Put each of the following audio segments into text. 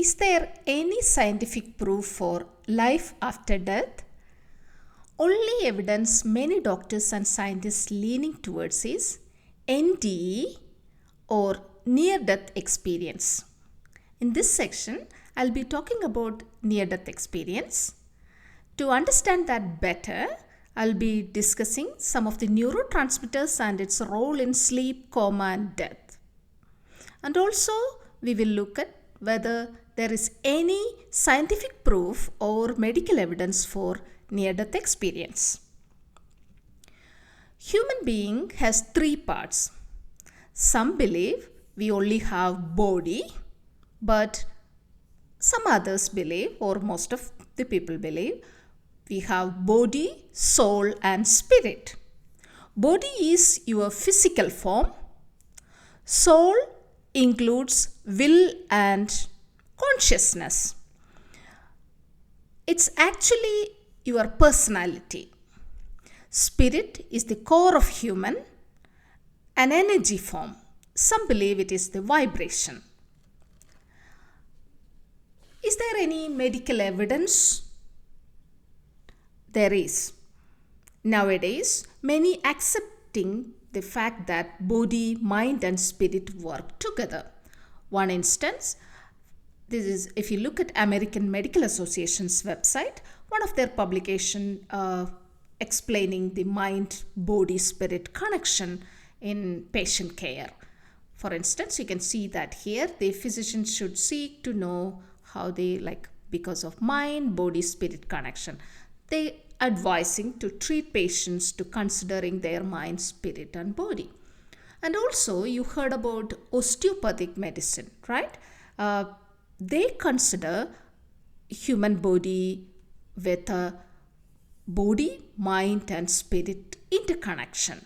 Is there any scientific proof for life after death? Only evidence many doctors and scientists leaning towards is NDE or near death experience. In this section, I'll be talking about near death experience. To understand that better, I'll be discussing some of the neurotransmitters and its role in sleep, coma, and death. And also, we will look at whether there is any scientific proof or medical evidence for near-death experience. Human being has three parts. Some believe we only have body, but some others believe, or most of the people believe, we have body, soul, and spirit. Body is your physical form. Soul includes will and consciousness. It's actually your personality. Spirit is the core of human, an energy form. Some believe it is the vibration. Is there any medical evidence? There is. Nowadays, many accepting the fact that body, mind, and spirit work together. One instance, this is if you look at American Medical Association's website, one of their publication explaining the mind-body-spirit connection in patient care. For instance, you can see that here the physician should seek to know how they because of mind-body-spirit connection. They advising to treat patients to considering their mind, spirit, and body. And also you heard about osteopathic medicine, right? They consider human body with a body, mind, and spirit interconnection.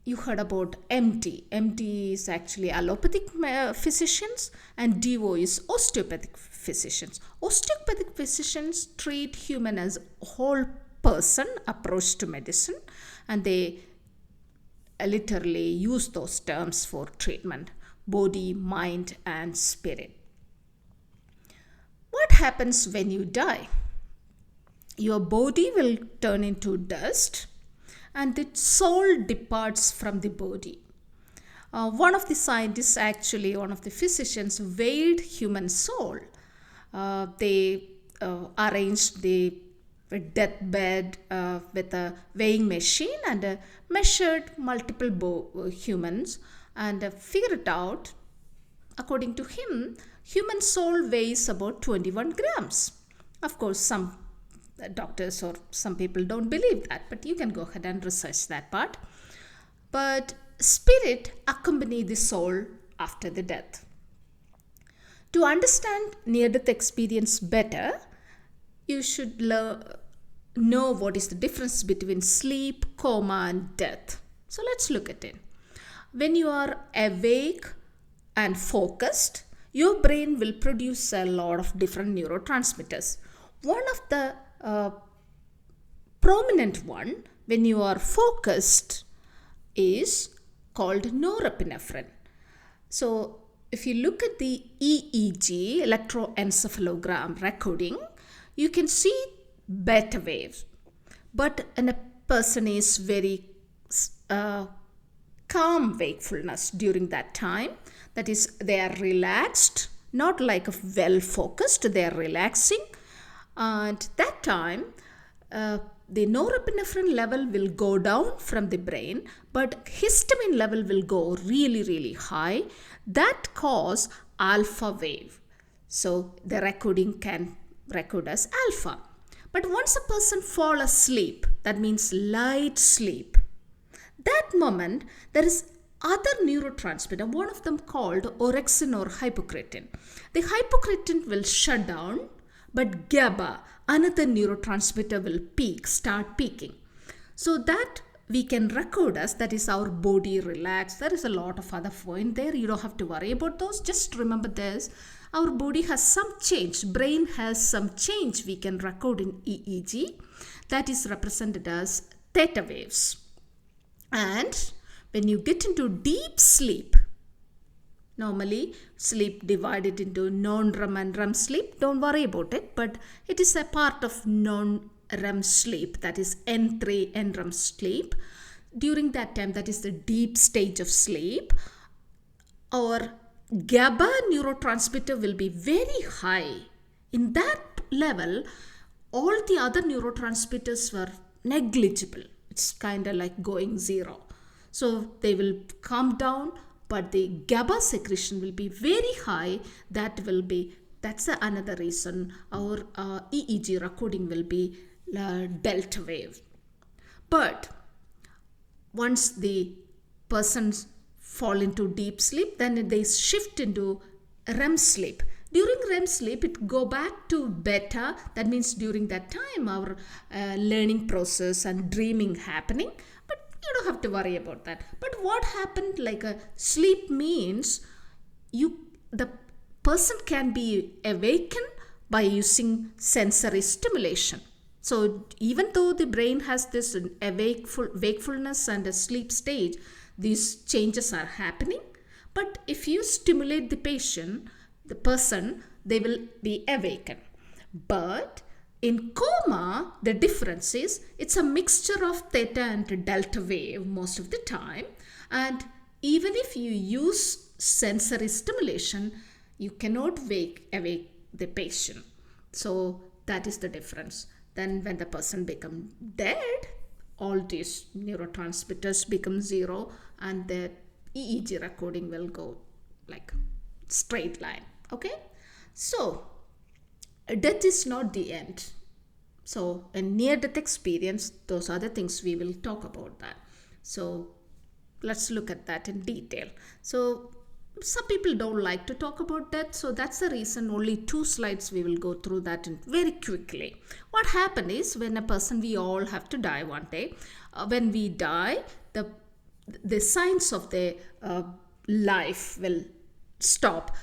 You heard about MD. MD is actually allopathic physicians and DO is osteopathic physicians. Osteopathic physicians treat human as a whole person approach to medicine, and they literally use those terms for treatment: body, mind, and spirit. What happens when you die? Your body will turn into dust and the soul departs from the body. One of the scientists, actually one of the physicians, weighed human soul. They arranged the deathbed with a weighing machine and measured multiple humans and figured it out. According to him, human soul weighs about 21 grams. Of course, some doctors or some people don't believe that, but you can go ahead and research that part. But spirit accompanies the soul after the death. To understand near-death experience better, you should know what is the difference between sleep, coma, and death. So let's look at it. When you are awake and focused, your brain will produce a lot of different neurotransmitters. One of the prominent one when you are focused is called norepinephrine. So if you look at the EEG, electroencephalogram recording, you can see beta waves. But when a person is very calm wakefulness during that time, that is, they are relaxed, not like well focused, they are relaxing, and that time the norepinephrine level will go down from the brain, but histamine level will go really high. That cause alpha wave. So the recording can record as alpha. But once a person fall asleep, that means light sleep, that moment there is other neurotransmitter, one of them called orexin or hypocretin. The hypocretin will shut down, but GABA, another neurotransmitter, will start peaking. So that we can record as, that is our body relaxed. There is a lot of other point there. You don't have to worry about those. Just remember this. Our body has some change. Brain has some change we can record in EEG. That is represented as theta waves. And when you get into deep sleep, Normally, sleep divided into non-REM and REM sleep. Don't worry about it, but it is a part of non-REM sleep, that is N3 NREM sleep. During that time, that is the deep stage of sleep, our GABA neurotransmitter will be very high. In that level, all the other neurotransmitters were negligible. It's kind of like going zero. So they will come down, but the GABA secretion will be very high. That's another reason our EEG recording will be delta wave. But once the persons fall into deep sleep, then they shift into REM sleep. During REM sleep, it go back to beta. That means during that time, our learning process and dreaming happening. But you don't have to worry about that. But what happened, like a sleep means the person can be awakened by using sensory stimulation. So even though the brain has this wakefulness and a sleep stage, these changes are happening. But if you stimulate the person, they will be awakened. But in coma, the difference is it's a mixture of theta and delta wave most of the time. And even if you use sensory stimulation, you cannot awake the patient. So that is the difference. Then when the person becomes dead, all these neurotransmitters become zero and the EEG recording will go like straight line. Okay, so death is not the end. So in near-death experience, those are the things we will talk about that. So let's look at that in detail. So some people don't like to talk about death, so that's the reason only 2 slides we will go through that very quickly. What happened is when a person, we all have to die one day. When we die, the signs of the life will stop.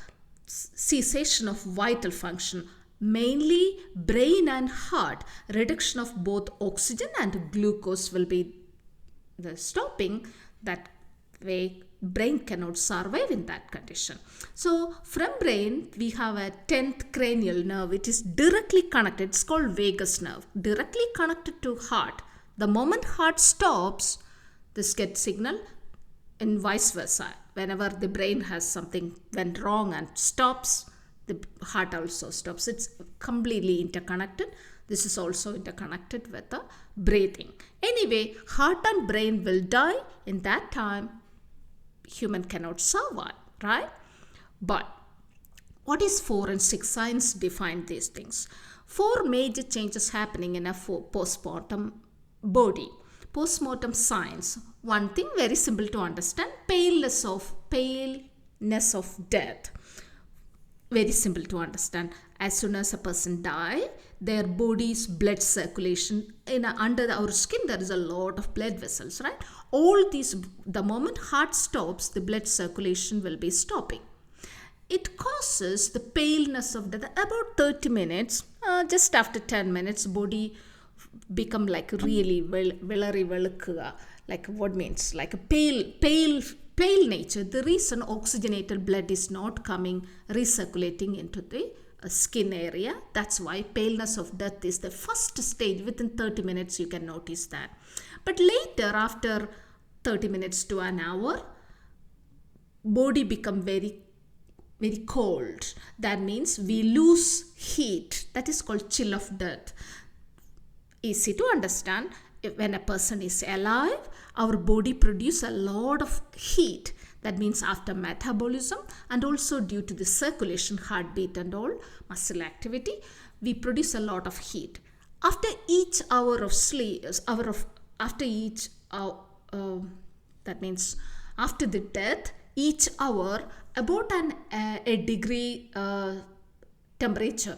Cessation of vital function, mainly brain and heart, reduction of both oxygen and glucose will be the stopping. That way brain cannot survive in that condition. So from brain we have a 10th cranial nerve. It is directly connected. It's called vagus nerve, directly connected to heart. The moment heart stops, this gets signal, and vice versa. Whenever the brain has something went wrong and stops, the heart also stops. It's completely interconnected. This is also interconnected with the breathing. Anyway, heart and brain will die. In that time, human cannot survive, right? But what is 4 and 6? Science define these things. 4 major changes happening in a postmortem body. Postmortem signs. One thing very simple to understand: paleness of death. Very simple to understand. As soon as a person dies, their body's blood circulation under our skin, there is a lot of blood vessels, right? All these, the moment heart stops, the blood circulation will be stopping. It causes the paleness of death. About 30 minutes, just after 10 minutes, body become like really like what means like a pale nature. The reason oxygenated blood is not coming recirculating into the skin area, that's why paleness of death is the first stage. Within 30 minutes you can notice that. But later, after 30 minutes to an hour, body become very cold. That means we lose heat. That is called chill of death. Easy to understand. When a person is alive, our body produces a lot of heat. That means after metabolism and also due to the circulation, heartbeat and all, muscle activity, we produce a lot of heat. After each hour of sleep, that means after the death, each hour about a degree temperature,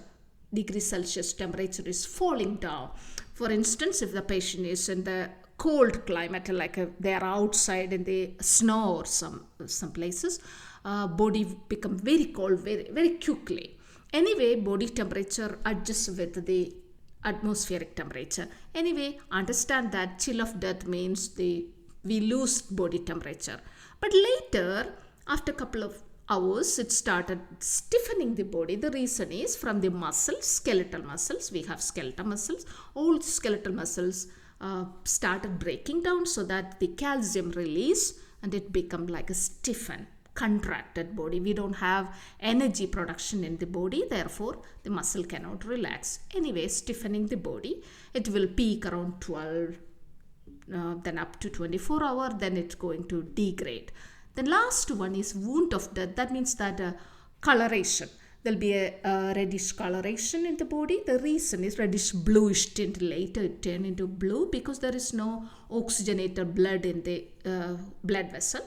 degree Celsius temperature is falling down. For instance, if the patient is in the cold climate, like they are outside in the snow or some places, body become very cold very quickly. Anyway, body temperature adjusts with the atmospheric temperature. Anyway, understand that chill of death means we lose body temperature. But later, after a couple of hours, it started stiffening the body. The reason is from the muscles, skeletal muscles. We have skeletal muscles. All skeletal muscles started breaking down so that the calcium release and it become like a stiffened, contracted body. We don't have energy production in the body, therefore the muscle cannot relax. Anyway, stiffening the body, it will peak around 12, then up to 24 hours, then it's going to degrade. The last one is wound of death. That means that coloration. There'll be a reddish coloration in the body. The reason is reddish bluish tint. Later it turn into blue because there is no oxygenated blood in the blood vessel.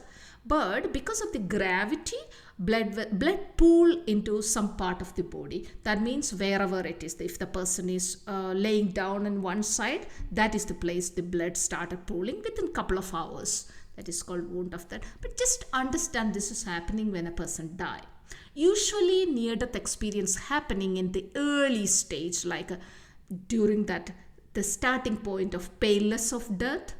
But because of the gravity, blood pool into some part of the body. That means wherever it is, if the person is laying down on one side, that is the place the blood started pooling within a couple of hours. That is called wound of death. But just understand this is happening when a person dies. Usually near-death experience happening in the early stage, like during that the starting point of paleness of death,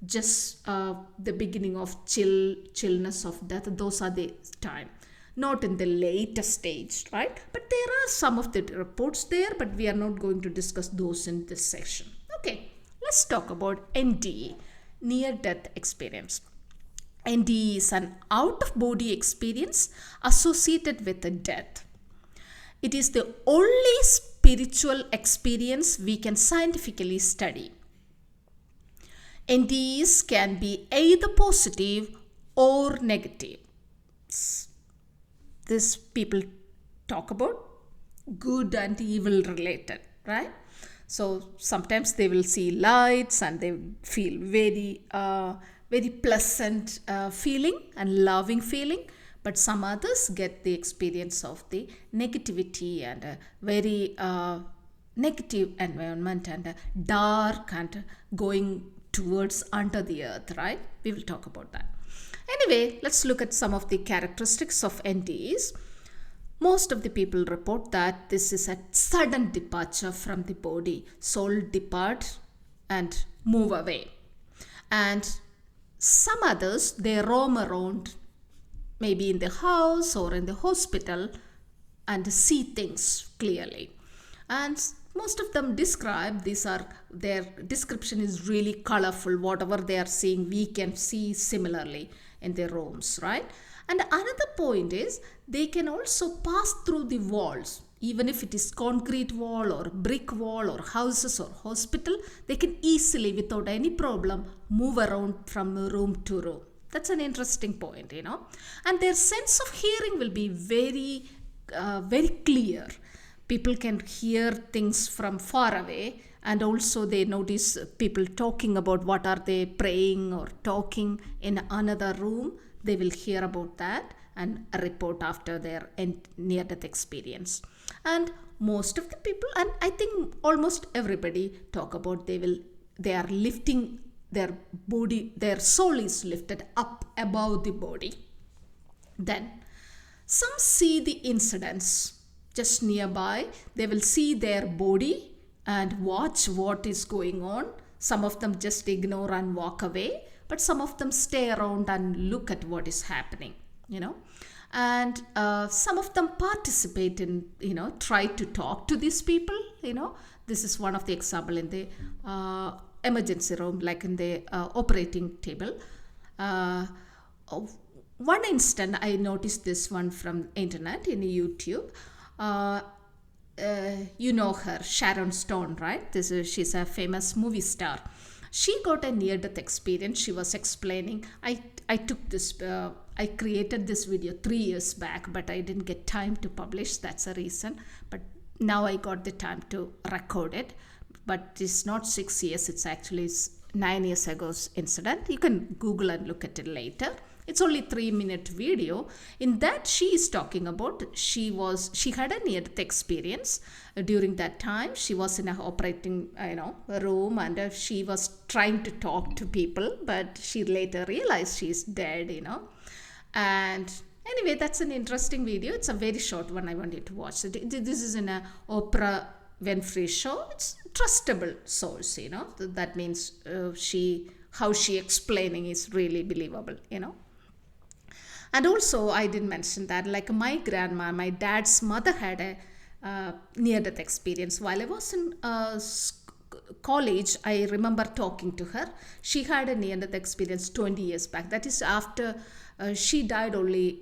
just the beginning of chillness of death. Those are the time, not in the later stage, right? But there are some of the reports there, but we are not going to discuss those in this section. Okay, let's talk about NDE, near-death experience. NDE is an out-of-body experience associated with a death. It is the only spiritual experience we can scientifically study. NDEs can be either positive or negative. This people talk about good and evil related, right? So sometimes they will see lights and they feel very pleasant feeling and loving feeling, but some others get the experience of the negativity and a very negative environment and dark and going towards under the earth, right? We will talk about that. Anyway, let's look at some of the characteristics of NDEs. Most of the people report that this is a sudden departure from the body. Soul depart and move away. And some others, they roam around maybe in the house or in the hospital and see things clearly. And most of them describe their description is really colorful. Whatever they are seeing, we can see similarly in their rooms, right? And another point is they can also pass through the walls. Even if it is concrete wall or brick wall or houses or hospital, they can easily, without any problem, move around from room to room. That's an interesting point, you know. And their sense of hearing will be very clear. People can hear things from far away, and also they notice people talking about what are they praying or talking in another room. They will hear about that and report after their near-death experience. And most of the people, and I think almost everybody, talk about they are lifting their body, their soul is lifted up above the body. Then some see the incidents just nearby. They will see their body and watch what is going on. Some of them just ignore and walk away, but some of them stay around and look at what is happening, you know. And some of them participate in, you know, try to talk to these people, you know. This is one of the example in the emergency room, like in the operating table. One instant I noticed this one from internet in YouTube. You know her, Sharon Stone, right? She's a famous movie star. She got a near-death experience. She was explaining. I took this. I created this video 3 years back, but I didn't get time to publish. That's a reason. But now I got the time to record it. But it's not 6 years. It's actually 9 years ago's incident. You can Google and look at it later. It's only 3-minute video. In that, she is talking about she had a near-death experience during that time. She was in a operating room, and she was trying to talk to people, but she later realized she's dead, you know. And anyway, that's an interesting video. It's a very short one. I want you to watch it. This is in a Oprah Winfrey show. It's trustable source, you know. That means how she explaining is really believable, you know. And also, I didn't mention that, like my grandma, my dad's mother had a near death experience. While I was in college, I remember talking to her. She had a near death experience 20 years back. That is after she died only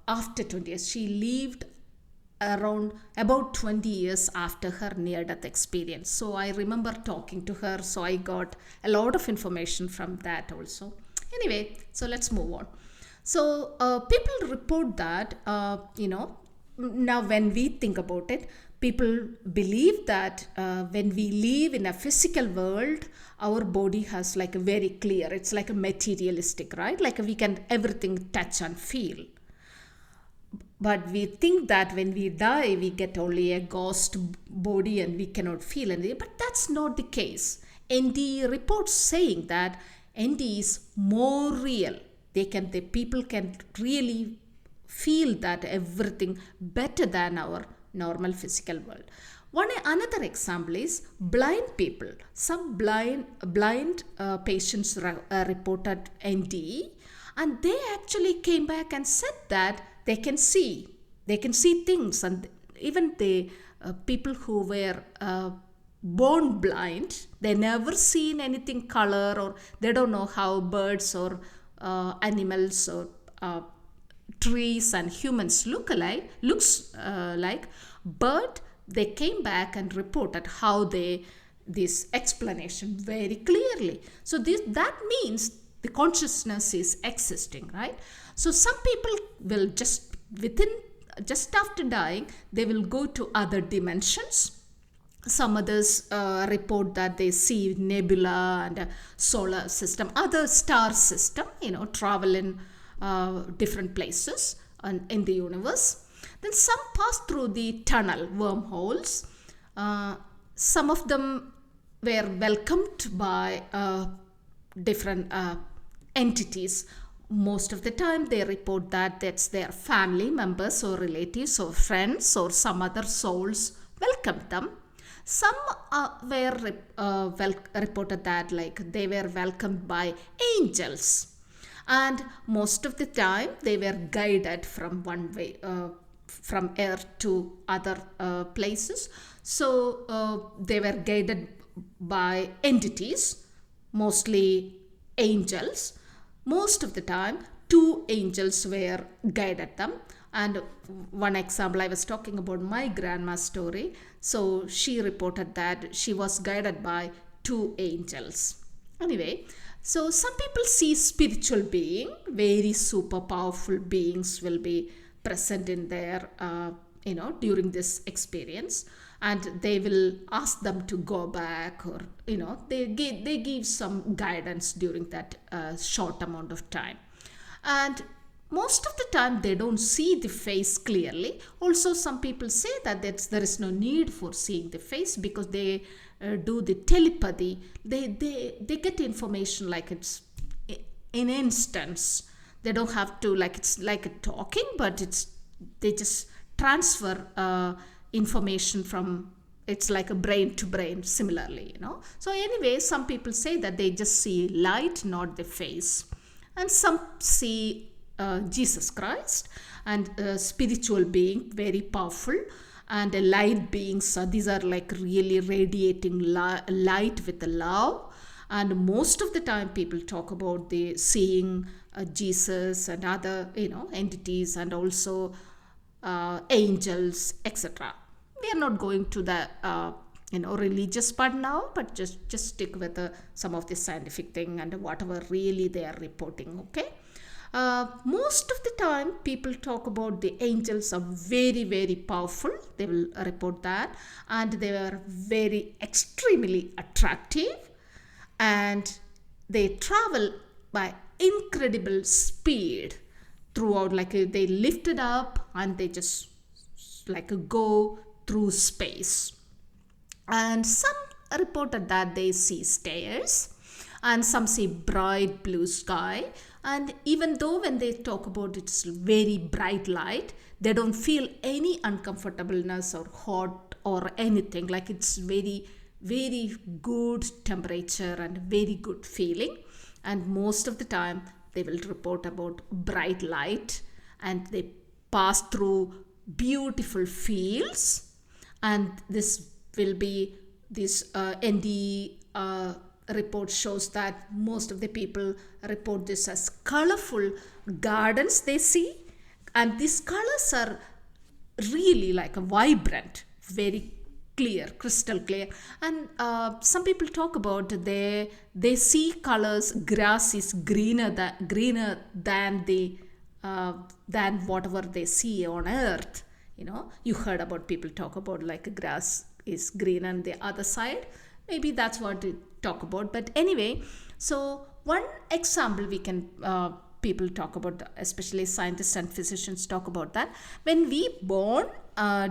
after 20 years. She lived around about 20 years after her near death experience. So I remember talking to her. So I got a lot of information from that also. Anyway, so let's move on. So people report that, now when we think about it, people believe that when we live in a physical world, our body has like a very clear, it's like a materialistic, right? Like we can everything touch and feel. But we think that when we die, we get only a ghost body and we cannot feel anything. But that's not the case. NDE reports saying that NDE is more real. The people can really feel that everything better than our normal physical world. Another example is blind people. Some blind patients reported NDE, and they actually came back and said that they can see things. And even the people who were born blind, they never seen anything color, or they don't know how birds or animals or trees and humans looks like, but they came back and reported how this explanation very clearly. So that means the consciousness is existing, right? So some people will just after dying, they will go to other dimensions. Some others report that they see nebula and a solar system, other star system, travel in different places and in the universe. Then some pass through the tunnel, wormholes. Some of them were welcomed by different entities. Most of the time they report that that's their family members or relatives or friends or some other souls welcomed them. Some were reported that like they were welcomed by angels, and most of the time they were guided from one way from earth to other places. So they were guided by entities, mostly angels. Most of the time 2 angels were guided them. And one example, I was talking about my grandma's story. So she reported that she was guided by 2 angels. Anyway, so some people see spiritual being, very super powerful beings will be present in their, during this experience, and they will ask them to go back, or they give some guidance during that short amount of time. And most of the time they don't see the face clearly. Also, some people say that there is no need for seeing the face, because they do the telepathy. They get information like it's in instance. They don't have to, like it's like a talking, but they just transfer information from, it's like a brain to brain similarly, So anyway, some people say that they just see light, not the face. And some see Jesus Christ and a spiritual being, very powerful, and a light beings. These are like really radiating light with the love. And most of the time people talk about the seeing Jesus and other entities, and also angels, etc. We are not going to the religious part now, but just stick with some of the scientific thing and whatever really they are reporting. Okay. Most of the time people talk about the angels are very, very powerful. They will report that, and they are very extremely attractive, and they travel by incredible speed throughout, like they lift it up and they just like go through space. And some reported that they see stairs, and some see bright blue sky. And even though when they talk about it's very bright light, they don't feel any uncomfortableness or hot or anything. Like it's very, very good temperature and very good feeling. And most of the time they will report about bright light, and they pass through beautiful fields, and this will be this NDE report shows that most of the people report this as colorful gardens they see, and these colors are really like a vibrant, very clear, crystal clear. And some people talk about they see colors. Grass is greener than the than whatever they see on earth. You heard about people talk about like grass is green on the other side. Maybe that's what they talk about. But anyway, so one example we can people talk about, especially scientists and physicians talk about that. When we born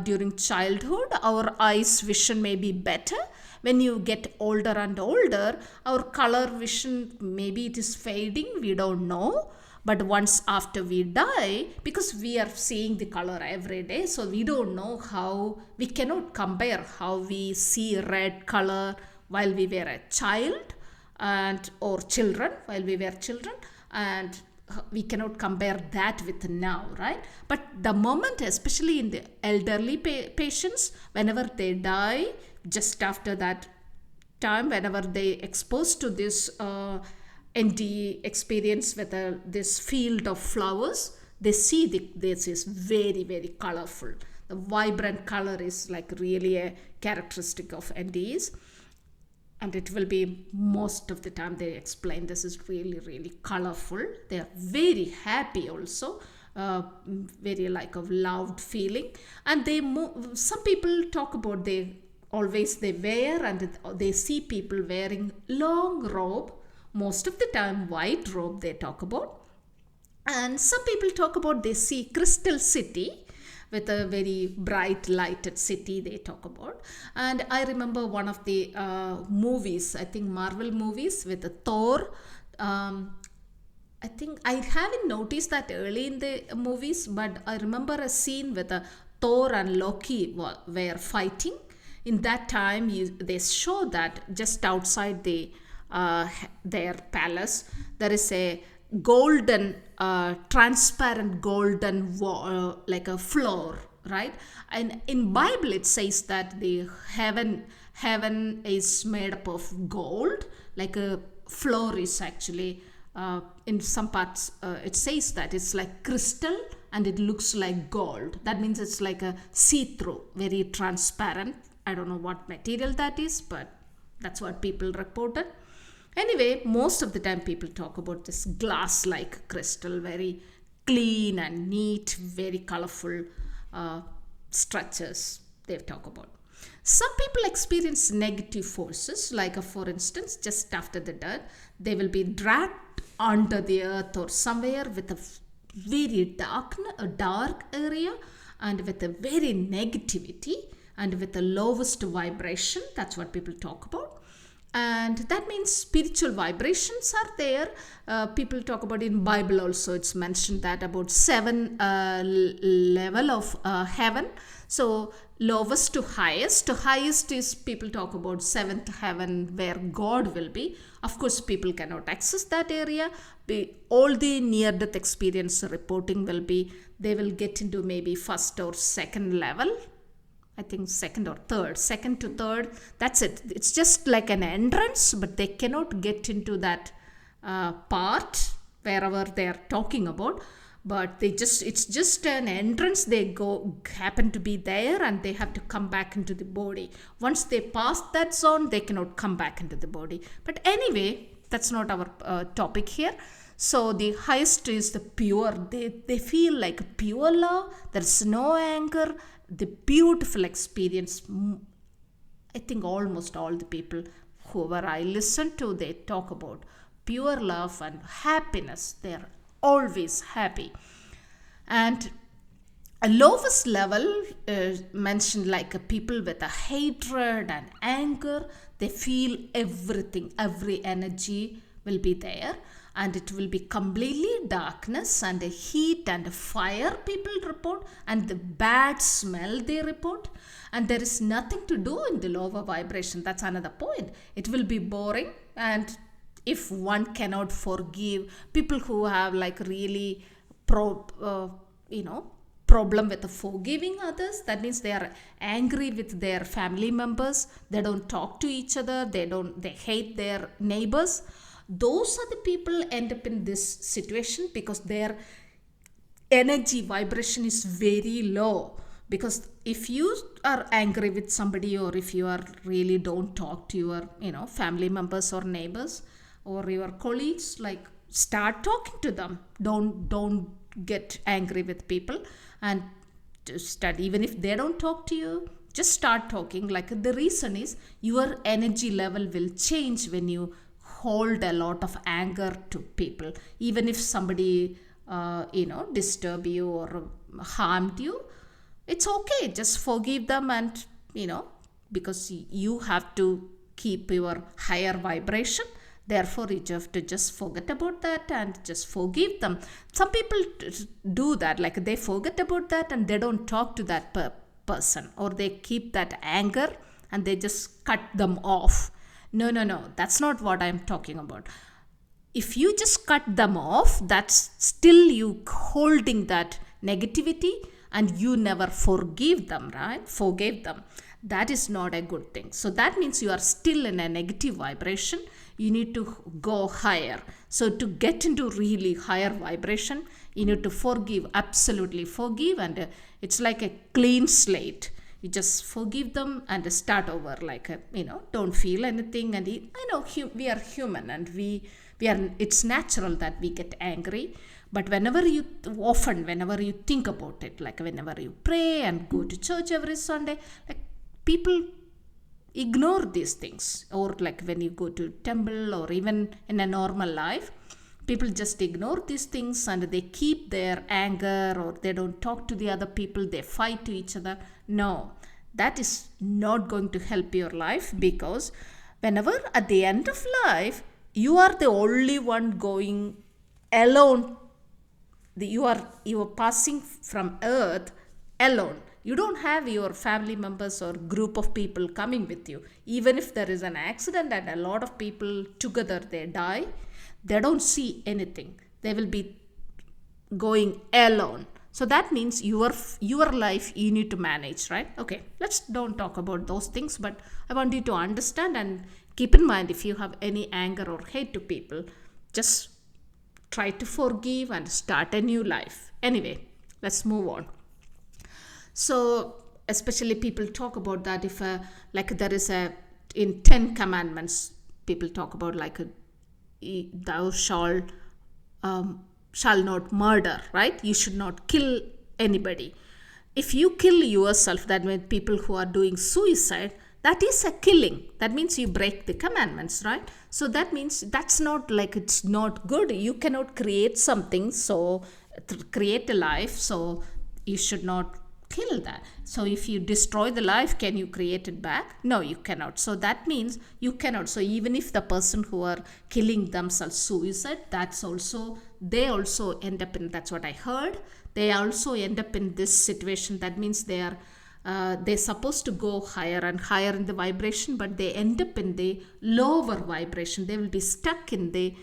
during childhood, our eyes vision may be better. When you get older and older, our color vision, maybe it is fading, we don't know. But once after we die, because we are seeing the color every day, so we don't know how, we cannot compare how we see red color while we were a child, or children while we were children, and we cannot compare that with now, right? But the moment, especially in the elderly patients, whenever they die, just after that time, whenever they exposed to this NDE experience with this field of flowers, they see this is very, very colorful. The vibrant color is like really a characteristic of NDEs. And it will be most of the time they explain this is really, really colorful. They are very happy also, very like a loud feeling. And some people talk about they wear, and they see people wearing long robe, most of the time white robe they talk about. And some people talk about they see crystal city, with a very bright lighted city they talk about. And I remember one of the movies, I think Marvel movies with Thor. I think I haven't noticed that early in the movies, but I remember a scene with Thor and Loki were fighting. In that time, they show that just outside their palace, there is a golden, transparent golden wall, like a floor, right? And in Bible it says that the heaven is made up of gold, like a floor is actually in some parts it says that it's like crystal and it looks like gold. That means it's like a see-through, very transparent. I don't know what material that is, but that's what people reported. Anyway, most of the time people talk about this glass-like crystal, very clean and neat, very colorful structures they talk about. Some people experience negative forces, like for instance, just after the death, they will be dragged under the earth or somewhere with a very dark area and with a very negativity and with the lowest vibration. That's what people talk about. And that means spiritual vibrations are there. People talk about in Bible also, it's mentioned that about 7 level of heaven. So lowest to highest. To highest is people talk about 7th heaven where God will be. Of course, people cannot access that area. All the near-death experience reporting will be, they will get into maybe 1st or 2nd level. I think 2nd or 3rd, 2nd to 3rd, that's it. It's just like an entrance, but they cannot get into that part wherever they are talking about. But it's just an entrance. They happen to be there, and they have to come back into the body. Once they pass that zone, they cannot come back into the body. But anyway, that's not our topic here. So the highest is the pure. They feel like pure love. There's no anger. The beautiful experience. I think almost all the people whoever I listen to, they talk about pure love and happiness. They're always happy. And a lowest level mentioned like people with a hatred and anger. They feel everything, every energy will be there, and it will be completely darkness and a heat and a fire people report, and the bad smell they report, and there is nothing to do in the lower vibration. That's another point. It will be boring, and if one cannot forgive people who have like really pro you know problem with forgiving others, that means they are angry with their family members, they don't talk to each other, they hate their neighbors, those are the people end up in this situation because their energy vibration is very low. Because if you are angry with somebody, or if you are really don't talk to your family members or neighbors or your colleagues, like start talking to them. Don't get angry with people, and just start, even if they don't talk to you, just start talking. Like the reason is your energy level will change when you hold a lot of anger to people. Even if somebody disturb you or harmed you, it's okay, just forgive them. And because you have to keep your higher vibration, therefore you have to just forget about that and just forgive them. Some people do that, like they forget about that and they don't talk to that person, or they keep that anger and they just cut them off. No, that's not what I'm talking about. If you just cut them off, that's still you holding that negativity and you never forgive them, right? Forgave them. That is not a good thing. So that means you are still in a negative vibration. You need to go higher. So to get into really higher vibration, you need to forgive, absolutely forgive. And it's like a clean slate. You just forgive them and start over, like don't feel anything. And I know we are human, and we are, it's natural that we get angry. But whenever you think about it, like whenever you pray and go to church every Sunday, like people ignore these things. Or like when you go to temple, or even in a normal life, people just ignore these things and they keep their anger, or they don't talk to the other people, they fight to each other. No, that is not going to help your life, because whenever at the end of life you are the only one going alone, you are passing from earth alone. You don't have your family members or group of people coming with you. Even if there is an accident and a lot of people together they die, they don't see anything. They will be going alone. So that means your life you need to manage, right? Okay, let's don't talk about those things, but I want you to understand and keep in mind, if you have any anger or hate to people, just try to forgive and start a new life. Anyway, let's move on. So especially people talk about that, if like there is in 10 commandments, people talk about like thou shall not murder, right? You should not kill anybody. If you kill yourself, that means people who are doing suicide, that is a killing. That means you break the commandments, right? So that means that's not like, it's not good. You cannot create something, so create a life, so you should not kill that. So if you destroy the life, can you create it back? No, you cannot. So that means you cannot. So even if the person who are killing themselves suicide, they also end up in, that's what I heard, they also end up in this situation. That means they're supposed to go higher and higher in the vibration, but they end up in the lower vibration. They will be stuck in the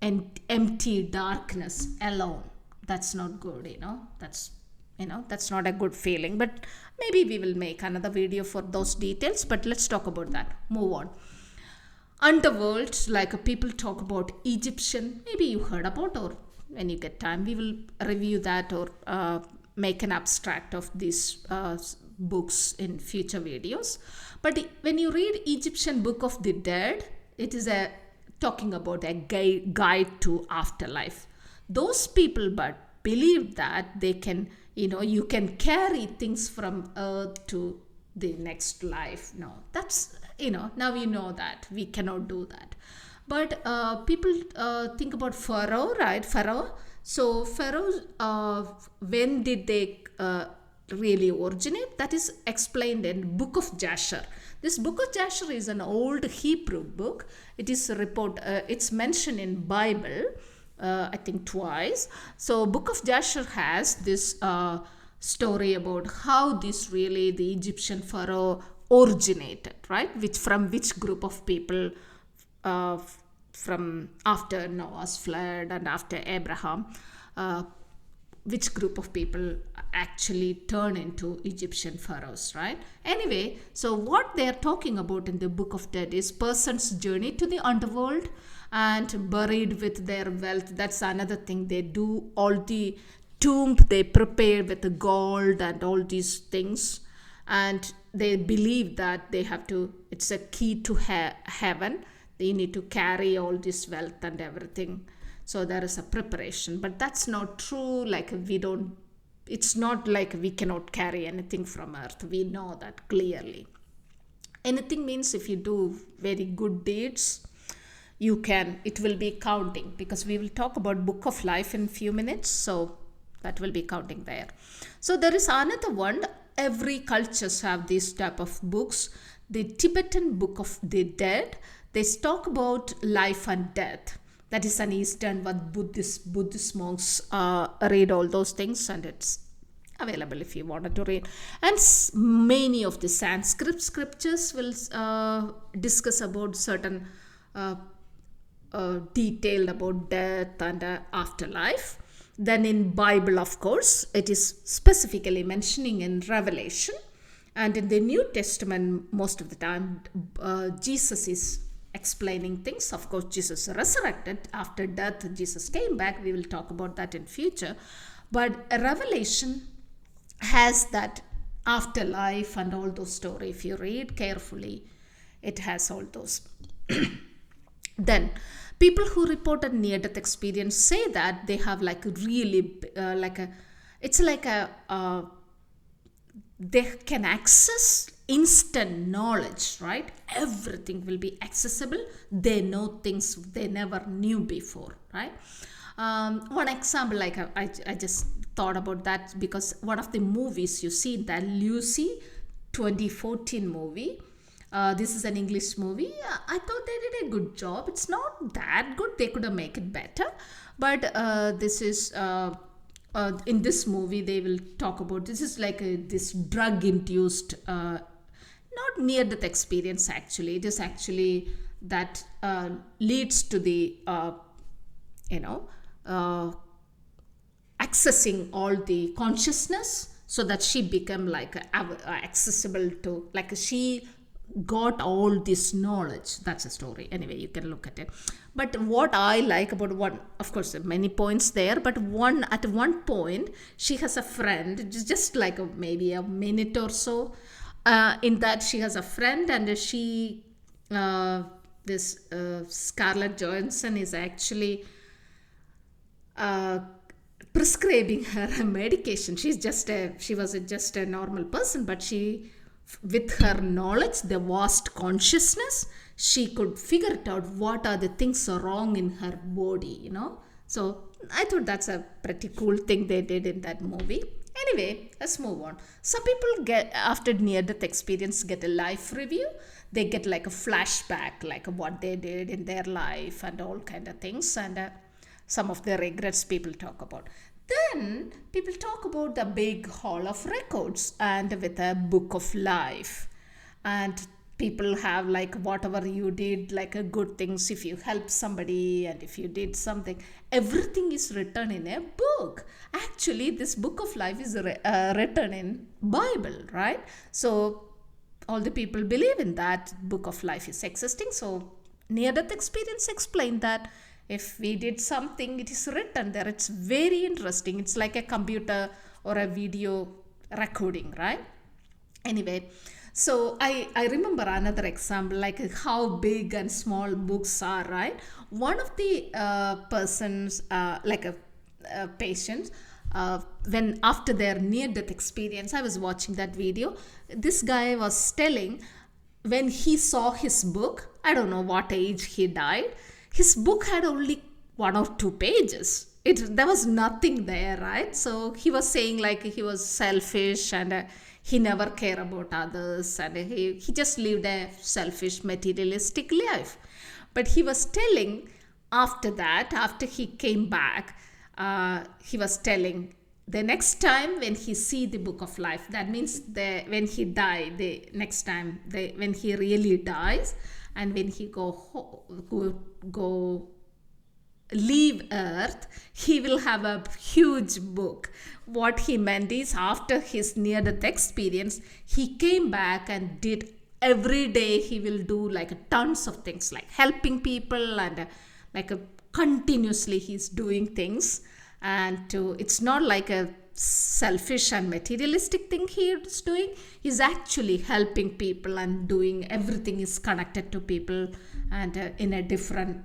empty darkness alone. That's not good, that's not a good feeling. But maybe we will make another video for those details, but let's talk about that. Move on. Underworld, like people talk about Egyptian, maybe you heard about, or when you get time we will review that, or make an abstract of these books in future videos. But when you read Egyptian Book of the Dead, it is talking about a guide to afterlife. Those people but believe that they can, you can carry things from earth to the next life. No, that's, now you know that we cannot do that. But people think about Pharaoh, right? Pharaoh. So Pharaoh, when did they really originate? That is explained in Book of Jasher. This Book of Jasher is an old Hebrew book. It is it's mentioned in Bible, I think twice. So Book of Jasher has this story about how this really the Egyptian Pharaoh originated, right? From which group of people from after Noah's flood and after Abraham, uh, which group of people actually turn into Egyptian pharaohs, right? Anyway, so what they are talking about in the Book of Dead is person's journey to the underworld and buried with their wealth. That's another thing they do. All the tomb they prepare with the gold and all these things, and they believe that they have to. It's a key to heaven. They need to carry all this wealth and everything, so there is a preparation, but that's not true. Like, we don't, it's not like we cannot carry anything from earth. We know that clearly. Anything means if you do very good deeds, you can, it will be counting, because we will talk about Book of Life in few minutes, so that will be counting there. So there is another one. Every cultures have these type of books. The Tibetan Book of the Dead, they talk about life and death. That is an Eastern one. Buddhist monks read all those things, and it's available if you wanted to read. And many of the Sanskrit scriptures will discuss about certain detailed about death and afterlife. Then in Bible, of course, it is specifically mentioning in Revelation. And in the New Testament, most of the time, Jesus is explaining things. Of course, Jesus resurrected after death. Jesus came back. We will talk about that in future. But Revelation has that afterlife and all those stories. If you read carefully, it has all those. Then people who reported near-death experience say that they have like really they can access instant knowledge, right? Everything will be accessible. They know things they never knew before, right? One example, like I just thought about that because one of the movies you see, that Lucy 2014 movie. This is an English movie. I thought they did a good job. It's not that good. They could have made it better. But this is, in this movie, they will talk about, this is like this drug-induced, not near-death experience actually. It is actually that leads to the, accessing all the consciousness, so that she become like accessible to, like she got all this knowledge. That's a story. Anyway, you can look at it. But what I like about one, of course, many points there, but at one point, she has a friend, just like maybe a minute or so. In that, she has a friend, and she, Scarlett Johansson is actually prescribing her a medication. She was just a normal person, but she, with her knowledge, the vast consciousness, she could figure it out what are the things wrong in her body, So I thought that's a pretty cool thing they did in that movie. Anyway, let's move on. Some people get, after near-death experience, get a life review. They get like a flashback, like what they did in their life and all kind of things. And some of the regrets people talk about. Then people talk about the big hall of records and with a book of life. And people have like whatever you did, like a good things, if you helped somebody and if you did something, everything is written in a book. Actually, this book of life is written in Bible, right? So all the people believe in that book of life is existing. So near-death experience explained that if we did something, it is written there. It's very interesting. It's like a computer or a video recording, right? Anyway, so I remember another example, like how big and small books are, right? One of the persons, like a patient, when after their near-death experience, I was watching that video. This guy was telling when he saw his book, I don't know what age he died, his book had only 1 or 2 pages. There was nothing there, right? So he was saying like he was selfish and he never cared about others, and he just lived a selfish, materialistic life. But he was telling after that, after he came back, he was telling the next time when he see the book of life, that means when he died, the next time when he really dies, and when he go leave earth, he will have a huge book. What he meant is, after his near death experience, he came back and did every day. He will do like tons of things, like helping people, and continuously he's doing things. And it's not like a selfish and materialistic thing he is doing. He's actually helping people and doing everything is connected to people, and in a different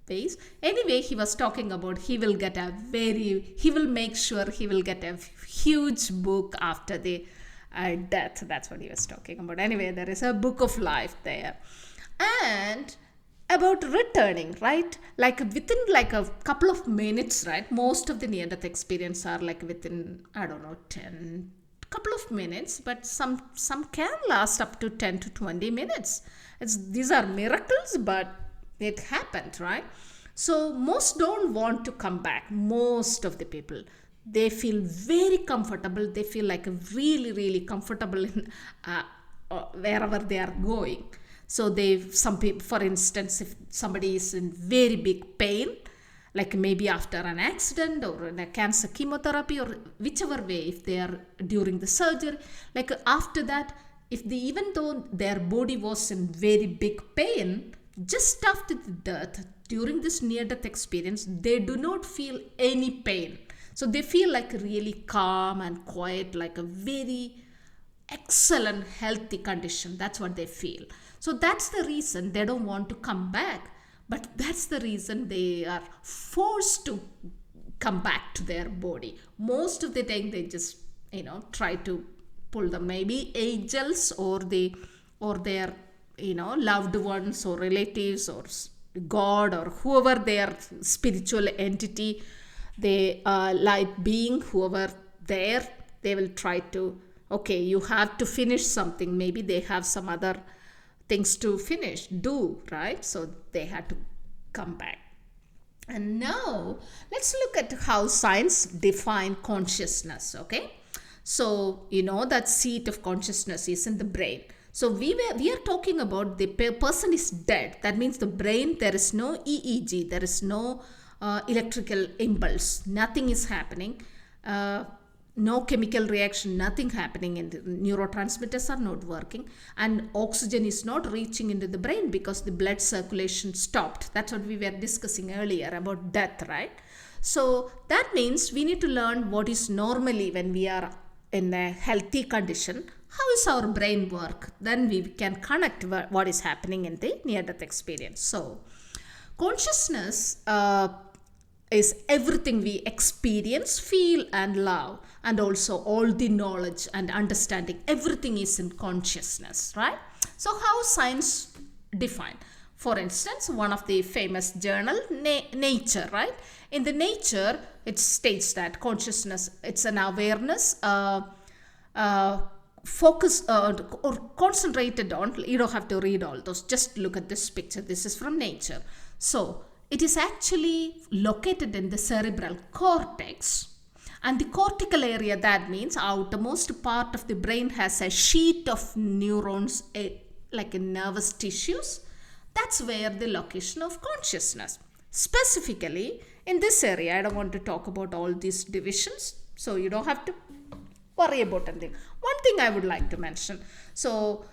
ways. Anyway, he was talking about he will make sure he will get a huge book after the death. That's what he was talking about. Anyway, there is a book of life there. And about returning, right? Like within like a couple of minutes, right? Most of the near death experience are like within, I don't know, 10 couple of minutes, but some can last up to 10 to 20 minutes. These are miracles, but it happened, right? So most don't want to come back. Most of the people, they feel very comfortable. They feel like really, really comfortable in wherever they are going. So some people, for instance, if somebody is in very big pain, like maybe after an accident or in a cancer chemotherapy or whichever way, if they are during the surgery, like after that, even though their body was in very big pain, just after the death, during this near-death experience, they do not feel any pain. So they feel like really calm and quiet, like a very excellent healthy condition. That's what they feel. So that's the reason they don't want to come back. But that's the reason they are forced to come back to their body. Most of the time they just, try to pull them. Maybe angels or their loved ones or relatives or God or whoever their spiritual entity, they light being, whoever there, they will try to, okay, you have to finish something. Maybe they have some other things to do, right? So they had to come back. And now let's look at how science define consciousness, okay? So that seat of consciousness is in the brain. So we are talking about the person is dead. That means the brain, there is no EEG, there is no electrical impulse, nothing is happening, no chemical reaction, nothing happening, and the neurotransmitters are not working, and oxygen is not reaching into the brain because the blood circulation stopped. That's what we were discussing earlier about death, right? So that means we need to learn what is normally when we are in a healthy condition. How is our brain work? Then we can connect what is happening in the near-death experience. So consciousness is everything we experience, feel, and love, and also all the knowledge and understanding. Everything is in consciousness, right? So how science define? For instance, one of the famous journal, Nature, right? In the Nature, it states that consciousness, it's an awareness, focus or concentrated on. You don't have to read all those, just look at this picture. This is from Nature. So it is actually located in the cerebral cortex, and the cortical area, that means outermost part of the brain, has a sheet of neurons, like in nervous tissues. That's where the location of consciousness. Specifically in this area, I don't want to talk about all these divisions, so you don't have to worry about anything. One thing I would like to mention, so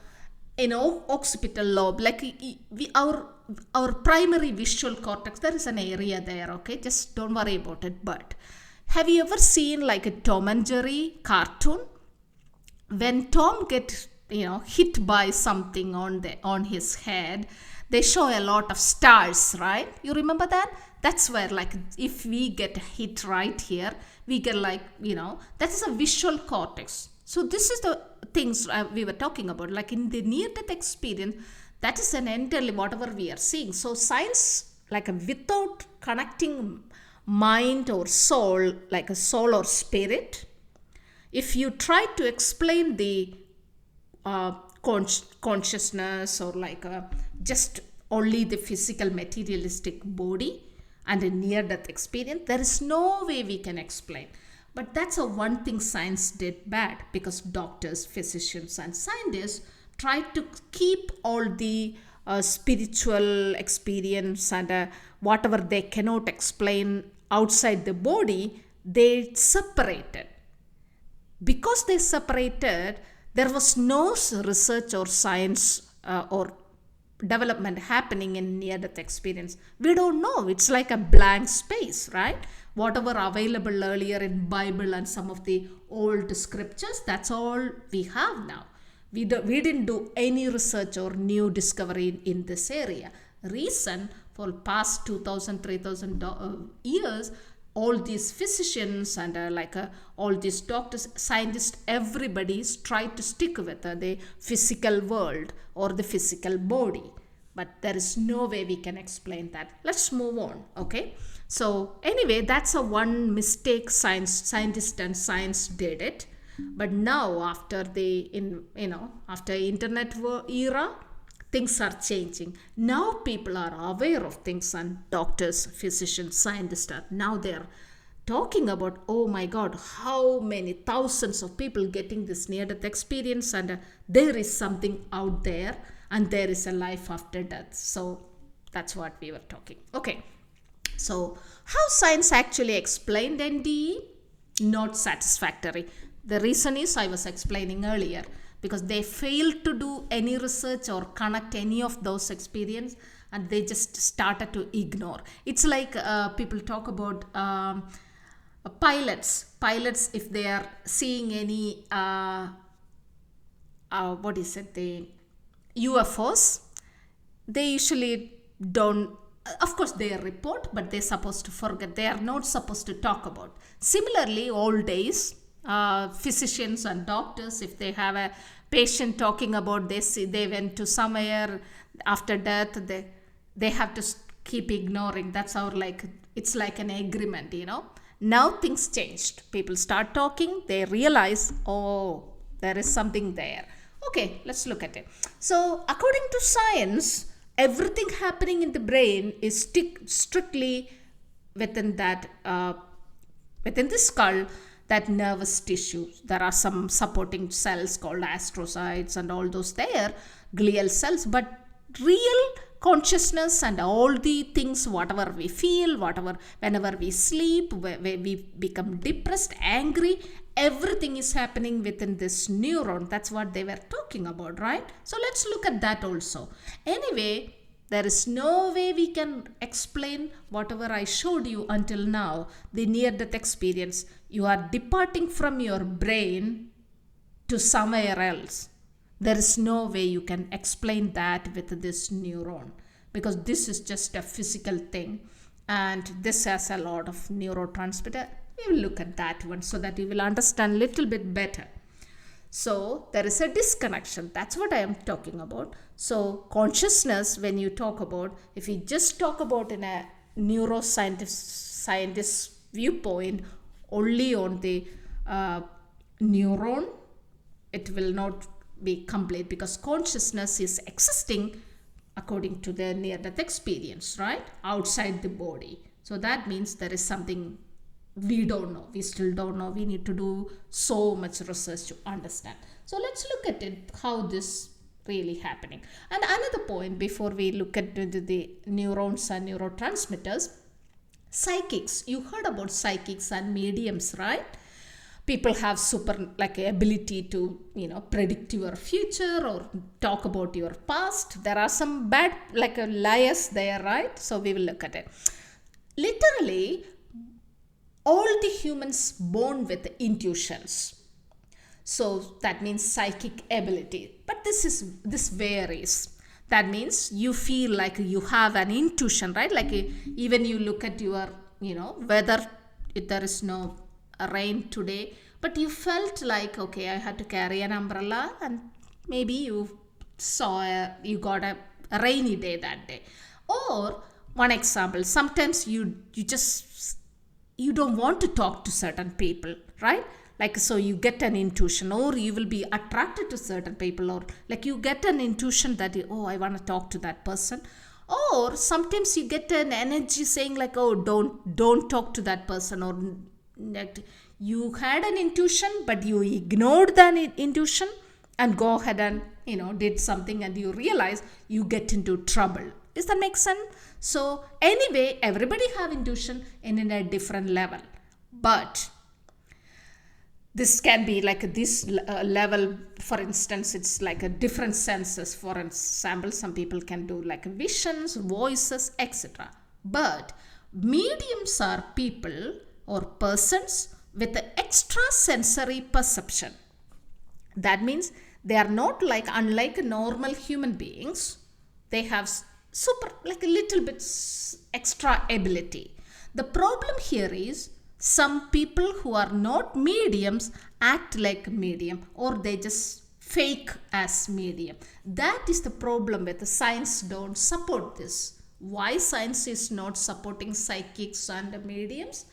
occipital lobe, like our primary visual cortex, there is an area there, okay? Just don't worry about it. But have you ever seen like a Tom and Jerry cartoon? When Tom gets hit by something on his head, they show a lot of stars, right? You remember that? That's where, like, if we get hit right here, we get that is a visual cortex. So this is the things we were talking about, like in the near-death experience, that is an entirely whatever we are seeing. So science, like without connecting mind or soul, like a soul or spirit, if you try to explain the consciousness or just only the physical materialistic body and a near-death experience, there is no way we can explain. But that's one thing science did bad, because doctors, physicians, and scientists tried to keep all the spiritual experience and whatever they cannot explain outside the body, they separated. Because they separated, there was no research or science or development happening in near death experience. We don't know, it's like a blank space, right? Whatever available earlier in Bible and some of the old scriptures, that's all we have now. We didn't do any research or new discovery in this area. Reason, for past 2000 3000 years, all these physicians and all these doctors, scientists, everybody's tried to stick with the physical world or the physical body. But there is no way we can explain that. Let's move on, okay? So anyway, that's a one mistake scientist and science did it. But now after after internet era, things are changing. Now people are aware of things, and doctors, physicians, scientists are now they're talking about, oh my God, how many thousands of people getting this near-death experience, and there is something out there, and there is a life after death. So that's what we were talking. Okay, so how science actually explained NDE? Not satisfactory. The reason is I was explaining earlier, because they failed to do any research or connect any of those experience, and they just started to ignore. It's like people talk about pilots if they are seeing any the UFOs, they usually don't, of course they report, but they're supposed to forget, they are not supposed to talk about. Similarly, old days, physicians and doctors, if they have a patient talking about they went to somewhere after death, they have to keep ignoring. That's our it's like an agreement, Now things changed. People start talking, they realize, oh, there is something there. Okay, let's look at it. So according to science, everything happening in the brain is strictly within that within the skull, that nervous tissue. There are some supporting cells called astrocytes and all those there, glial cells, but real consciousness and all the things, whatever we feel, whenever we sleep, where we become depressed, angry, everything is happening within this neuron. That's what they were talking about, right? So let's look at that also. Anyway, there is no way we can explain whatever I showed you until now, the near-death experience. You are departing from your brain to somewhere else. There is no way you can explain that with this neuron, because this is just a physical thing, and this has a lot of neurotransmitter. We will look at that one so that you will understand a little bit better. So there is a disconnection. That's what I am talking about. So consciousness, when you talk about, if you just talk about in a neuroscientist viewpoint, only on the neuron, it will not be complete, because consciousness is existing according to the near-death experience, right? Outside the body. So that means there is something we don't know. We still don't know. We need to do so much research to understand. So let's look at it, how this really happening. And another point before we look at the neurons and neurotransmitters, psychics. You heard about psychics and mediums, right? People have ability to predict your future or talk about your past. There are some bad liars there, right? So we will look at it. Literally, all the humans born with intuitions. So that means psychic ability. But this varies. That means you feel like you have an intuition, right? Like even you look at your, weather, if there is no rain today, but you felt like, okay, I had to carry an umbrella, and maybe you got a rainy day that day. Or one example, sometimes you don't want to talk to certain people, right? So you get an intuition, or you will be attracted to certain people, or you get an intuition that I want to talk to that person. Or sometimes you get an energy saying don't talk to that person, or you had an intuition but you ignored that intuition and go ahead and did something and you realize, you get into trouble. Does that make sense? So anyway, everybody have intuition in a different level, but this can be like this level. For instance, it's like a different senses. For example, some people can do like visions, voices, etc. But mediums are people or persons with extrasensory perception. That means they are not unlike normal human beings. They have super, like a little bit extra ability. The problem here is, some people who are not mediums act like medium, or they just fake as medium. That is the problem with the science don't support this. Why science is not supporting psychics and mediums?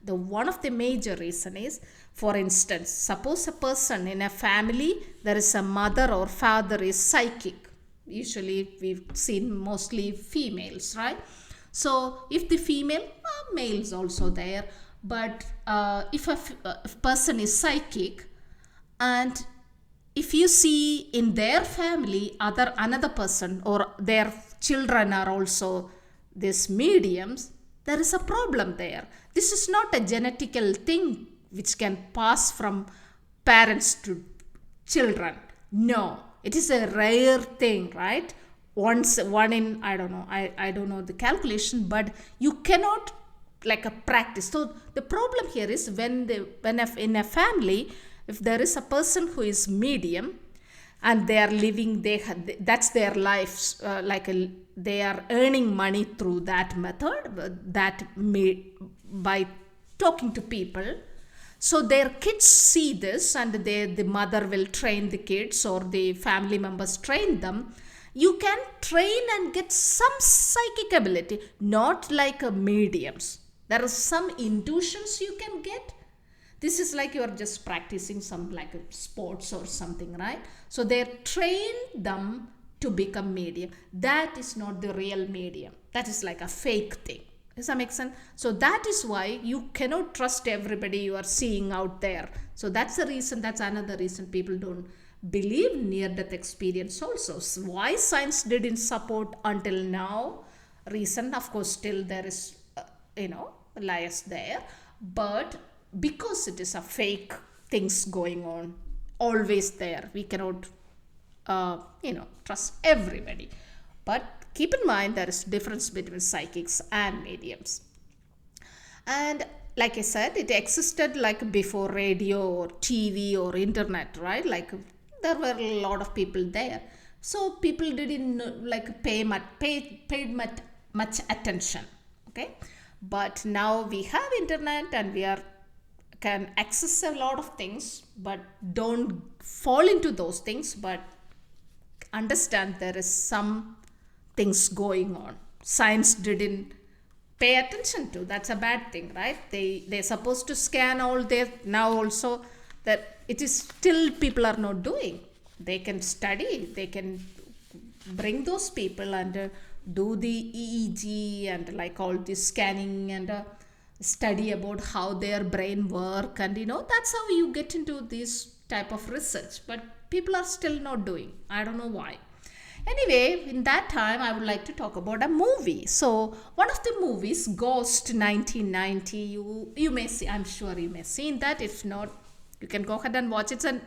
One of the major reason is, for instance, suppose a person in a family, there is a mother or father is psychic. Usually we've seen mostly females, right? So if the female, males also there, but if a person is psychic, and if you see in their family another person or their children are also these mediums, there is a problem there. This is not a genetical thing which can pass from parents to children. No, it is a rare thing, right? One in, I don't know the calculation, but you cannot like a practice. So the problem here is, in a family, if there is a person who is medium and they are living, that's their lives, they are earning money through that method, by talking to people. So their kids see this, and the mother will train the kids, or the family members train them. You can train and get some psychic ability, not like a mediums. There are some intuitions you can get. This is like you are just practicing some like sports or something, right? So they train them to become medium. That is not the real medium. That is like a fake thing. Does that make sense? So that is why you cannot trust everybody you are seeing out there. So that's the reason, that's another reason people don't believe near-death experience also. So why science didn't support until now? Reason, of course, still there is, lies there. But because it is a fake things going on, always there, we cannot, trust everybody. But keep in mind, there is difference between psychics and mediums. And like I said, it existed like before radio or TV or internet, right? Like there were a lot of people there. So people didn't like paid much attention. Okay. But now we have internet and we can access a lot of things, but don't fall into those things, but understand there is some things going on. Science didn't pay attention to. That's a bad thing, right? They're supposed to scan all their, now also that it is still people are not doing. They can study, they can bring those people and do the EEG and like all this scanning and study about how their brain work, and that's how you get into this type of research, but people are still not doing. I don't know why. Anyway, in that time I would like to talk about a movie. So one of the movies, Ghost 1990, you may see, I'm sure you may seen that. If not, you can go ahead and watch it. And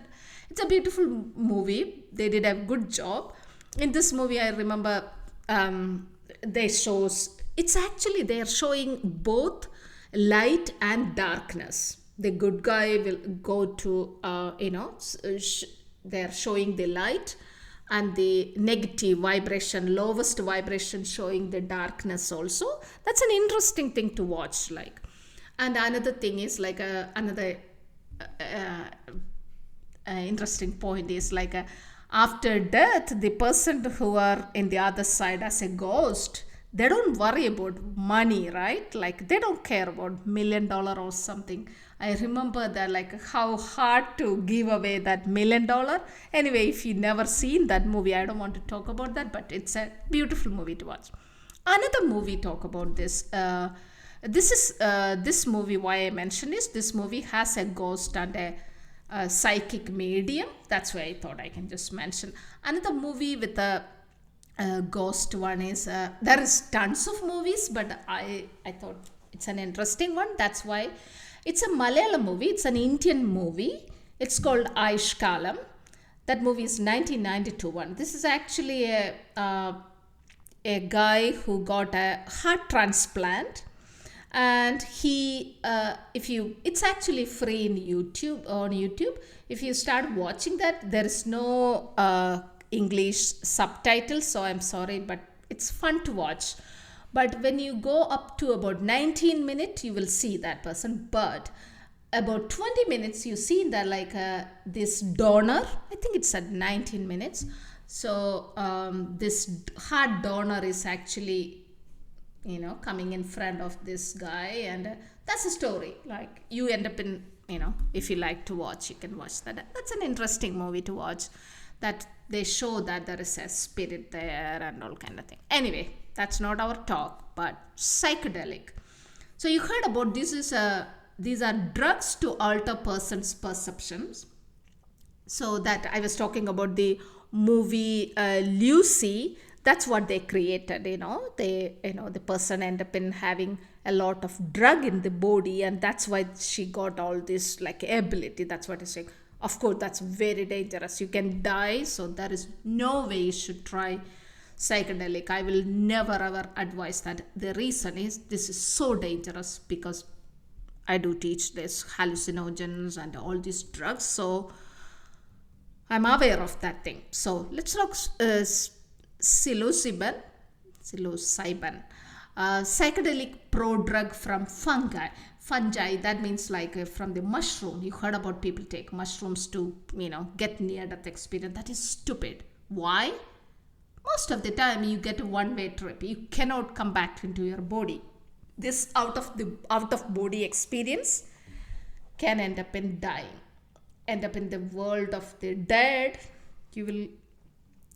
it's a beautiful movie. They did a good job. In this movie, I remember they are showing both light and darkness. The good guy will go to, they're showing the light, and the negative vibration, lowest vibration, showing the darkness also. That's an interesting thing to watch. Like, and another thing is like another interesting point is like after death, the person who are in the other side as a ghost, they don't worry about money, right? Like they don't care about $1 million or something. I remember that, like how hard to give away that $1 million. Anyway, if you never seen that movie, I don't want to talk about that, but it's a beautiful movie to watch. Another movie talk about this. This movie, why I mentioned is this movie has a ghost and a a psychic medium. That's why I thought I can just mention. Another movie with a ghost one is, there is tons of movies, but I thought it's an interesting one. That's why it's a Malayalam movie. It's an Indian movie. It's called Aish Kalam. That movie is 1992 one. This is actually a guy who got a heart transplant, and he it's actually free in YouTube. If you start watching that, there is no English subtitles, so I'm sorry, but it's fun to watch. But when you go up to about 19 minutes, you will see that person. But about 20 minutes, you see that like this donor, I think it's at 19 minutes. So this heart donor is actually, coming in front of this guy, and that's a story. Like, you end up in, if you like to watch, you can watch that. That's an interesting movie to watch, that they show that there is a spirit there and all kind of thing. Anyway, that's not our talk, but psychedelic. So you heard about these are drugs to alter person's perceptions. So that I was talking about the movie Lucy. That's what they created. The person end up in having a lot of drug in the body, and that's why she got all this like ability. That's what it's saying. Of course, that's very dangerous. You can die, so there is no way you should try psychedelic. I will never ever advise that. The reason is this is so dangerous, because I do teach this hallucinogens and all these drugs, so I'm aware of that thing. So let's talk psilocybin, psychedelic prodrug from fungi. That means like from the mushroom. You heard about people take mushrooms to, get near-death experience. That is stupid. Why? Most of the time you get a one-way trip. You cannot come back into your body. This out of body experience can end up in dying, end up in the world of the dead. You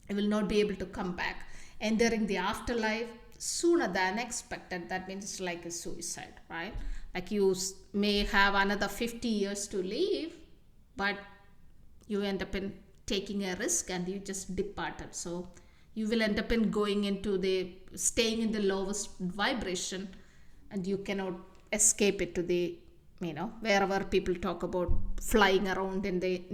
will not be able to come back, entering the afterlife sooner than expected. That means it's like a suicide, right? Like, you may have another 50 years to live, but you end up in taking a risk and you just departed. So you will end up in staying in the lowest vibration, and you cannot escape it to the, wherever people talk about flying around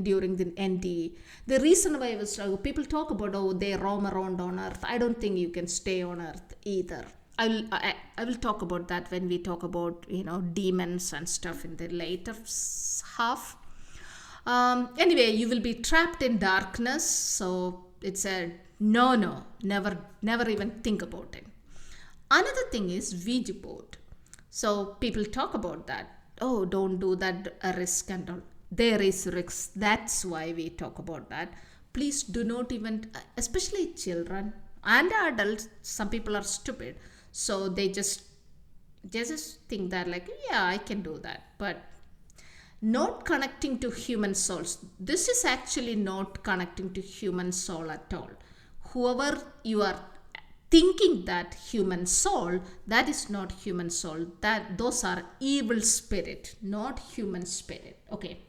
during the NDE. The reason why people talk about, they roam around on Earth. I don't think you can stay on Earth either. I will talk about that when we talk about, demons and stuff in the later half. Anyway, you will be trapped in darkness. So it's a no, never even think about it. Another thing is Ouija board. So people talk about that. Oh, don't do that, a risk and all. There is risks. That's why we talk about that. Please do not even, especially children and adults, some people are stupid. So they just think that like, yeah, I can do that. But not connecting to human souls. This is actually not connecting to human soul at all. Whoever you are thinking that human soul, that is not human soul. Those are evil spirit, not human spirit. Okay.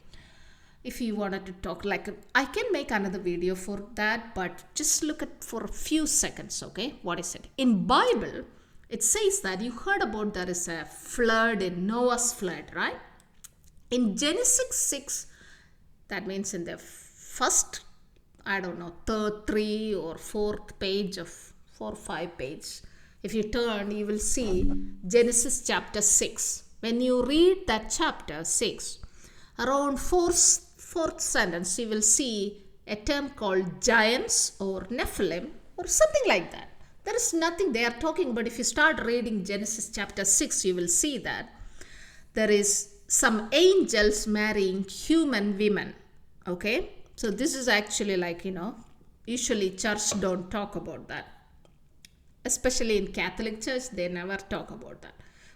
If you wanted to talk, like, I can make another video for that, but just look at for a few seconds. Okay. What is it? In Bible, it says that you heard about there is a flood, in Noah's flood, right? In Genesis 6, that means in the first, third, 3 or 4th page of 4 or 5 page. If you turn, you will see Genesis chapter 6. When you read that chapter 6, around fourth sentence, you will see a term called giants or Nephilim or something like that. There is nothing they are talking about. If you start reading Genesis chapter 6, you will see that there is some angels marrying human women. Okay. So this is actually like, usually church don't talk about that. Especially in Catholic Church, they never talk about that.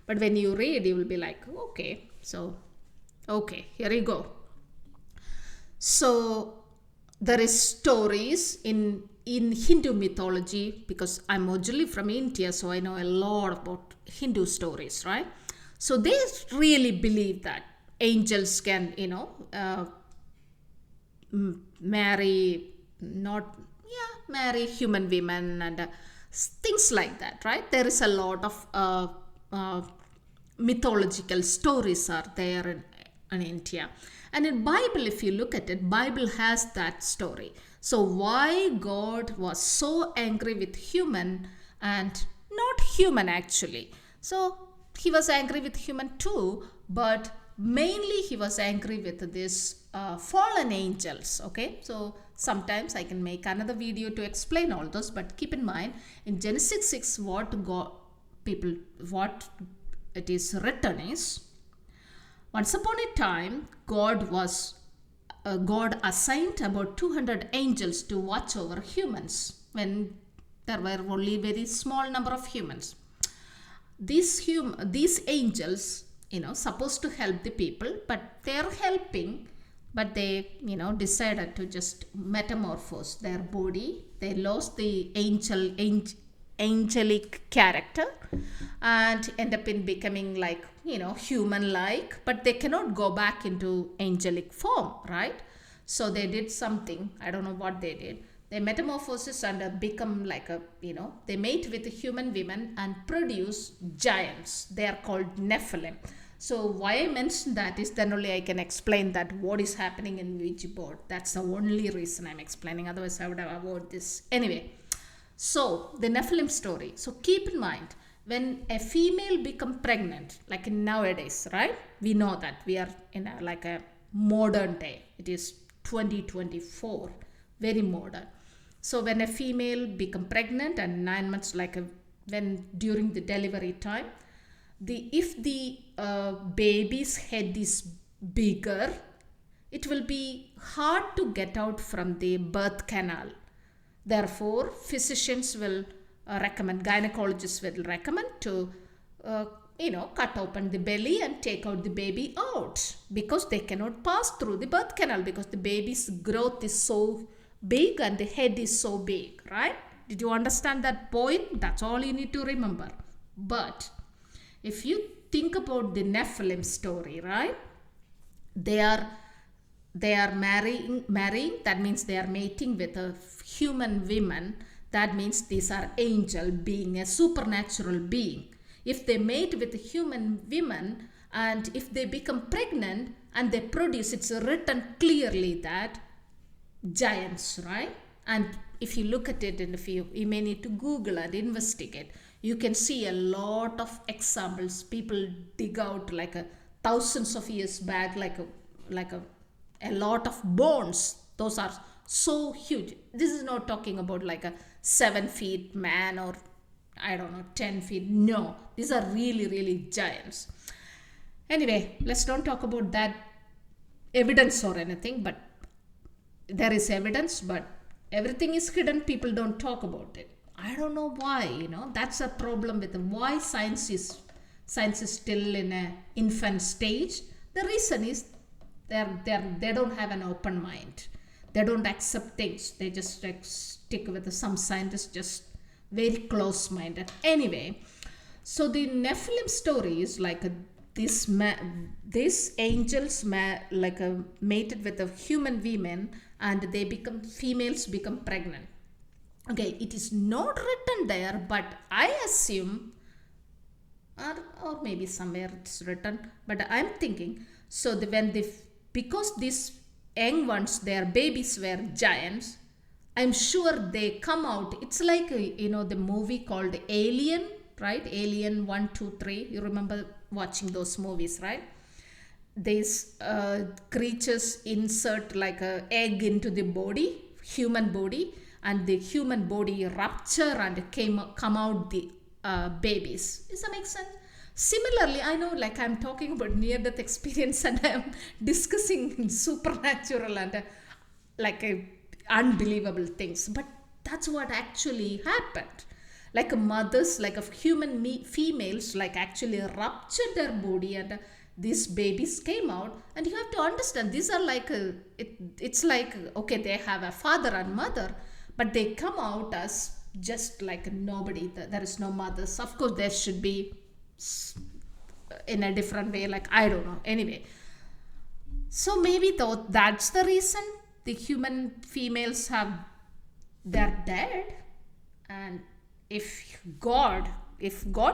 But when you read, you will be like, okay, here you go. So there is stories in Hindu mythology, because I'm originally from India, so I know a lot about Hindu stories, right? So they really believe that angels can, marry not marry human women and things like that, right? There is a lot of uh, mythological stories are there in India. And in Bible, if you look at it, Bible has that story. So why God was so angry with human and not human actually. So he was angry with human too, but mainly he was angry with this fallen angels. Okay, so sometimes I can make another video to explain all those, but keep in mind in Genesis 6 what it is written is, once upon a time God assigned about 200 angels to watch over humans when there were only very small number of humans. These angels, supposed to help the people, but they're helping, but they, decided to just metamorphose their body. They lost the angelic character and end up in becoming like, human like, but they cannot go back into angelic form, right? So they did something, I don't know what they did. They metamorphosis and become like they mate with human women and produce giants. They are called Nephilim. So why I mentioned that is then only I can explain that what is happening in Ouija board. That's the only reason I'm explaining. Otherwise I would have avoided this. Anyway, so the Nephilim story. So keep in mind, when a female become pregnant, like in nowadays, right? We know that we are in a modern day. It is 2024, very modern. So when a female become pregnant and 9 months, when during the delivery time, if the baby's head is bigger, it will be hard to get out from the birth canal. Therefore, physicians will gynecologists will recommend to cut open the belly and take out the baby out, because they cannot pass through the birth canal because the baby's growth is so big and the head is so big, right? Did you understand that point? That's all you need to remember. But if you think about the Nephilim story, right? They are marrying, that means they are mating with a human women. That means these are angel being, a supernatural being. If they mate with human women and if they become pregnant and they produce, it's written clearly that giants, right? And if you look at it, and if you may need to Google and investigate, you can see a lot of examples. People dig out thousands of years back, a lot of bones. Those are so huge. This is not talking about like a 7 feet man or I don't know 10 feet. No, these are really, really giants. Anyway, let's don't talk about that evidence or anything, but there is evidence, but everything is hidden. People don't talk about it. I don't know why, that's a problem with why science is still in a infant stage. The reason is they don't have an open mind. They don't accept things. They just stick with some scientists, just very close minded. Anyway, so the Nephilim story is these angels mated with a human women and they females become pregnant. Okay, it is not written there, but I assume, or maybe somewhere it's written, but I'm thinking, so because these young ones, their babies were giants, I'm sure they come out. It's like, the movie called Alien, right? Alien 1, 2, 3. You remember watching those movies, right? These creatures insert like a egg into the body, human body, and the human body rupture and come out the babies. Does that make sense? Similarly, I know I'm talking about near-death experience and I'm discussing supernatural and unbelievable things, but that's what actually happened. Mothers, of human females, actually ruptured their body and these babies came out. And you have to understand, these are it's okay, they have a father and mother, but they come out as just nobody. There is no mothers. Of course, there should be in a different way, I don't know. Anyway, so maybe that's the reason the human females have, they're dead. And if god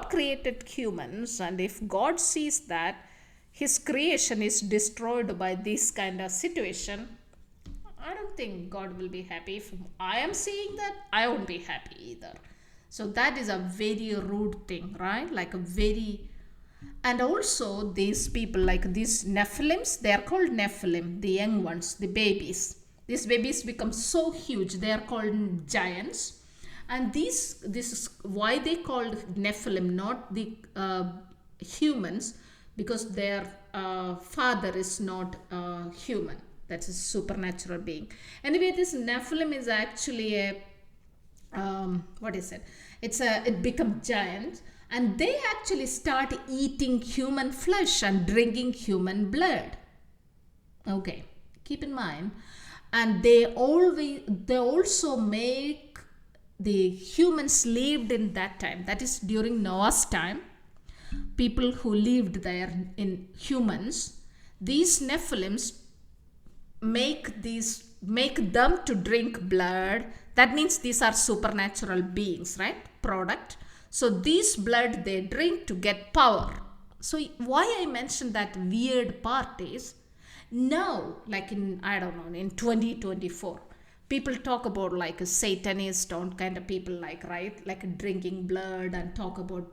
created humans, and if god sees that his creation is destroyed by this kind of situation, I don't think god will be happy. If I am seeing that, I won't be happy either. So that is a very rude thing, right? Like a very. And also these people, like these Nephilims, they are called Nephilim, the young ones, the babies. These babies become so huge, they are called giants. And this is why they called Nephilim, not the humans, because their father is not human. That's a supernatural being. Anyway, this Nephilim is actually a what is it? It becomes giant, and they actually start eating human flesh and drinking human blood. Okay, keep in mind. And they also make the humans lived in that time, that is during Noah's time, people who lived there in humans, these Nephilims make them to drink blood. That means these are supernatural beings, right? Product. So this blood they drink to get power. So why I mentioned that weird part is, now, like in, I don't know, in 2024, people talk about like a Satanist or kind of people, like, right? Like drinking blood, and talk about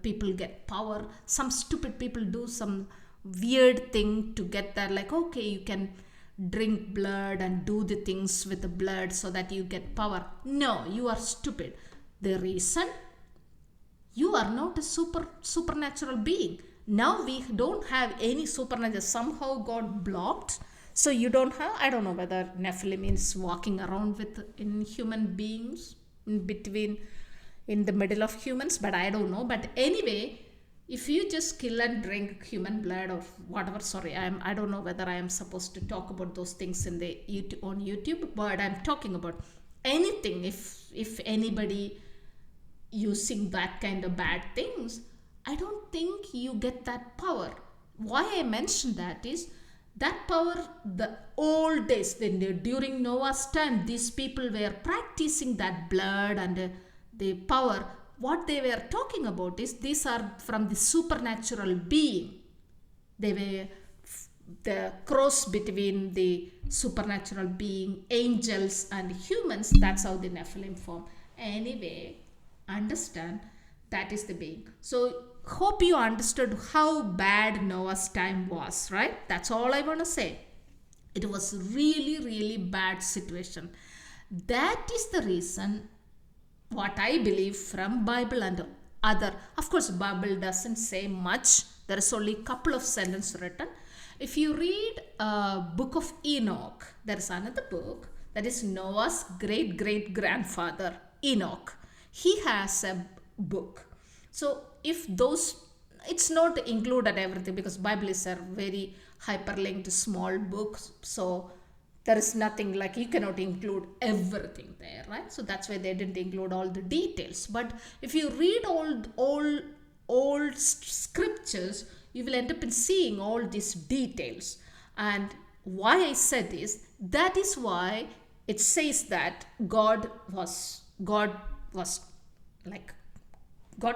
people get power. Some stupid people do some weird thing to get that, like, okay, you can drink blood and do the things with the blood so that you get power. No, you are stupid. The reason, you are not a supernatural being. Now we don't have any supernatural. Somehow God blocked. So you don't have, I don't know whether Nephilim means walking around in human beings, in the middle of humans, but I don't know. But anyway, if you just kill and drink human blood or whatever, sorry, I don't know whether I am supposed to talk about those things on YouTube, but I'm talking about anything. If anybody using that kind of bad things, I don't think you get that power. Why I mentioned that is, that power, the old days, during Noah's time, these people were practicing that blood and the power. What they were talking about is, these are from the supernatural being. They were the cross between the supernatural being, angels and humans. That's how the Nephilim form. Anyway, understand, that is the being. So hope you understood how bad Noah's time was, right? That's all I want to say. It was really, really bad situation. That is the reason, what I believe from Bible and other. Of course, Bible doesn't say much. There is only a couple of sentences written. If you read book of Enoch, there is another book, that is Noah's great-great-grandfather, Enoch. He has a book. So if those, it's not included everything, because Bible is a very hyperlinked small book. So there is nothing, like, you cannot include everything there, right? So that's why they didn't include all the details. But if you read all scriptures, you will end up in seeing all these details. And why I said is, that is why it says that God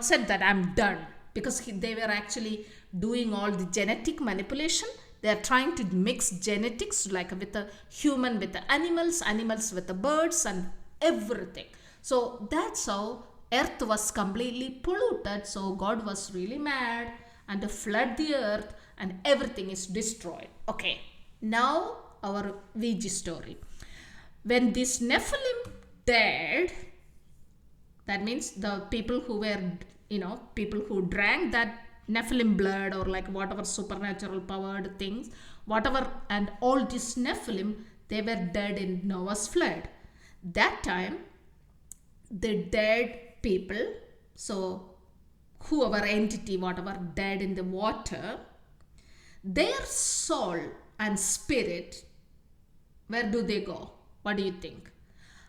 said that I'm done, because they were actually doing all the genetic manipulation. They are trying to mix genetics, like with the human with the animals with the birds and everything. So that's how earth was completely polluted. So God was really mad and flood the earth, and everything is destroyed. Okay, now our VG story. When this Nephilim died, that means the people who were, people who drank that Nephilim blood, or like whatever supernatural powered things, whatever, and all these Nephilim, they were dead in Noah's flood. That time, the dead people, so whoever entity, whatever, dead in the water, their soul and spirit, where do they go? What do you think?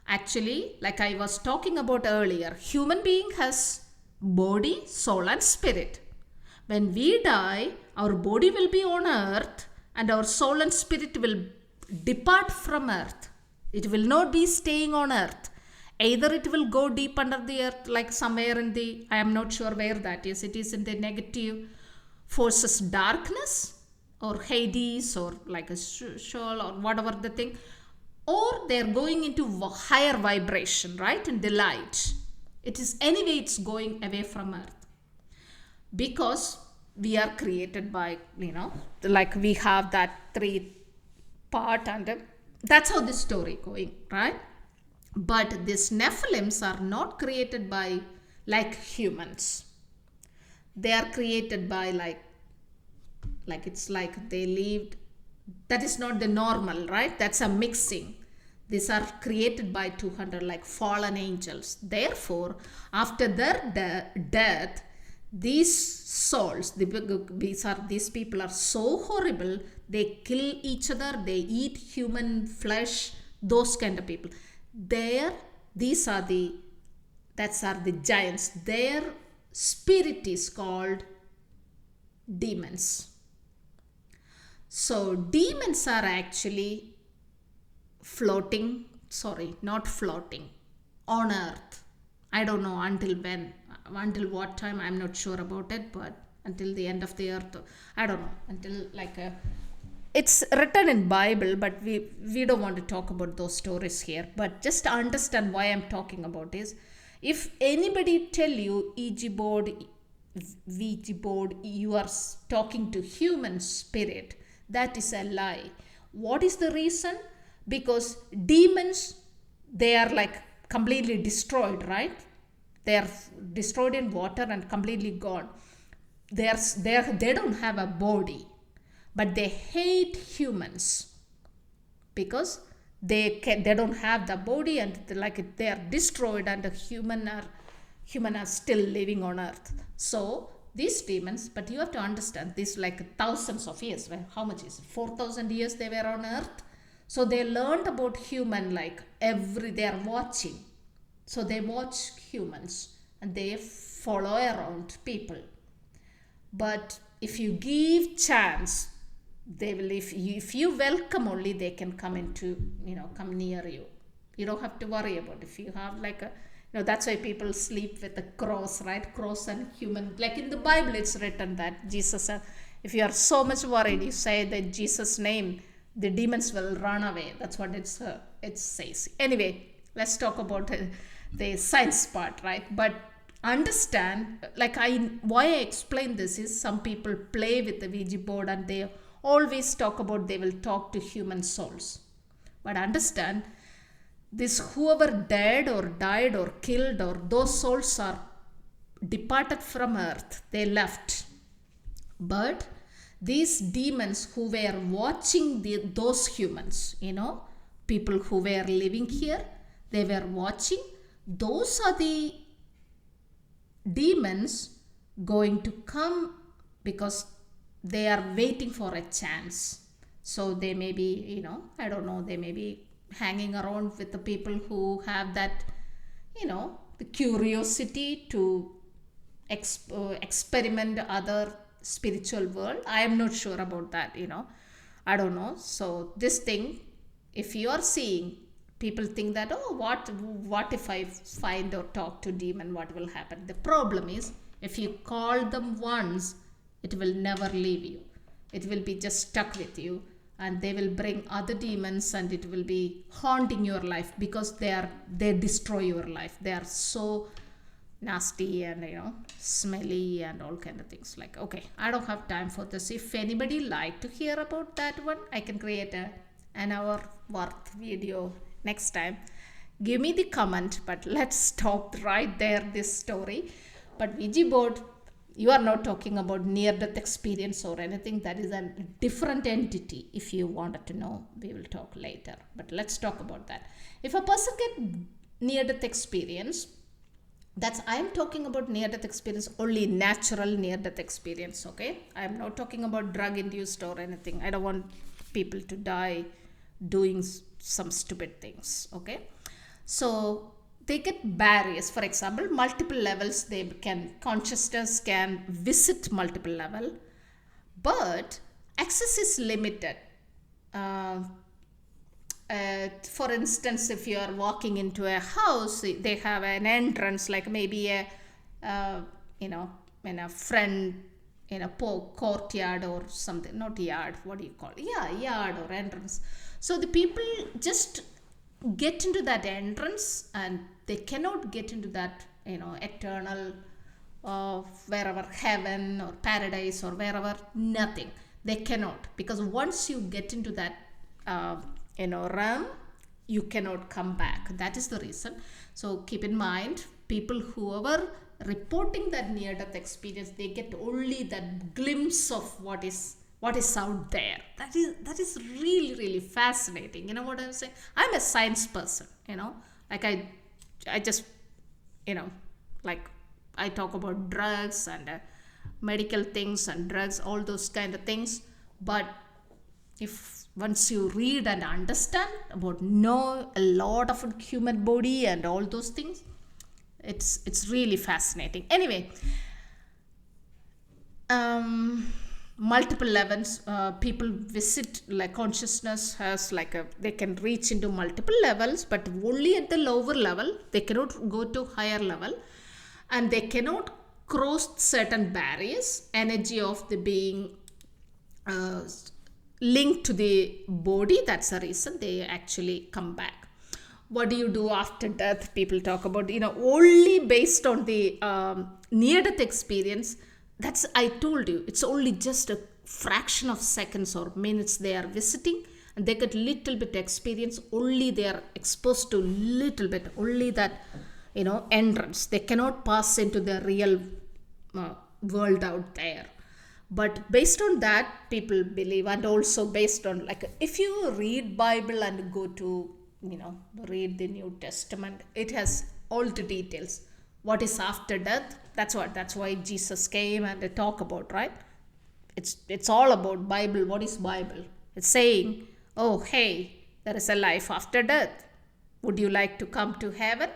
Actually, like I was talking about earlier, human being has body, soul and spirit. When we die, our body will be on earth and our soul and spirit will depart from earth. It will not be staying on earth. Either it will go deep under the earth, like somewhere in the, I am not sure where that is, it is in the negative forces darkness or Hades or like a Sheol or whatever the thing, or they're going into higher vibration, right, in the light. It is anyway, it's going away from earth, because we are created by, like we have that three part, and that's how the story going, right? But these Nephilims are not created by like humans. They are created by like it's like they lived, that is not the normal, right? That's a mixing. These are created by 200 like fallen angels. Therefore, after their death, these souls, these people are so horrible. They kill each other, they eat human flesh, those kind of people. These are the giants. Their spirit is called demons. So demons are actually not floating on earth. I don't know until what time, I'm not sure about it, but until the end of the earth, I don't know, until it's written in Bible, but we don't want to talk about those stories here. But just to understand why I'm talking about is, if anybody tell you Ouija board, you are talking to human spirit, that is a lie. What is the reason? Because demons, they are like completely destroyed, right? They are destroyed in water and completely gone. They don't have a body, but they hate humans because they don't have the body, and they are destroyed, and the human are still living on earth. So these demons, but you have to understand this, like thousands of years, how much is it? 4,000 years they were on earth. So they learned about human, they are watching. So they watch humans and they follow around people. But if you give chance, they will, if you welcome only, they can come come near you. You don't have to worry about if you have that's why people sleep with a cross, right? Cross and human. Like in the Bible, it's written that Jesus, if you are so much worried, you say that Jesus' name, the demons will run away. That's what it says. Anyway, let's talk about the science part, right? But understand, why I explain this is, some people play with the Ouija board and they always talk about they will talk to human souls. But understand, this whoever dead or died or killed, or those souls are departed from earth, they left. But these demons who were watching those humans, people who were living here, they were watching. Those are the demons going to come, because they are waiting for a chance. So they may be, I don't know, they may be hanging around with the people who have that, the curiosity to experiment other spiritual world. I am not sure about that, I don't know. So this thing, if you are seeing, people think that, oh, what if I find or talk to demon, what will happen? The problem is, if you call them once, it will never leave you. It will be just stuck with you, and they will bring other demons, and it will be haunting your life, because they destroy your life. They are so nasty and smelly and all kind of things. Okay, I don't have time for this. If anybody like to hear about that one, I can create an hour worth video next time. Give me the comment, but let's stop right there, this story. But Ouija board, you are not talking about near-death experience or anything. That is a different entity. If you wanted to know, we will talk later. But let's talk about that. If a person get near-death experience, I am talking about near-death experience, only natural near-death experience, okay? I am not talking about drug-induced or anything. I don't want people to die doing some stupid things, okay? So they get barriers. For example, multiple levels, consciousness can visit multiple level, but access is limited. for instance, if you are walking into a house, they have an entrance, like maybe a you know, in a front, in a courtyard or something, not yard, what do you call it? Yeah, yard or entrance. So the people just get into that entrance, and they cannot get into that, you know, eternal wherever, heaven or paradise or wherever, nothing. They cannot, because once you get into that you know, realm, you cannot come back. That is the reason. So keep in mind, people whoever reporting that near death experience, they get only that glimpse of what is out there. That is really, really fascinating. You know what I'm saying? I'm a science person, you know, like I just, you know, like I talk about drugs and medical things and drugs, all those kind of things. But if once you read and understand about, know a lot of human body and all those things, it's really fascinating. Anyway, multiple levels, people visit, like consciousness has like they can reach into multiple levels, but only at the lower level. They cannot go to higher level, and they cannot cross certain barriers. Energy of the being linked to the body. That's the reason they actually come back. What do you do after death? People talk about, you know, only based on the near death experience. That's, I told you, it's only just a fraction of seconds or minutes they are visiting, and they get little bit experience. Only they are exposed to little bit, only that, you know, entrance. They cannot pass into the real world out there. But based on that, people believe, and also based on, like, if you read Bible and go to, you know, read the New Testament, it has all the details. What is after death? That's why Jesus came and talk about, right? It's all about Bible. What is Bible? It's saying, oh, hey, there is a life after death. Would you like to come to heaven?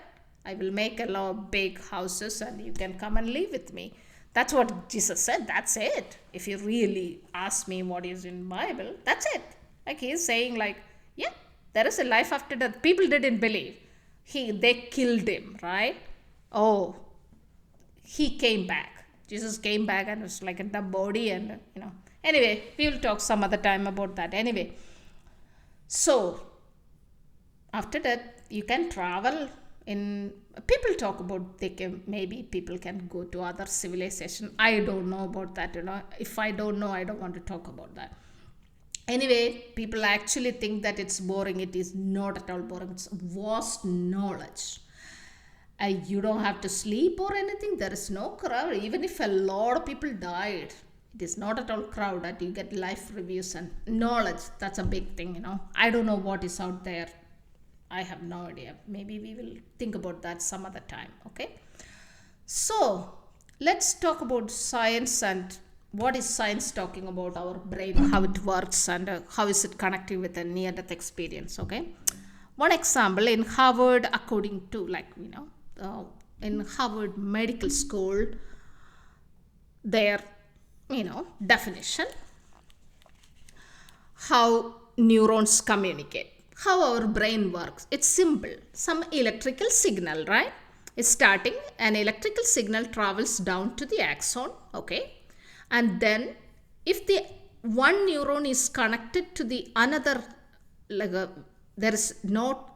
I will make a lot of big houses and you can come and live with me. That's what Jesus said. That's it. If you really ask me what is in Bible, that's it. Like he's saying, like, yeah, there is a life after death. People didn't believe. They killed him, right? Oh, he came back. Jesus came back and was like in the body, and you know. Anyway, we will talk some other time about that. Anyway, so after that, you can travel. In people talk about, they can, maybe people can go to other civilization. I don't know about that, you know. If I don't know, I don't want to talk about that. Anyway, people actually think that it's boring. It is not at all boring. It's vast knowledge. You don't have to sleep or anything. There is no crowd. Even if a lot of people died, it is not at all crowded. You get life reviews and knowledge. That's a big thing, you know. I don't know what is out there. I have no idea. Maybe we will think about that some other time. Okay. So let's talk about science, and what is science talking about our brain, how it works, and how is it connected with a near-death experience. Okay. One example, in Harvard, according to, like, you know, in Harvard Medical School, their, you know, definition, how neurons communicate, how our brain works. It's simple. Some electrical signal, right? It's starting, an electrical signal travels down to the axon, okay? And then if the one neuron is connected to the another, like there is no,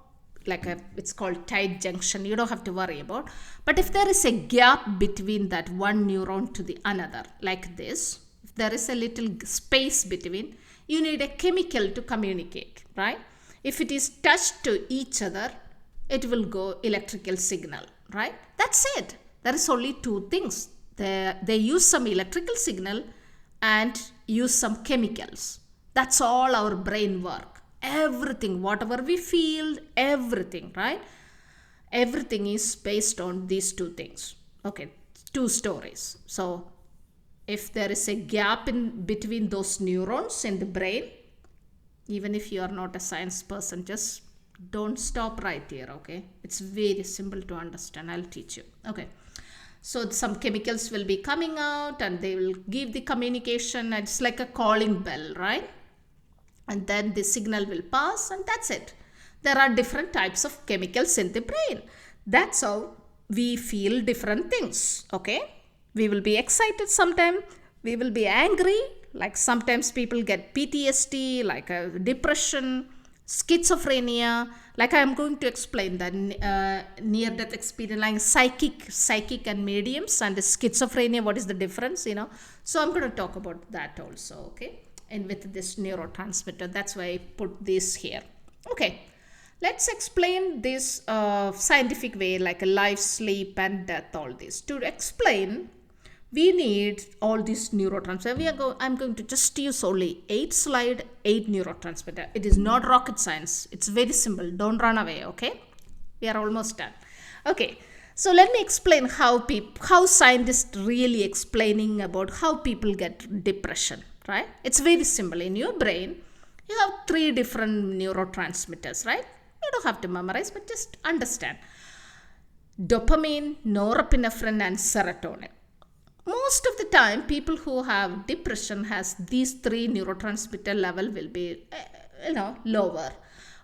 like it's called tight junction, you don't have to worry about. But if there is a gap between that one neuron to the another, like this, if there is a little space between, you need a chemical to communicate, right? If it is touched to each other, it will go electrical signal, right? That's it. There is only two things. They use some electrical signal and use some chemicals. That's all our brain work. Everything, whatever we feel, everything, right? Everything is based on these two things. Okay, two stories. So if there is a gap in between those neurons in the brain, even if you are not a science person, just don't stop right here, okay? It's very simple to understand. I'll teach you. Okay. So some chemicals will be coming out and they will give the communication. It's like a calling bell, right? And then the signal will pass and that's it. There are different types of chemicals in the brain. That's how we feel different things. Okay, we will be excited sometime, we will be angry, like sometimes people get PTSD, like a depression, schizophrenia. Like I am going to explain that near death experience, like psychic and mediums and the schizophrenia, what is the difference, so I'm going to talk about that also. Okay, and with this neurotransmitter, that's why I put this here. Okay, let's explain this scientific way, like a life, sleep and death, all this. To explain, we need all these neurotransmitters. I'm going to just use only 8 slide, 8 neurotransmitter. It is not rocket science. It's very simple. Don't run away, okay? We are almost done. Okay, so let me explain how scientists really explaining about how people get depression, right? It's very simple. In your brain, you have 3 different neurotransmitters, right? You don't have to memorize, but just understand. Dopamine, norepinephrine and serotonin. Most of the time, people who have depression has these 3 neurotransmitter level will be, lower.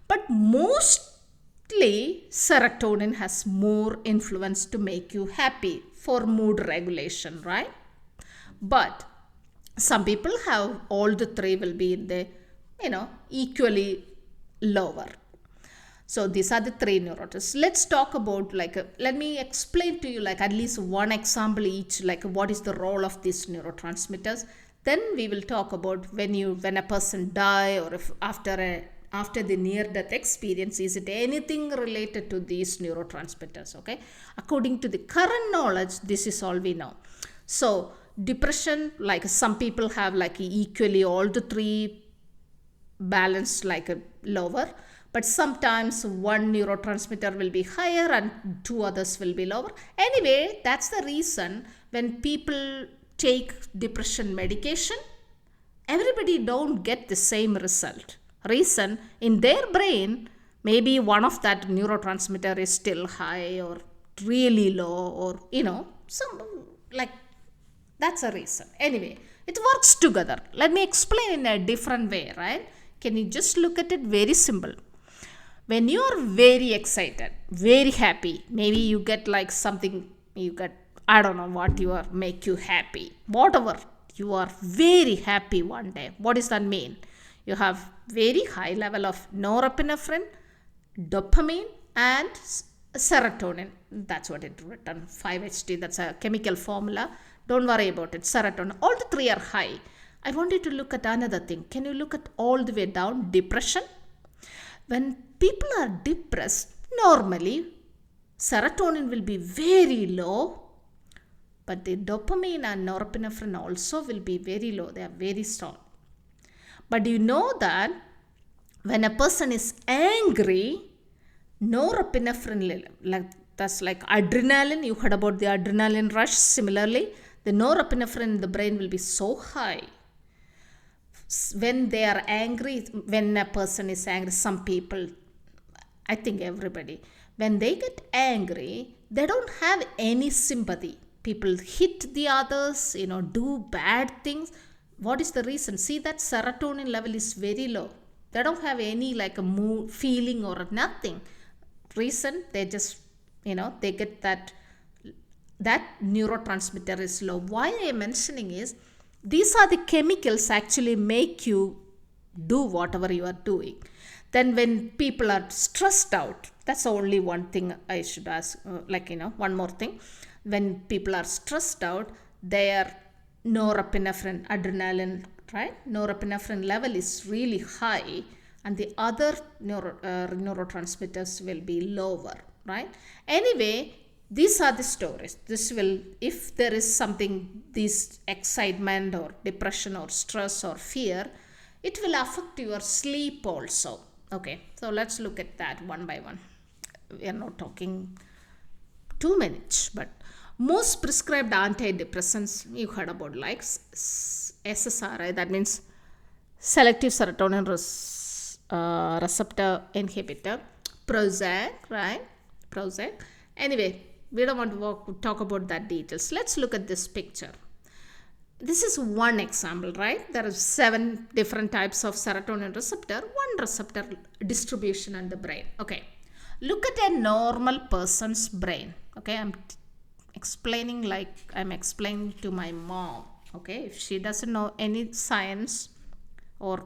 But mostly, serotonin has more influence to make you happy for mood regulation, right? But some people have all the 3 will be in the, equally lower. So these are the 3 neurotransmitters. Let's talk about let me explain to you like at least one example each, like what is the role of these neurotransmitters. Then we will talk about when a person die, or if after the near death experience, is it anything related to these neurotransmitters. Okay, according to the current knowledge, this is all we know. So depression, like some people have like equally all the 3 balanced, like a lower. But sometimes one neurotransmitter will be higher and 2 others will be lower. Anyway, that's the reason when people take depression medication, everybody don't get the same result. Reason, in their brain, maybe one of that neurotransmitter is still high or really low, or, some like that's a reason. Anyway, it works together. Let me explain in a different way, right? Can you just look at it? Very simple. When you are very excited, very happy, maybe you get like something, I don't know what make you happy. Whatever, you are very happy one day. What does that mean? You have very high level of norepinephrine, dopamine and serotonin. That's what it written, 5-HT. That's a chemical formula. Don't worry about it. Serotonin. All the 3 are high. I want you to look at another thing. Can you look at all the way down? Depression. When people are depressed, normally serotonin will be very low, but the dopamine and norepinephrine also will be very low. They are very strong. But you know that when a person is angry, norepinephrine, that's like adrenaline. You heard about the adrenaline rush. Similarly, the norepinephrine in the brain will be so high. When they are angry, when a person is angry, some people, I think everybody, when they get angry, they don't have any sympathy. People hit the others, do bad things. What is the reason? See, that serotonin level is very low. They don't have any like a mood feeling or nothing. Reason, they just, they get that neurotransmitter is low. Why I am mentioning is, these are the chemicals actually make you do whatever you are doing. Then when people are stressed out, that's only one thing I should ask, one more thing. When people are stressed out, their norepinephrine, adrenaline, right? Norepinephrine level is really high and the other neurotransmitters will be lower, right? Anyway, these are the stories. This will, if there is something, this excitement or depression or stress or fear, it will affect your sleep also. Okay, so let's look at that one by one. We are not talking 2 minutes, but most prescribed antidepressants you heard about, like SSRI, that means selective serotonin receptor inhibitor, Prozac, right? Prozac. Anyway, we don't want to talk about that details. Let's look at this picture. this is one example, right? There are 7 different types of serotonin receptor, one receptor distribution in the brain. Okay, look at a normal person's brain. Okay, I'm explaining like I'm explaining to my mom. Okay, if she doesn't know any science or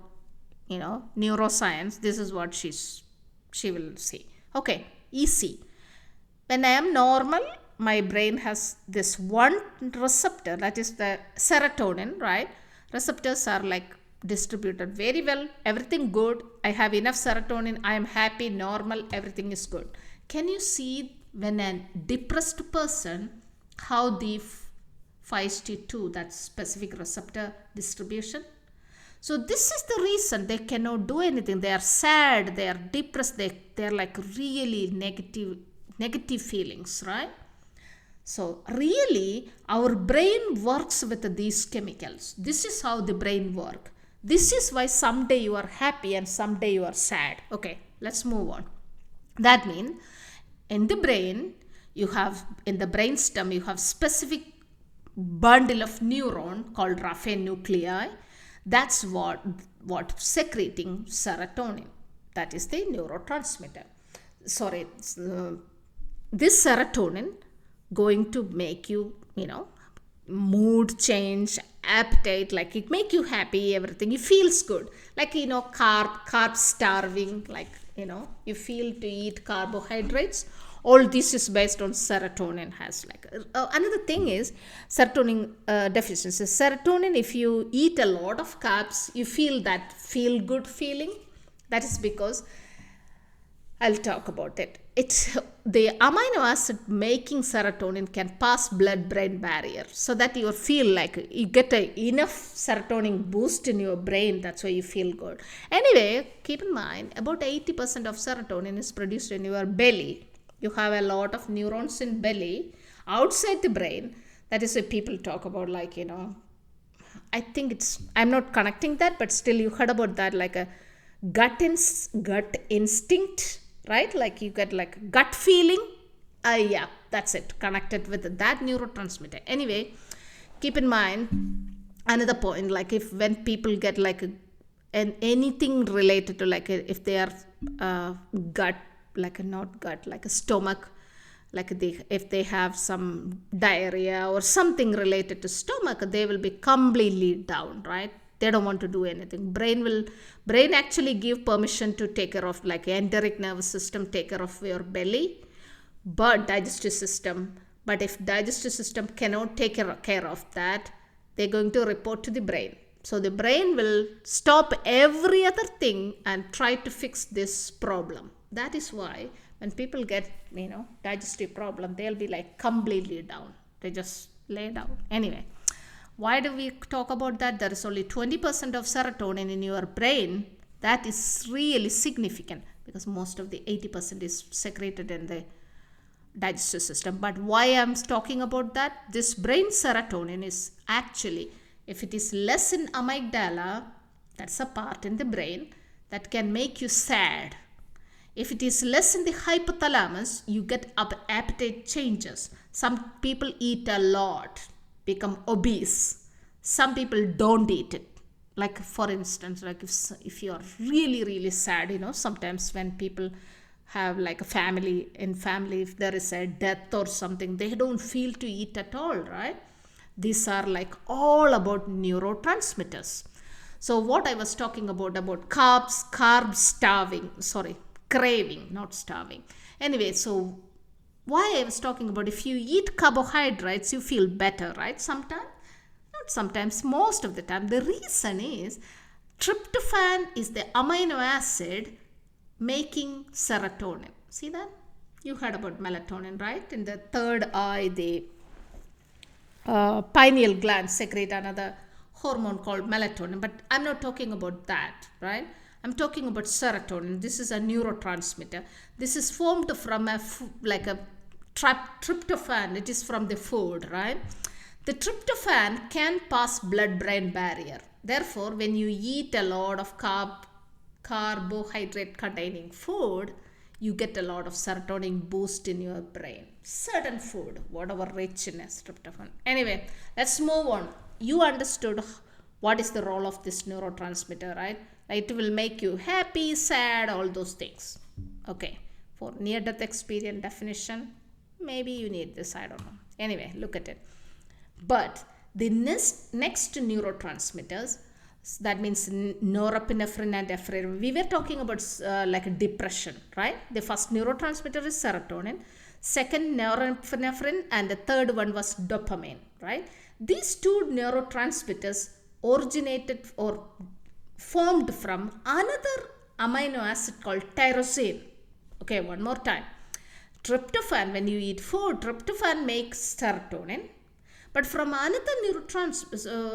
neuroscience, this is what she will see. Okay, easy. When I am normal, my brain has this one receptor, that is the serotonin, right? Receptors are like distributed very well, everything good. I have enough serotonin, I am happy, normal, everything is good. Can you see when a depressed person, how the 5:2, that specific receptor distribution? So this is the reason they cannot do anything. They are sad, they are depressed, they're like really negative feelings, right? So really our brain works with these chemicals. This is how the brain works. This is why someday you are happy and someday you are sad. Okay, let's move on. That means in the brain, in the brainstem, you have specific bundle of neuron called raphe nuclei. That's what secreting serotonin. That is the neurotransmitter. Sorry, this serotonin going to make you, mood change, appetite, like it make you happy, everything. It feels good. Like, carb starving, like, you feel to eat carbohydrates. All this is based on serotonin has like another thing is serotonin deficiency. Serotonin, if you eat a lot of carbs, you feel that feel good feeling. That is because I'll talk about it. It's the amino acid making serotonin can pass blood-brain barrier, so that you feel like you get enough serotonin boost in your brain. That's why you feel good. Anyway, keep in mind about 80% of serotonin is produced in your belly. You have a lot of neurons in belly outside the brain. That is what people talk about, like, I think I'm not connecting that, but still you heard about that, like a gut instinct, right? Like you get like gut feeling. Yeah, that's it, connected with that neurotransmitter. Anyway, keep in mind another point, like when people get like anything related to like if they are gut, like not gut, like a stomach, like if they have some diarrhea or something related to stomach, they will be completely down, right? They don't want to do anything. Brain actually give permission to take care of, like enteric nervous system take care of your belly, but digestive system. But if digestive system cannot take care of that, they're going to report to the brain. So the brain will stop every other thing and try to fix this problem. That is why when people get, digestive problem, they'll be like completely down. They just lay down. Anyway, why do we talk about that? There is only 20% of serotonin in your brain. That is really significant because most of the 80% is secreted in the digestive system. But why I'm talking about that? This brain serotonin is actually, if it is less in amygdala, that's a part in the brain that can make you sad. If it is less in the hypothalamus, you get appetite changes. Some people eat a lot, become obese. Some people don't eat it. Like for instance, like if you are really, really sad, sometimes when people have like a family, if there is a death or something, they don't feel to eat at all, right? These are like all about neurotransmitters. So what I was talking about carb starving, craving, not starving. Anyway, so why I was talking about, if you eat carbohydrates, you feel better, right? Sometimes, not sometimes, most of the time. The reason is tryptophan is the amino acid making serotonin. See that? You heard about melatonin, right? In the third eye, the pineal gland secrete another hormone called melatonin, but I'm not talking about that, right? I'm talking about serotonin. This is a neurotransmitter. This is formed from a tryptophan. It is from the food, right? The tryptophan can pass blood-brain barrier. Therefore, when you eat a lot of carbohydrate containing food, you get a lot of serotonin boost in your brain. Certain food, whatever rich in tryptophan. Anyway, let's move on. you understood what is the role of this neurotransmitter, right? It will make you happy, sad, all those things. Okay, for near death experience definition, maybe you need this, I don't know. Anyway, look at it. But the next neurotransmitters, that means norepinephrine and epinephrine, we were talking about like a depression, right? The first neurotransmitter is serotonin, second norepinephrine, and the third one was dopamine, right? These two neurotransmitters originated or formed from another amino acid called tyrosine. Okay, one more time. Tryptophan, when you eat food, tryptophan makes serotonin, but from another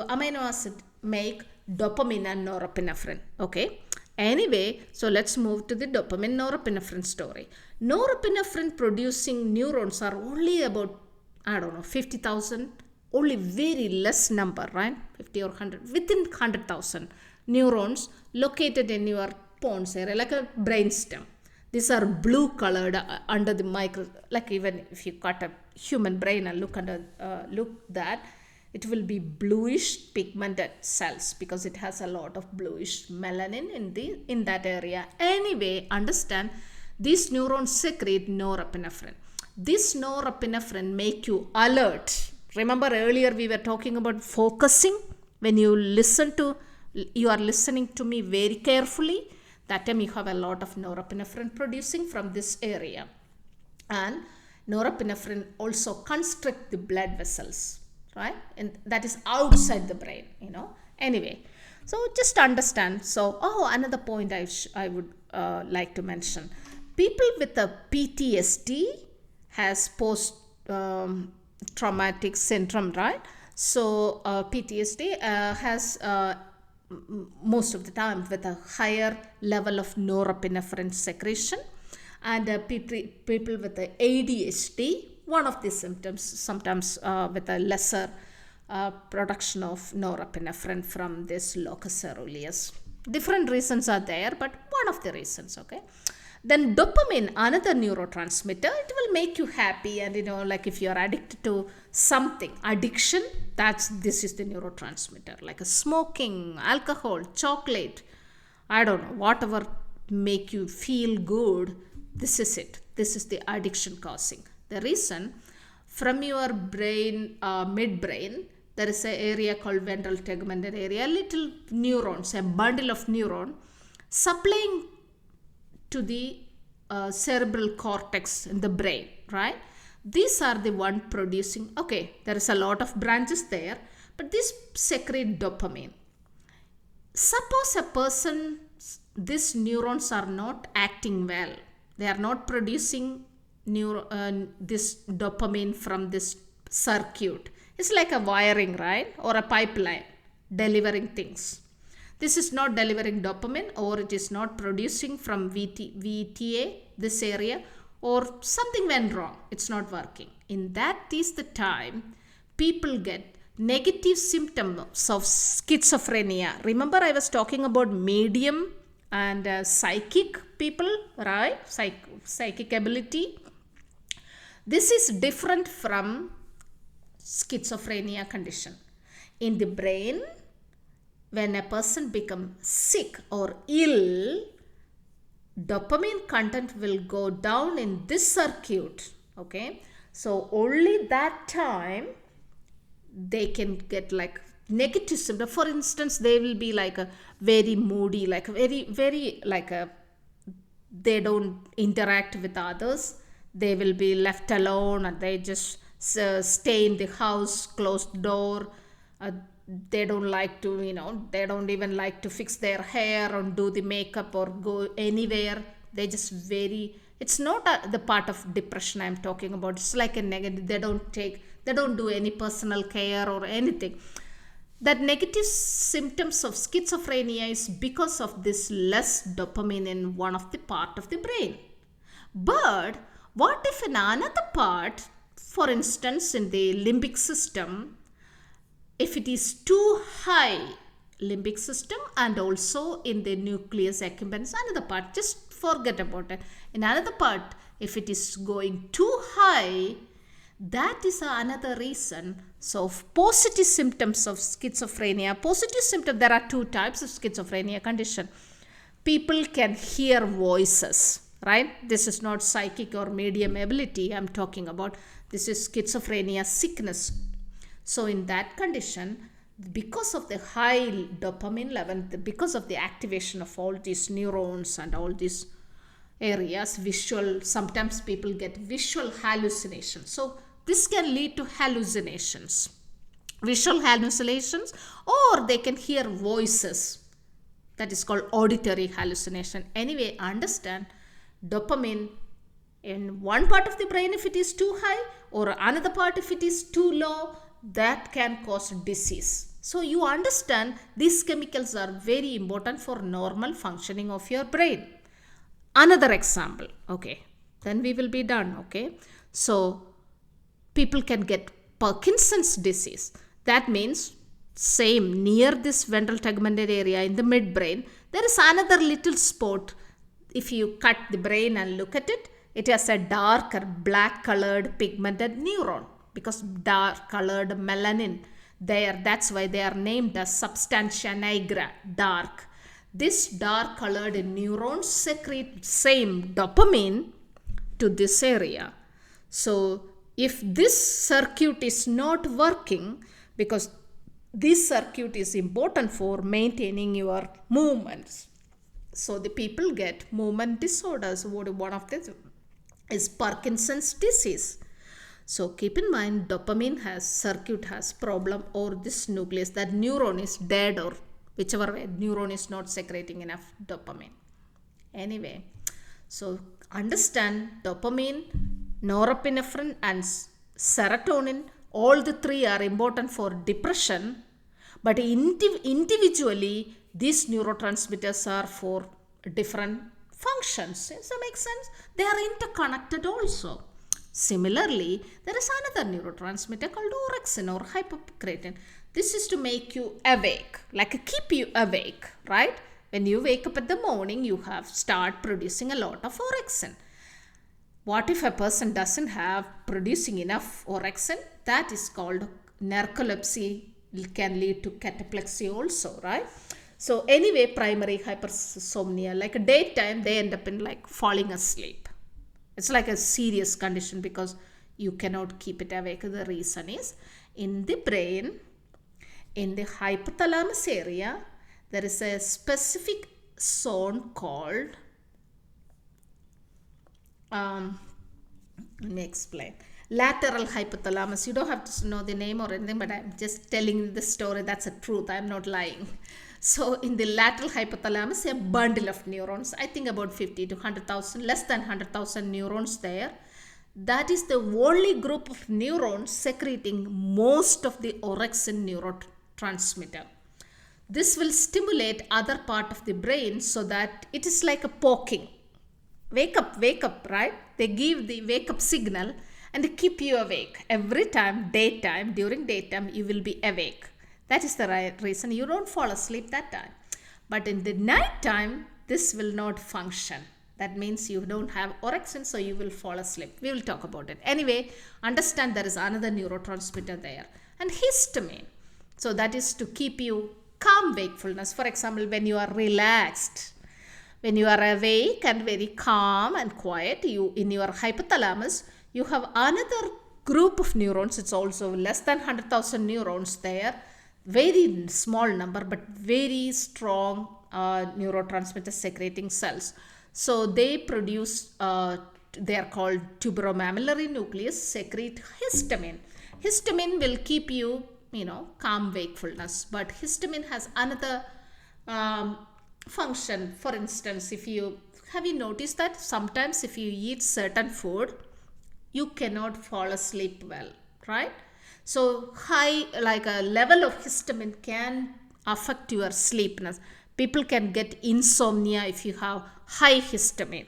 amino acid make dopamine and norepinephrine. Okay. Anyway, so let's move to the dopamine norepinephrine story. Norepinephrine producing neurons are only about, I don't know, 50,000, only very less number, right? 50 or 100, within 100,000 neurons located in your pons area, like a brainstem. These are blue colored under the micro, like even if you cut a human brain and look that, it will be bluish pigmented cells because it has a lot of bluish melanin in that area. Anyway, understand, these neurons secrete norepinephrine. This norepinephrine make you alert. Remember earlier we were talking about focusing. When you are listening to me very carefully, that time you have a lot of norepinephrine producing from this area. And norepinephrine also constrict the blood vessels, right? And that is outside the brain, Anyway, so just understand. So, another point I would like to mention. People with a PTSD has post traumatic syndrome, right? So, PTSD has most of the time with a higher level of norepinephrine secretion, and people with the ADHD, one of the symptoms, sometimes with a lesser production of norepinephrine from this locus coeruleus. Different reasons are there, but one of the reasons, okay? Then dopamine, another neurotransmitter, it will make you happy, and like if you are addicted to something, addiction, this is the neurotransmitter, like a smoking, alcohol, chocolate, I don't know, whatever make you feel good, this is it. This is the addiction causing. The reason, from your brain, midbrain, there is an area called ventral tegmental area, little neurons, a bundle of neuron supplying to the cerebral cortex in the brain, right? These are the one producing, okay, there is a lot of branches there, but these secrete dopamine. Suppose a person, these neurons are not acting well, they are not producing this dopamine from this circuit. It's like a wiring, right? Or a pipeline delivering things. This is not delivering dopamine, or it is not producing from VTA, this area, or something went wrong. It's not working. In that is the time people get negative symptoms of schizophrenia. Remember I was talking about medium and psychic people, right? Psychic ability. This is different from schizophrenia condition. In the brain, when a person becomes sick or ill, dopamine content will go down in this circuit. Okay, so only that time they can get like negative symptoms. For instance, they will be like a very moody, like very like a, they don't interact with others. They will be left alone, and they just stay in the house, closed door. They don't like to, they don't even like to fix their hair or do the makeup or go anywhere. They just it's not the part of depression I'm talking about. It's like a negative. They don't do any personal care or anything. That negative symptoms of schizophrenia is because of this less dopamine in one of the part of the brain. But what if in another part, for instance, in the limbic system, if it is too high limbic system and also in the nucleus accumbens, another part, just forget about it. In another part, if it is going too high, That is another reason. So positive symptoms of schizophrenia. Positive symptom, there are two types of schizophrenia condition. People can hear voices, right? This is not psychic or medium ability I'm talking about. This is schizophrenia sickness. So in that condition, because of the high dopamine level, because of the activation of all these neurons and all these areas, visual, sometimes people get visual hallucinations. So this can lead to hallucinations, visual hallucinations, or they can hear voices. That is called auditory hallucination. Anyway, understand dopamine in one part of the brain, if it is too high, or another part if it is too low, that can cause disease. So you understand these chemicals are very important for normal functioning of your brain. Another example, okay, then we will be done, okay. So people can get Parkinson's disease. That means same near this ventral tegmental area in the midbrain, there is another little spot. If you cut the brain and look at it, it has a darker black colored pigmented neuron, because dark colored melanin there. That's why they are named as substantia nigra, dark. This dark colored neurons secrete same dopamine to this area. So if this circuit is not working, because this circuit is important for maintaining your movements, so the people get movement disorders. One of them is Parkinson's disease. So keep in mind, dopamine circuit has problem, or this nucleus, that neuron is dead, or whichever way, neuron is not secreting enough dopamine. Anyway, so understand dopamine, norepinephrine and serotonin, all the three are important for depression, but individually these neurotransmitters are for different functions. Does that make sense? They are interconnected also. Similarly, there is another neurotransmitter called orexin or hypocretin. This is to make you awake, like keep you awake, right? When you wake up in the morning, you have start producing a lot of orexin. What if a person doesn't have producing enough orexin? That is called narcolepsy. It can lead to cataplexy also, right? So anyway, primary hypersomnia, like a daytime, they end up in like falling asleep. It's like a serious condition because you cannot keep it awake. The reason is in the brain, in the hypothalamus area, there is a specific zone called, let me explain. Lateral hypothalamus. You don't have to know the name or anything, but I'm just telling you the story. That's the truth. I'm not lying. So in the lateral hypothalamus, a bundle of neurons, I think about 50 to 100,000, less than 100,000 neurons there. That is the only group of neurons secreting most of the orexin neurotransmitter. This will stimulate other part of the brain so that it is like a poking. Wake up, right? They give the wake up signal and they keep you awake. Every time, during daytime, you will be awake. That is the right reason you don't fall asleep that time. But in the night time, this will not function. That means you don't have orexin, so you will fall asleep. We will talk about it. Anyway, understand there is another neurotransmitter there. And histamine. So that is to keep you calm wakefulness. For example, when you are relaxed, when you are awake and very calm and quiet, you in your hypothalamus, you have another group of neurons. It's also less than 100,000 neurons there. Very small number, but very strong neurotransmitter secreting cells. So they produce, they are called tuberomammillary nucleus, secrete histamine. Histamine will keep you, calm wakefulness. But histamine has another function. For instance, have you noticed that sometimes if you eat certain food, you cannot fall asleep well, right? So high, like a level of histamine can affect your sleepiness. People can get insomnia if you have high histamine.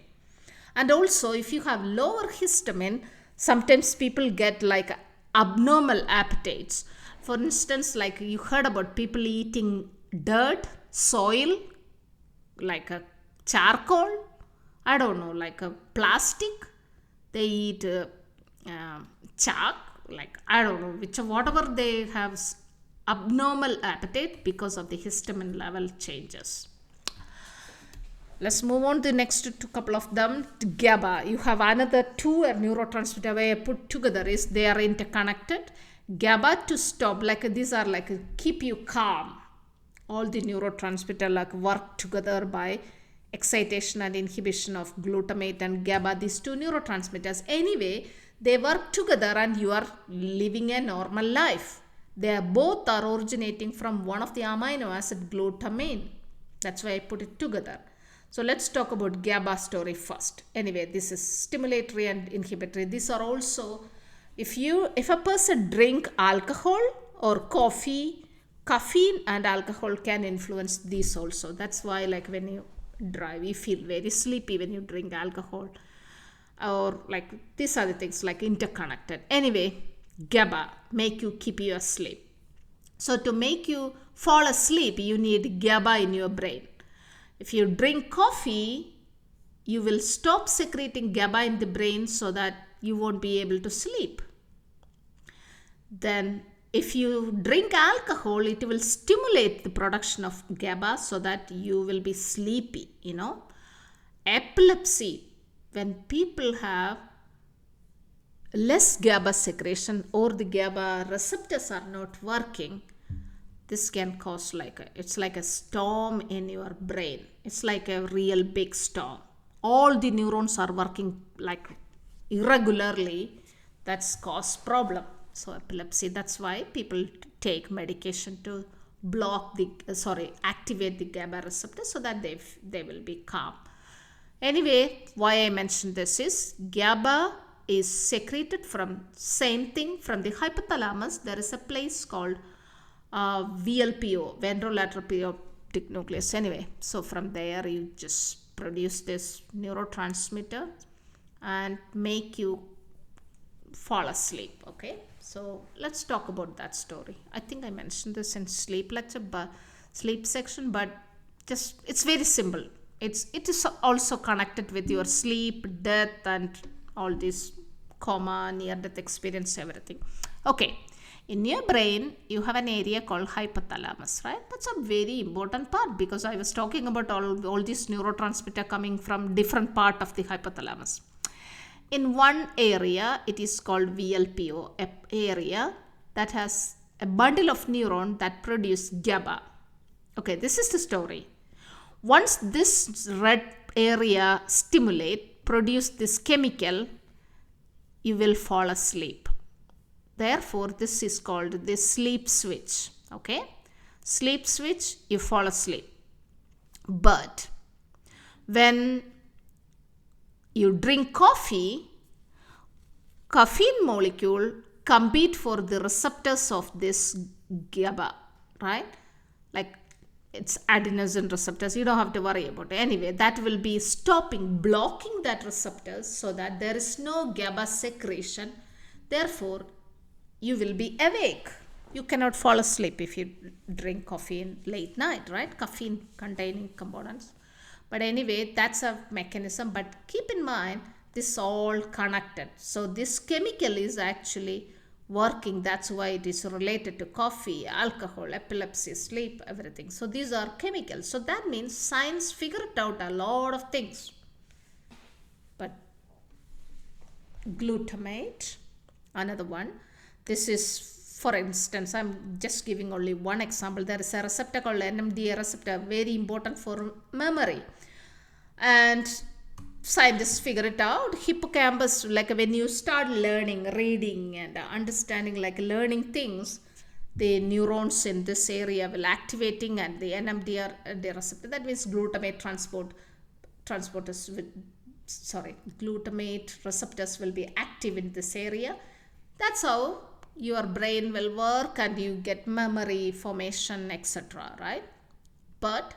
And also if you have lower histamine, sometimes people get like abnormal appetites. For instance, like you heard about people eating dirt, soil, like a charcoal, I don't know, like a plastic. They eat chalk, like I don't know, which whatever they have abnormal appetite because of the histamine level changes. Let's move on to the next two couple of them. GABA. You have another two neurotransmitter where I put together is they are interconnected. GABA to stop, like these are like keep you calm. All the neurotransmitter like work together by excitation and inhibition of glutamate and GABA. These two neurotransmitters. Anyway, they work together and you are living a normal life. They are both are originating from one of the amino acid glutamine. That's why I put it together. So let's talk about GABA story first. Anyway, this is stimulatory and inhibitory. These are also, if a person drink alcohol or coffee, caffeine and alcohol can influence these also. That's why like when you drive, you feel very sleepy when you drink alcohol, or like these are the things like interconnected. Anyway, GABA keep you asleep. So to make you fall asleep, you need GABA in your brain. If you drink coffee, you will stop secreting GABA in the brain so that you won't be able to sleep. Then if you drink alcohol, it will stimulate the production of GABA so that you will be sleepy, Epilepsy, when people have less GABA secretion or the GABA receptors are not working, this can cause it's like a storm in your brain. It's like a real big storm. All the neurons are working like irregularly. That's cause problem. So epilepsy, that's why people take medication to activate the GABA receptor so that they will be calm. Anyway, why I mentioned this is GABA is secreted from same thing from the hypothalamus. There is a place called VLPO, ventrolateral preoptic nucleus. Anyway, so from there you just produce this neurotransmitter and make you fall asleep. Okay, so let's talk about that story. I think I mentioned this in sleep lecture, but sleep section, but just it's very simple. It is also connected with your sleep, death, and all this coma, near-death experience, everything. Okay. In your brain, you have an area called hypothalamus, right? That's a very important part because I was talking about all these neurotransmitter coming from different part of the hypothalamus. In one area, it is called VLPO, area that has a bundle of neuron that produce GABA. Okay, this is the story. Once this red area produce this chemical, you will fall asleep. Therefore, this is called the sleep switch. Okay? Sleep switch, you fall asleep. But when you drink coffee, caffeine molecule compete for the receptors of this GABA, right? Like it's adenosine receptors. You don't have to worry about it. Anyway, that will be blocking that receptors so that there is no GABA secretion. Therefore, you will be awake. You cannot fall asleep if you drink coffee in late night, right? Caffeine containing components. But anyway, that's a mechanism. But keep in mind, this is all connected. So this chemical is actually working. That's why it is related to coffee, alcohol, epilepsy, sleep, everything. So these are chemicals. So that means science figured out a lot of things. But glutamate, another one. This is, for instance, I'm just giving only one example. There is a receptor called NMDA receptor, very important for memory. And scientists figure it out. Hippocampus, like when you start learning, reading and understanding, like learning things, the neurons in this area will activating and the NMDA receptor, that means glutamate glutamate receptors will be active in this area. That's how your brain will work and you get memory formation, etc., right? But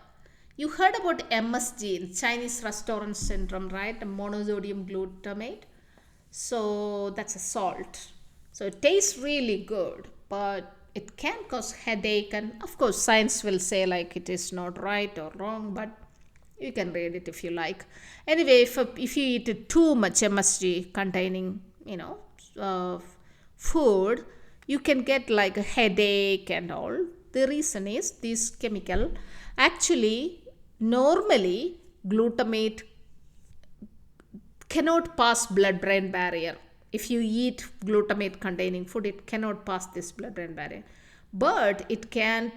you heard about MSG, Chinese restaurant syndrome, right? Monosodium glutamate. So that's a salt. So it tastes really good, but it can cause headache. And of course, science will say like it is not right or wrong, but you can read it if you like. Anyway, if you eat too much MSG containing, food, you can get like a headache and all. The reason is this chemical actually, normally glutamate cannot pass blood brain barrier. If you eat glutamate containing food, it cannot pass this blood brain barrier, but it can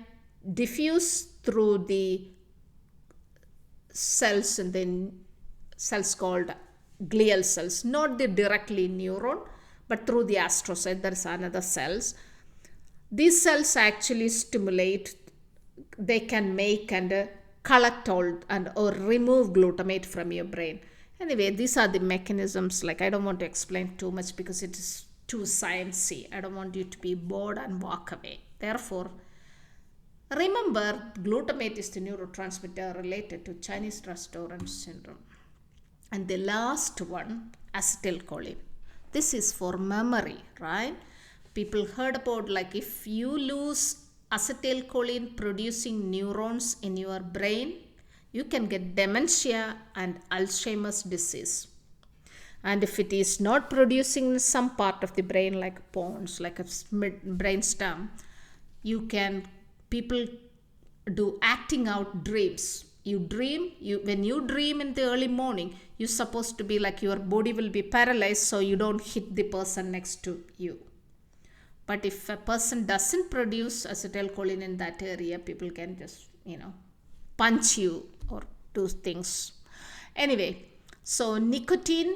diffuse through the cells, and then cells called glial cells, not the directly neuron, but through the astrocyte. There is another cells. These cells actually stimulate, they can make and collect all and or remove glutamate from your brain. Anyway, these are the mechanisms. Like, I don't want to explain too much because it is too sciencey. I don't want you to be bored and walk away. Therefore, remember, glutamate is the neurotransmitter related to Chinese restaurant syndrome. And the last one, acetylcholine. This is for memory, right? People heard about, like, if you lose acetylcholine producing neurons in your brain, you can get dementia and Alzheimer's disease. And if it is not producing some part of the brain, like pons, like a brain stem, people do acting out dreams. When you dream in the early morning, you're supposed to be like, your body will be paralyzed so you don't hit the person next to you. But if a person doesn't produce acetylcholine in that area, people can just, punch you or do things. Anyway, so nicotine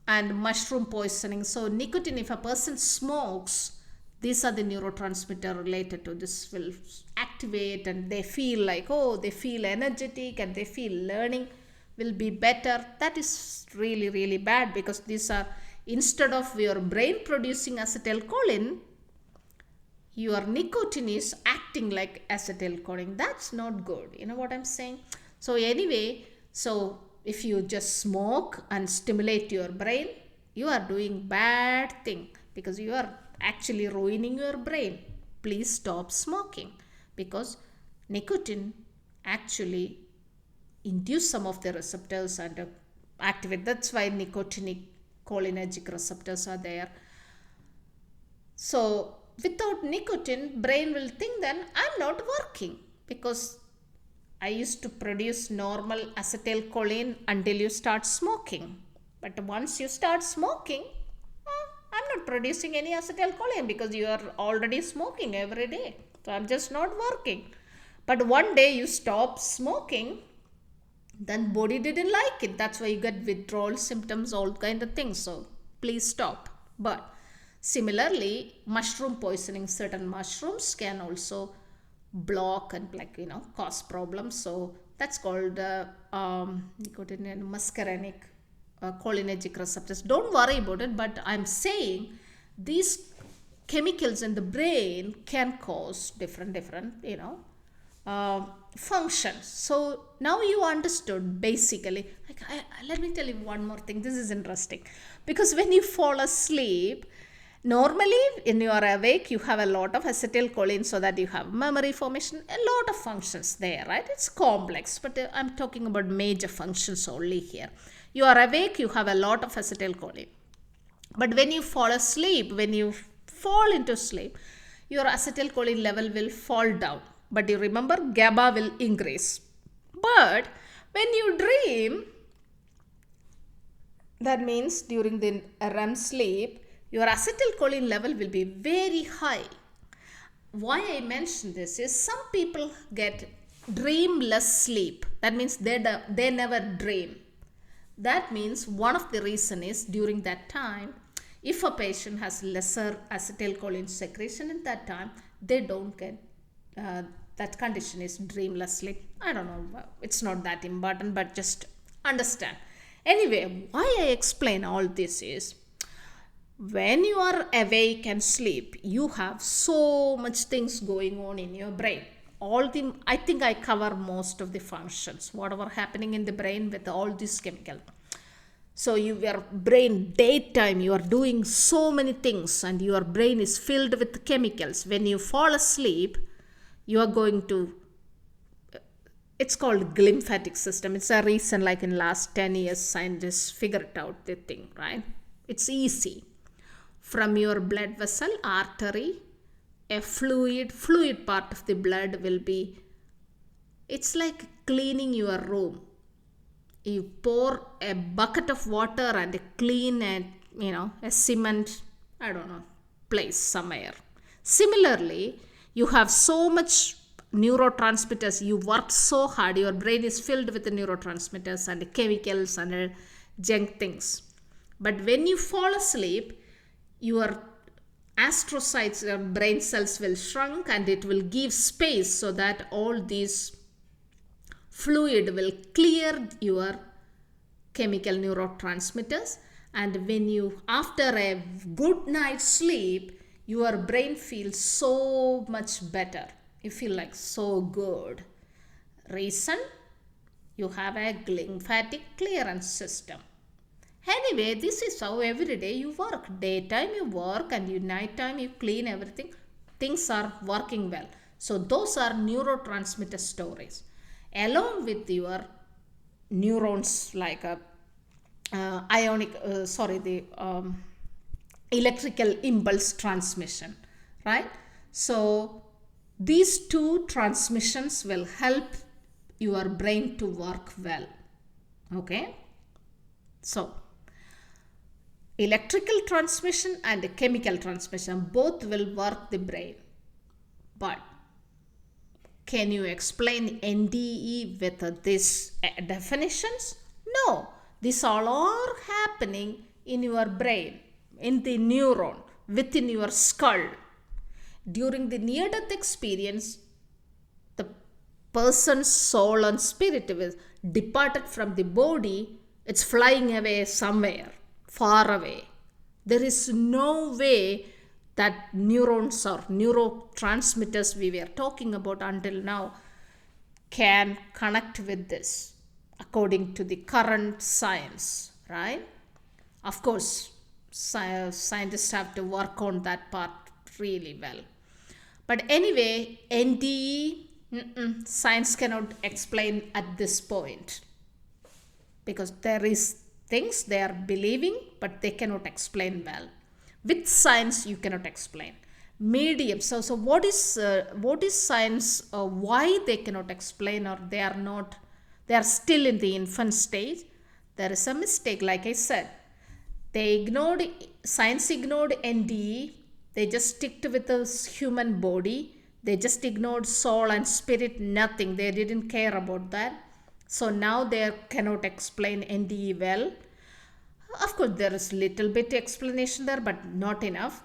and mushroom poisoning. So nicotine, if a person smokes, these are the neurotransmitter related to this, will activate, and they feel like, they feel energetic and they feel learning will be better. That is really, really bad, because these are, instead of your brain producing acetylcholine, your nicotine is acting like acetylcholine. That's not good. You know what I'm saying? So anyway, so if you just smoke and stimulate your brain, you are doing bad thing, because you are actually ruining your brain. Please stop smoking, because nicotine actually induce some of the receptors and activate. That's why nicotinic cholinergic receptors are there. So without nicotine, brain will think then I'm not working, because I used to produce normal acetylcholine until you start smoking. But once you start smoking, I'm not producing any acetylcholine, because you are already smoking every day. So I'm just not working. But one day you stop smoking, then body didn't like it. That's why you get withdrawal symptoms, all kind of things. So please stop. But similarly, mushroom poisoning, certain mushrooms can also block and cause problems. So that's called nicotine and muscarinic cholinergic receptors. Don't worry about it, but I'm saying these chemicals in the brain can cause different functions. So now you understood basically. Let me tell you one more thing. This is interesting, because when you fall asleep, normally when you are awake, you have a lot of acetylcholine, so that you have memory formation, a lot of functions there, right? It's complex, but I'm talking about major functions only here. You are awake, you have a lot of acetylcholine. But when you fall asleep, when you fall into sleep, your acetylcholine level will fall down. But you remember, GABA will increase. But when you dream, that means during the REM sleep, your acetylcholine level will be very high. Why I mention this is, some people get dreamless sleep. That means they never dream. That means one of the reason is, during that time, if a patient has lesser acetylcholine secretion in that time, they don't get, that condition is dreamless sleep. I don't know, it's not that important, but just understand. Anyway, why I explain all this is, when you are awake and sleep, you have so much things going on in your brain. I think I cover most of the functions, whatever happening in the brain with all this chemical. So your brain, daytime, you are doing so many things, and your brain is filled with chemicals. When you fall asleep, you are going to, it's called glymphatic system. It's a reason, like in last 10 years, scientists figure it out, the thing, right? It's easy. from your blood vessel, artery, a fluid part of the blood will be, it's like cleaning your room. You pour a bucket of water and clean a cement, I don't know, place somewhere. Similarly, you have so much neurotransmitters, you worked so hard, your brain is filled with the neurotransmitters and chemicals and junk things. But when you fall asleep, your astrocytes, your brain cells will shrink, and it will give space so that all these fluid will clear your chemical neurotransmitters. And when you, after a good night's sleep, your brain feels so much better. You feel like so good. Reason? You have a lymphatic clearance system. Anyway, this is how every day you work. Daytime you work and nighttime you clean everything. Things are working well. So those are neurotransmitter stories. Along with your neurons, like electrical impulse transmission, right? So these two transmissions will help your brain to work well. Okay? So electrical transmission and chemical transmission both will work the brain. But can you explain NDE with these definitions? No. These all are happening in your brain, in the neuron, within your skull. During the near-death experience, the person's soul and spirit is departed from the body. It's flying away somewhere, far away. There is no way that neurons or neurotransmitters we were talking about until now can connect with this, according to the current science, right? Of course, scientists have to work on that part really well. But anyway, NDE, science cannot explain at this point, because there is things they are believing, but they cannot explain well. With science, you cannot explain. Medium. So what is science? Why they cannot explain, or they are still in the infant stage? There is a mistake, like I said. Science ignored NDE. They just sticked with the human body. They just ignored soul and spirit, nothing. They didn't care about that. So now they cannot explain NDE well. Of course, there is little bit explanation there, but not enough.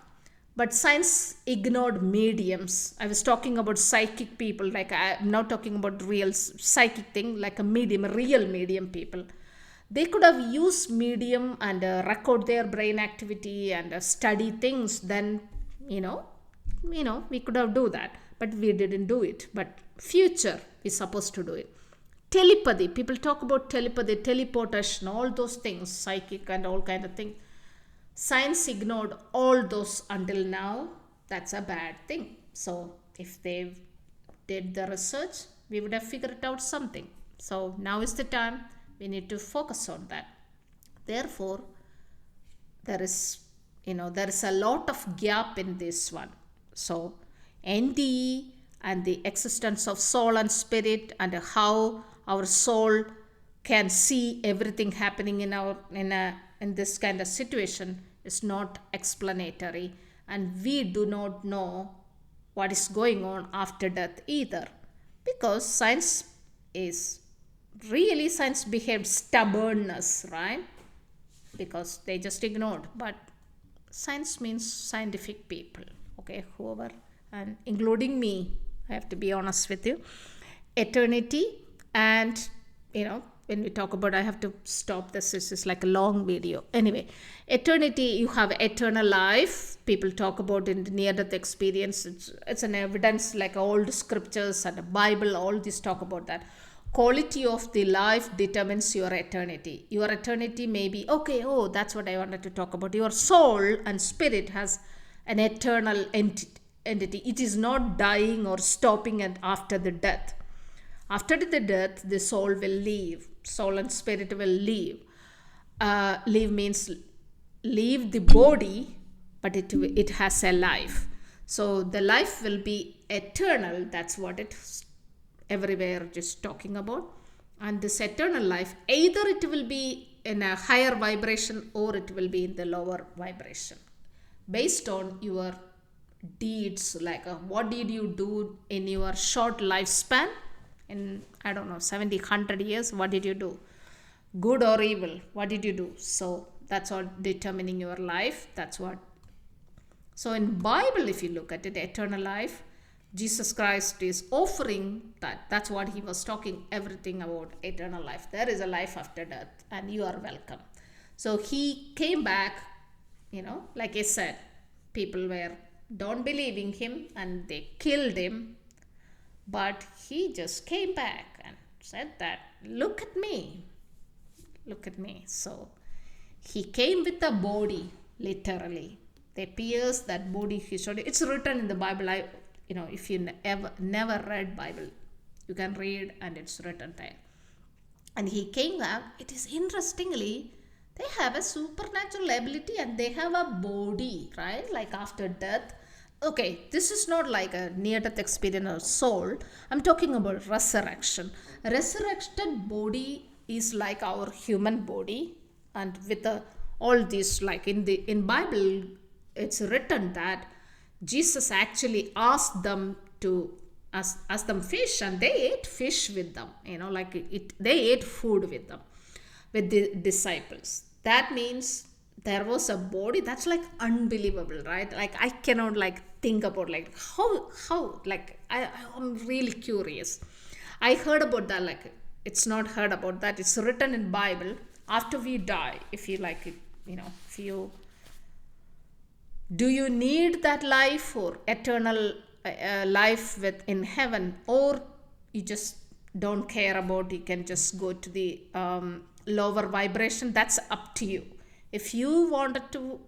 But science ignored mediums. I was talking about psychic people, like I'm not talking about real psychic thing, like a medium, real medium people. They could have used medium and record their brain activity and study things. Then, we could have do that, but we didn't do it. But future, we're supposed to do it. Telepathy, people talk about telepathy, teleportation, all those things, psychic and all kind of things. Science ignored all those until now. That's a bad thing. So if they did the research, we would have figured out something. So now is the time we need to focus on that. Therefore, there is a lot of gap in this one. So NDE and the existence of soul and spirit, and how our soul can see everything happening in this kind of situation is not explanatory, and we do not know what is going on after death either, because science behaved stubbornness, right? Because they just ignored. But science means scientific people, okay, whoever, and including me, I have to be honest with you. Eternity, and when we talk about, I have to stop this is like a long video. Anyway, eternity, you have eternal life. People talk about in the near-death experience. It's an evidence, like old scriptures and the Bible, all this talk about that. Quality of the life determines your eternity. Your eternity may be, that's what I wanted to talk about. Your soul and spirit has an eternal entity. It is not dying or stopping after the death. After the death, the soul will leave. Soul and spirit will leave. Leave means leave the body but it has a life. So the life will be eternal. That's what it everywhere just talking about. And this eternal life, either it will be in a higher vibration or it will be in the lower vibration, based on your deeds. Like what did you do in your short lifespan, in I don't know 70 100 years? What did you do, good or evil? What did you do? So that's what determining your life. That's what. So in Bible, if you look at it, eternal life, Jesus Christ is offering that. That's what he was talking, everything about eternal life. There is a life after death and you are welcome. So he came back, like I said, people were don't believing him and they killed him. But he just came back and said that, look at me. Look at me. So he came with a body, literally. They pierced that body. He showed it. It's written in the Bible. If you never read Bible, you can read and it's written there. And he came out. It is interestingly, they have a supernatural ability and they have a body, right? Like after death. Okay, this is not like a near-death experience or soul. I'm talking about resurrection. Resurrected body is like our human body, and with all this, like in Bible, it's written that Jesus actually asked them to ask them fish, and they ate fish with them. They ate food with them, with the disciples. That means there was a body. That's like unbelievable, right? Like I cannot think about how I'm really curious. I heard about that. It's not heard about that. It's written in Bible. After we die, if you if you do, you need that life or eternal life in heaven, or you just don't care about. You can just go to the lower vibration. That's up to you. If you wanted to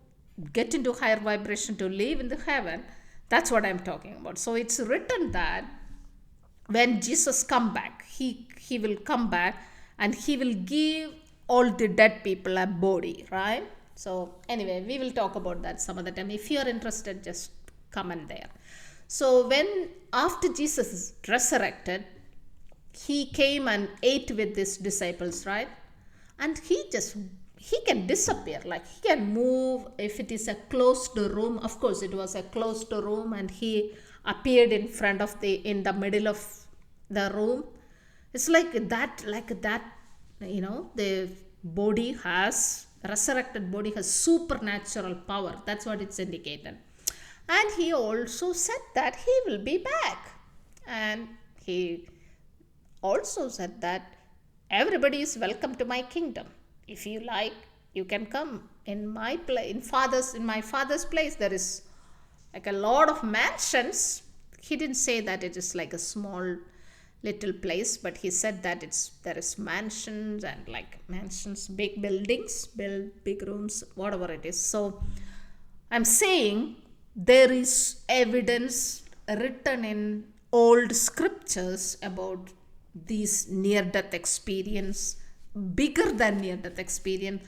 get into higher vibration to live in the heaven, that's what I'm talking about. So it's written that when Jesus come back, he will come back and he will give all the dead people a body, right? So anyway, we will talk about that some other time. If you are interested, just comment there. So after Jesus is resurrected, he came and ate with his disciples, right? And he can disappear, like he can move. If it is a closed room, of course it was a closed room, and he appeared in the middle of the room. It's like that, the resurrected body has supernatural power. That's what it's indicated. And he also said that he will be back. And he also said that everybody is welcome to my kingdom. If you like, you can come in my place. In my father's place, there is like a lot of mansions. He didn't say that it is like a small little place, but he said that there is mansions, and like mansions, big buildings, big rooms, whatever it is. So I'm saying there is evidence written in old scriptures about these near-death experience, bigger than near-death experience.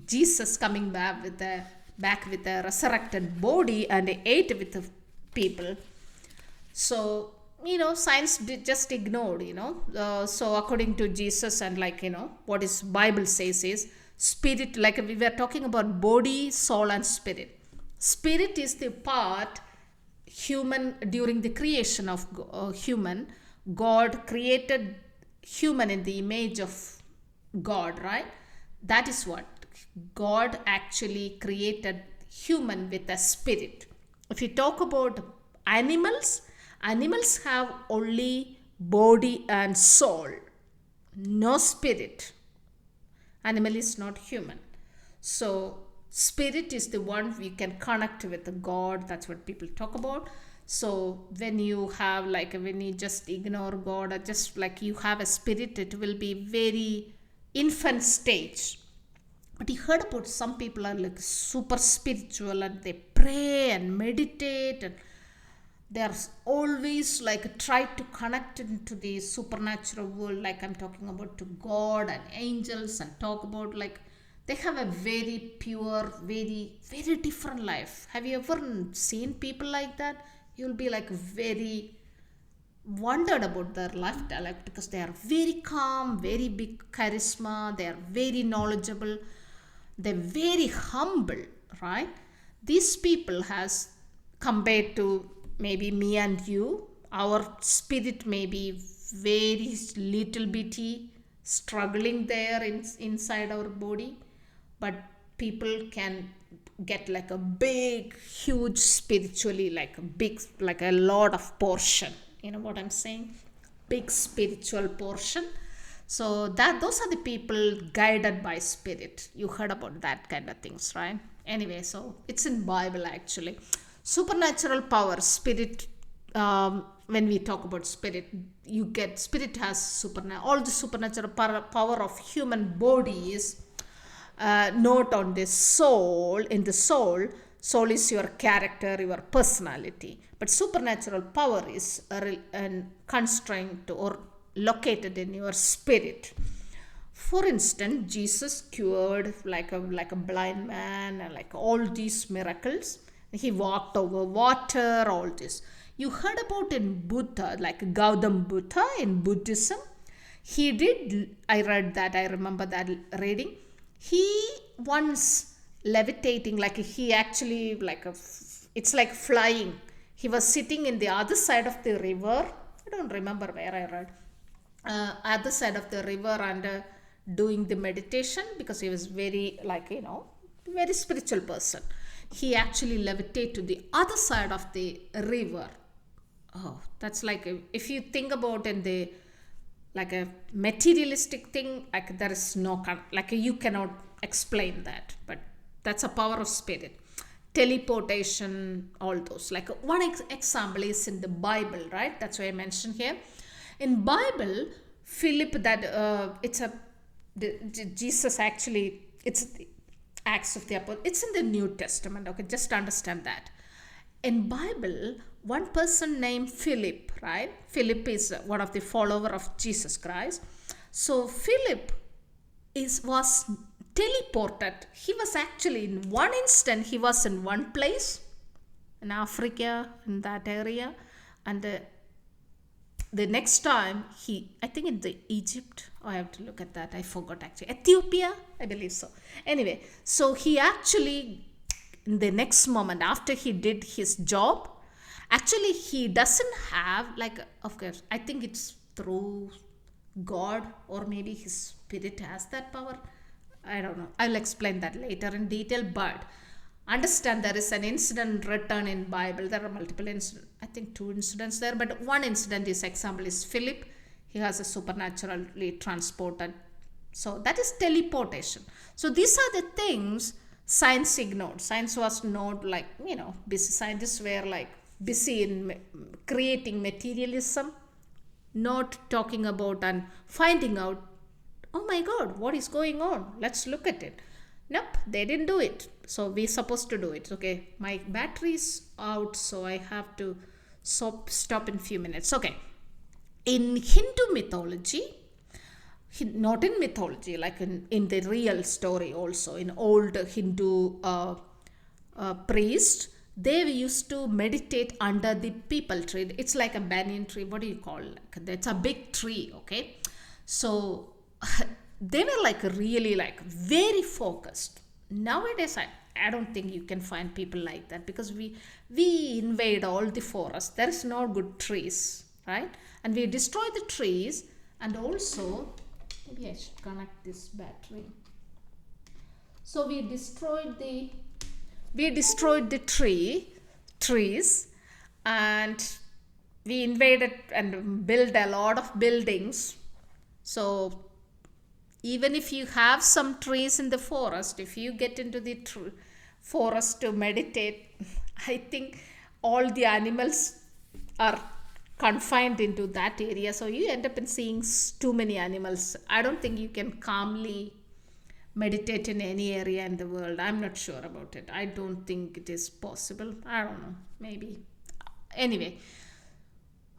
Jesus coming back with a resurrected body and ate with the people. So science just ignored. So according to Jesus, and what is Bible says is spirit. Like we were talking about body, soul, and spirit. Spirit is the part human during the creation of human. God created human in the image of God, right? That is what God actually created human with a spirit. If you talk about animals have only body and soul, no spirit. Animal is not human. So spirit is the one we can connect with God. That's what people talk about. So when you have when you just ignore God, or just like you have a spirit, it will be very infant stage. But you heard about some people are like super spiritual, and they pray and meditate, and they are always try to connect into the supernatural world. Like I'm talking about to God and angels, and talk about they have a very pure, very, very different life. Have you ever seen people like that? You'll be like very wondered about their lifestyle, like, because they are very calm, very big charisma, they are very knowledgeable, they're very humble, right? These people has, compared to maybe me and you, our spirit may be very little bitty, struggling there inside our body, but people can get like a big, huge spiritually, like a big, like a lot of portion. You know what I'm saying? Big spiritual portion. So that those are the people guided by spirit. You heard about that kind of things, right? Anyway, so it's in Bible actually. Supernatural power, spirit. When we talk about spirit, you get spirit has all the supernatural power of human body is note on the soul. In the soul is your character, your personality, but supernatural power is constrained or located in your spirit. For instance, Jesus cured like a blind man, and like all these miracles. He walked over water, all this you heard about in Buddha, like Gautam Buddha in Buddhism. He did, I read that, I remember that reading. He once levitating, like he actually it's like flying. He was sitting in the other side of the river. I don't remember where I read. Other side of the river, and doing the meditation, because he was very, very spiritual person. He actually levitated to the other side of the river. Oh, that's like if you think about in the like a materialistic thing, like there is no like you cannot explain that, but that's a power of spirit. Teleportation, all those. Like one example is in the Bible, right? That's why I mentioned here. In Bible, Philip, that Jesus actually, it's Acts of the Apostles. It's in the New Testament. Okay, just understand that. In Bible, one person named Philip, right? Philip is one of the follower of Jesus Christ. So Philip was teleported. He was actually in one instant. He was in one place in Africa, in that area, and the next time I think in the Egypt. I have to look at that. I forgot actually. Ethiopia, I believe so. Anyway, so he actually, in the next moment after he did his job, actually he doesn't have, like, of course, I think it's through God, or maybe his spirit has that power. I don't know. I'll explain that later in detail, but understand there is an incident written in Bible. There are multiple incidents. I think 2 incidents there, but one incident is example is Philip. He has a supernaturally transported. So that is teleportation. So these are the things science ignored. Science was not busy. Scientists were busy in creating materialism, not talking about and finding out, oh my God, what is going on? Let's look at it. Nope, they didn't do it. So we're supposed to do it. Okay, my battery's out, so I have to stop in few minutes. Okay, in Hindu mythology, not in mythology, like in the real story also, in old Hindu priests, they used to meditate under the peepal tree. It's like a banyan tree. What do you call it? It's a big tree, okay? So they were really very focused. Nowadays, I don't think you can find people like that, because we invade all the forests. There is no good trees, right? And we destroy the trees, and also, maybe I should connect this battery. So we destroyed the trees, and we invaded and built a lot of buildings. So even if you have some trees in the forest, if you get into the forest to meditate, I think all the animals are confined into that area. So you end up in seeing too many animals. I don't think you can calmly meditate in any area in the world. I'm not sure about it. I don't think it is possible. I don't know. Maybe. Anyway.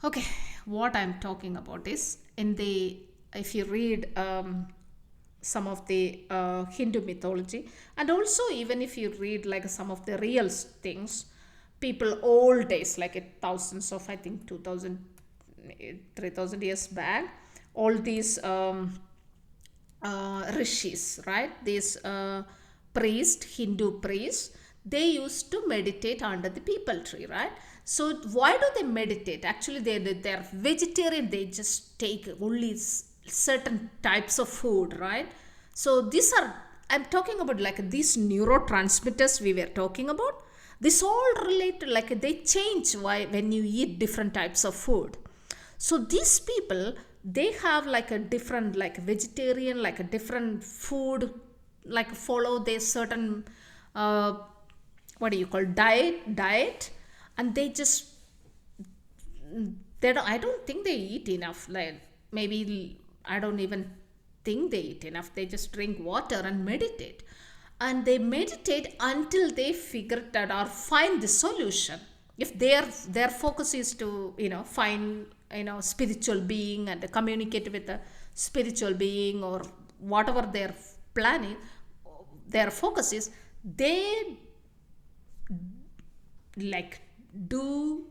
Okay. What I'm talking about is if you read some of the Hindu mythology, and also even if you read like some of the real things, people old days, like thousands of, I think 2000, 3000 years back, all these rishis, right? These Hindu priests, they used to meditate under the people tree, right? So why do they meditate? Actually, they're vegetarian. They just take only certain types of food, right? So these are, I'm talking about like these neurotransmitters we were talking about. This all relate, like they change why when you eat different types of food. So these people, they have like a different, like vegetarian, like a different food, like follow their certain what do you call diet, and they just, they don't, I don't think they eat enough, like maybe I don't even think they eat enough. They just drink water and meditate, and they meditate until they figure it out or find the solution. If their focus is to, find, spiritual being and communicate with a spiritual being, or whatever their planning, their focus is, they like do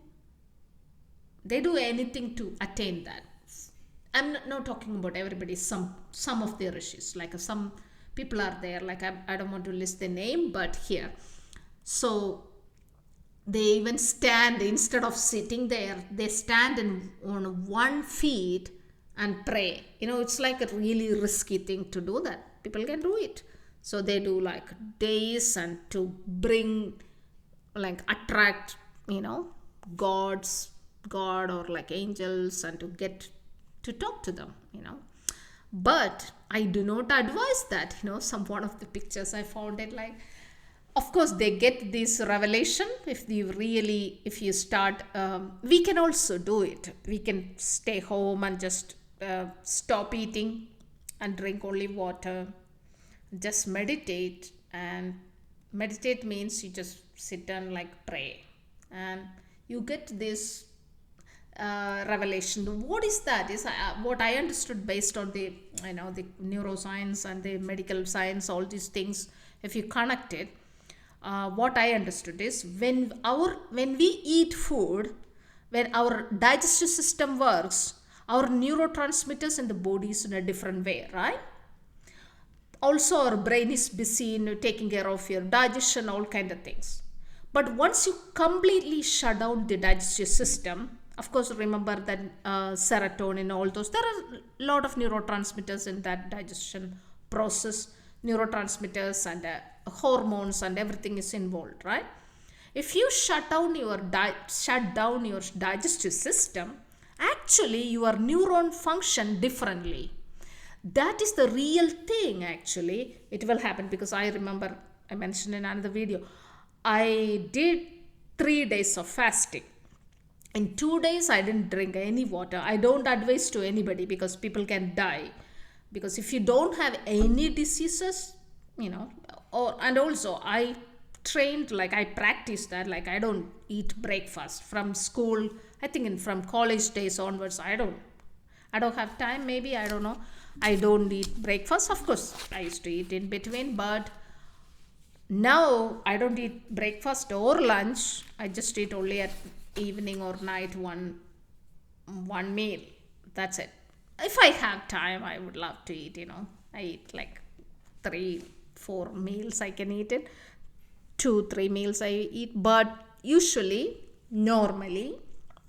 they do anything to attain that. I'm not talking about everybody. Some of the rishis, like some people are there, like I don't want to list the name, but here, so they even stand, instead of sitting there, they stand on one feet and pray. It's like a really risky thing to do that. People can do it. So they do like days, and to bring, like attract, God or like angels, and to get to talk to them. But I do not advise that. Some one of the pictures I found it, like, of course they get this revelation. If you start, we can also do it. We can stay home and just stop eating and drink only water, just meditate. And meditate means you just sit and like pray, and you get this revelation. What is that? Is what I understood based on the the neuroscience and the medical science, all these things. If you connect it, what I understood is, when we eat food, when our digestive system works, our neurotransmitters in the body is in a different way, right? Also, our brain is busy in taking care of your digestion, all kind of things. But once you completely shut down the digestive system, of course, remember that serotonin, all those, there are a lot of neurotransmitters in that digestion process, neurotransmitters and hormones and everything is involved, right? If you shut down your digestive system, actually your neuron function differently. That is the real thing. Actually, it will happen, because I remember I mentioned in another video, I did 3 days of fasting. In 2 days I didn't drink any water. I don't advise to anybody, because people can die, because if you don't have any diseases, and also I trained, like I practiced that, like I don't eat breakfast from school. I think from college days onwards, I don't have time, maybe, I don't know. I don't eat breakfast. Of course, I used to eat in between, but now I don't eat breakfast or lunch. I just eat only at evening or night one meal. That's it. If I have time, I would love to eat, I eat like 3-4 meals I can eat it. 2-3 meals I eat, but normally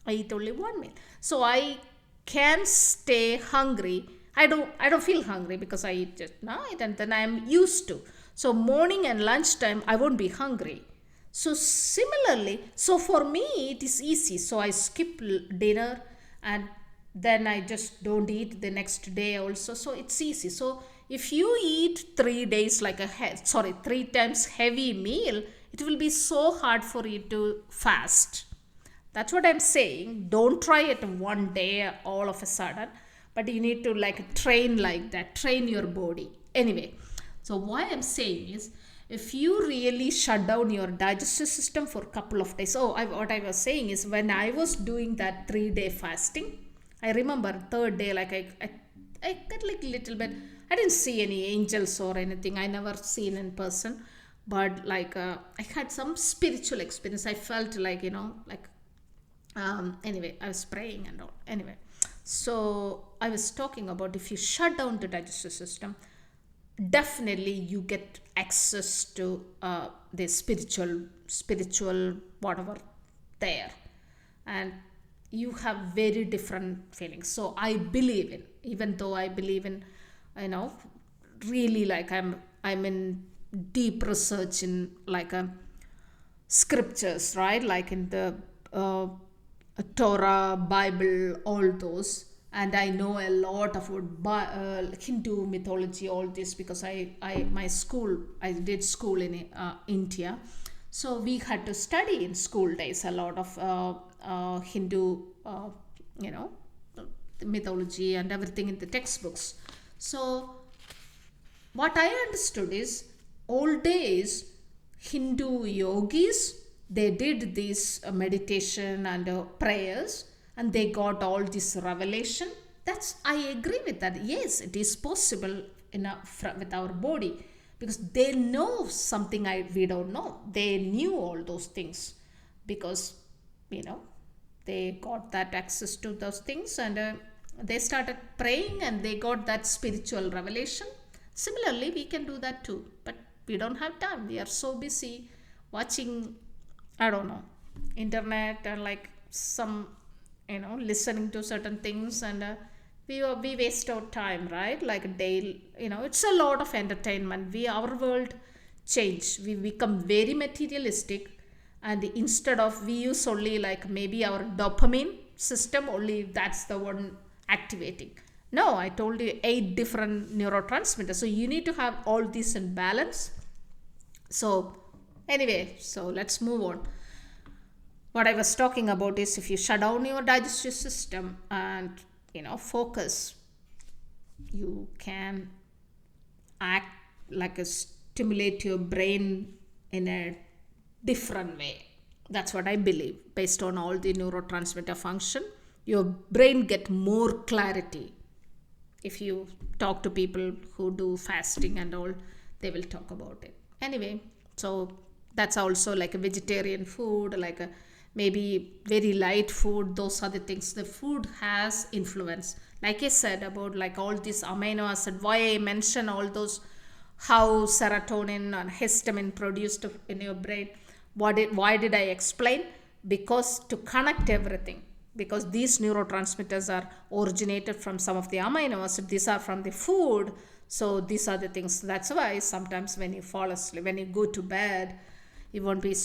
I eat only 1 meal. So I can stay hungry. I don't feel hungry, because I eat just night, and then I'm used to. So morning and lunchtime I won't be hungry. So similarly, so for me it is easy. So I skip dinner, and then I just don't eat the next day also. So it's easy. So if you eat 3 days like 3 times heavy meal, it will be so hard for you to fast. That's what I'm saying. Don't try it one day all of a sudden, but you need to like train like that, train your body. Anyway, so why I'm saying is, if you really shut down your digestive system for a couple of days. What I was saying is, when I was doing that 3-day fasting, I remember third day, like I got like little bit, I didn't see any angels or anything. I never seen in person, but like I had some spiritual experience. I felt like, like anyway, I was praying and all. Anyway, so I was talking about if you shut down the digestive system, definitely you get access to the spiritual whatever there, and you have very different feelings. So I believe in, even though I believe in, you know really, like I'm in deep research in like scriptures, right? Like in the Torah, Bible, all those. And I know a lot about Hindu mythology, all this, because I did school in India. So we had to study in school days a lot of Hindu, you know, mythology and everything in the textbooks. So what I understood is, old days Hindu yogis, they did this meditation and prayers, and they got all this revelation. That's, I agree with that. Yes, it is possible with our body, because they know something we don't know. They knew all those things because, they got that access to those things, and they started praying and they got that spiritual revelation. Similarly, we can do that too, but we don't have time. We are so busy watching, I don't know, internet, and like some, listening to certain things, and we waste our time, right? Like a day, it's a lot of entertainment. Our world change. We become very materialistic, and instead of, we use only like maybe our dopamine system only, that's the one activating. No, I told you 8 different neurotransmitters. So you need to have all these in balance. So anyway, so let's move on. What I was talking about is, if you shut down your digestive system and, focus, you can act like stimulate your brain in a different way. That's what I believe. Based on all the neurotransmitter function, your brain get more clarity. If you talk to people who do fasting and all, they will talk about it. Anyway, so that's also like a vegetarian food, like a maybe very light food. Those are the things. The food has influence. Like I said about like all this amino acid, why I mention all those, how serotonin and histamine produced in your brain. Why did I explain? Because to connect everything, because these neurotransmitters are originated from some of the amino acids. These are from the food. So these are the things. That's why sometimes when you fall asleep, when you go to bed, you won't be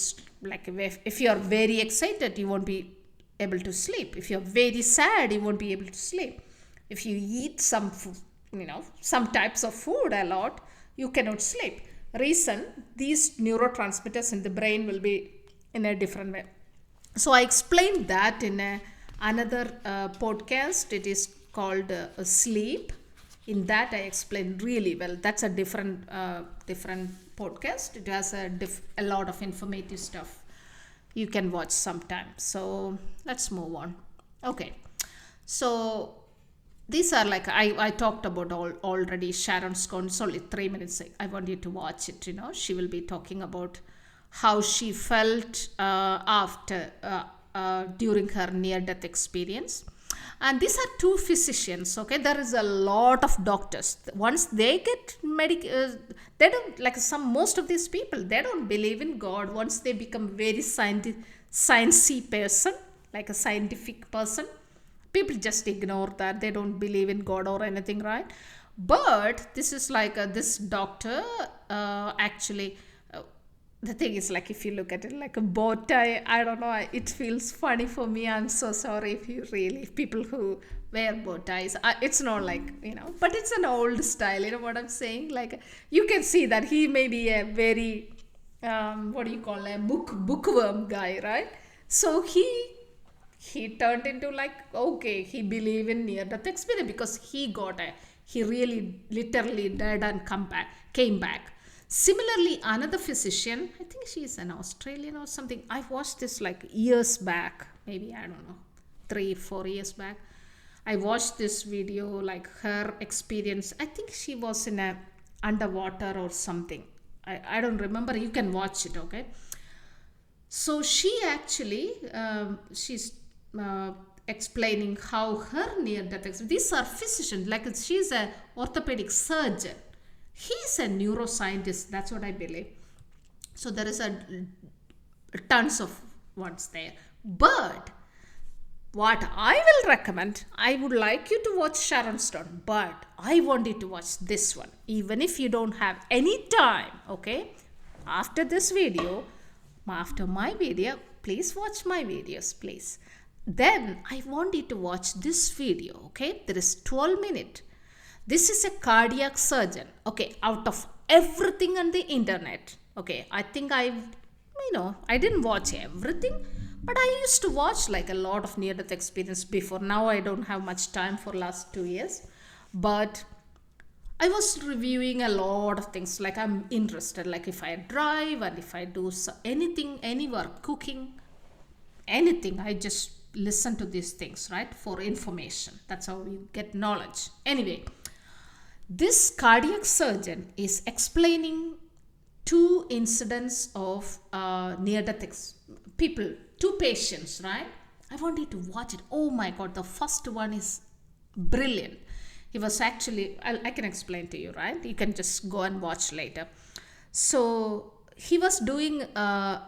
like, if you're very excited, you won't be able to sleep. If you're very sad, you won't be able to sleep. If you eat some food, some types of food a lot, you cannot sleep. Reason, these neurotransmitters in the brain will be in a different way. So I explained that in another podcast. It is called Sleep. In that I explained really well. That's a different podcast. It has a lot of informative stuff. You can watch sometime. So let's move on. Okay. So these are like, I talked about already. Sharon's gone. It's only 3 minutes. I want you to watch it. She will be talking about how she felt after during her near-death experience. And these are 2 physicians. Okay, there is a lot of doctors. Once they get they don't, like most of these people, they don't believe in God. Once they become very sciencey person, like a scientific person, people just ignore that. They don't believe in God or anything, right? But this is like this doctor actually. The thing is, like, if you look at it like a bow tie, I don't know, it feels funny for me. I'm so sorry if people who wear bow ties, it's not like, but it's an old style, what I'm saying? Like, you can see that he may be a very, what do you call, a bookworm guy, right? So he turned into like, okay, he believed in near-death experience, because he really literally died and came back. Similarly, another physician, I think she is an Australian or something. I watched this like years back, maybe, I don't know, 3-4 years back. I watched this video, like her experience. I think she was in a underwater or something. I don't remember. You can watch it, okay? So she actually, she's explaining how her near-death experience. These are physicians, like she's a orthopedic surgeon. He's a neuroscientist. That's what I believe. So there is a tons of ones there. But what I will recommend, I would like you to watch Sharon Stone, but I want you to watch this one, even if you don't have any time, okay? After this video, after my video, please watch my videos, please. Then I want you to watch this video, okay? There is 12 minutes. This is a cardiac surgeon, okay? Out of everything on the internet, okay? I think I didn't watch everything, but I used to watch like a lot of near-death experience before. Now I don't have much time for last 2 years, but I was reviewing a lot of things. Like I'm interested, like if I drive and if I do anything, any work, cooking, anything, I just listen to these things, right? For information. That's how we get knowledge. Anyway, this cardiac surgeon is explaining two incidents of near-death people, two patients, right? I want you to watch it. Oh my God, the first one is brilliant. He was actually, I can explain to you, right? You can just go and watch later. So he was doing a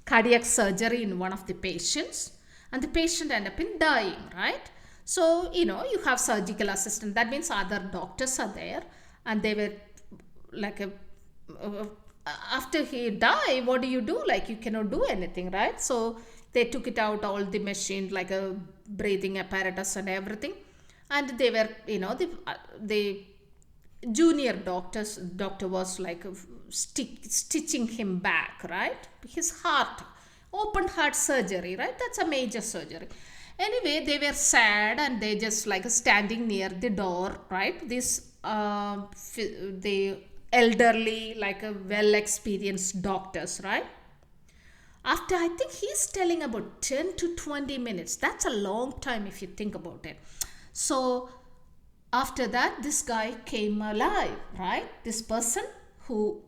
cardiac surgery in one of the patients, and the patient ended up in dying, right? So, you have surgical assistant. That means other doctors are there, and they were like after he died, what do you do? Like you cannot do anything, right? So they took it out, all the machine, like a breathing apparatus and everything, and they were, the junior doctor was like stitching him back, right? His heart, open heart surgery, right? That's a major surgery. Anyway, they were sad and they just like standing near the door, right? This the elderly, like a well experienced doctors, right? After, I think he's telling about 10 to 20 minutes. That's a long time if you think about it. So after that, this guy came alive, right? This person who,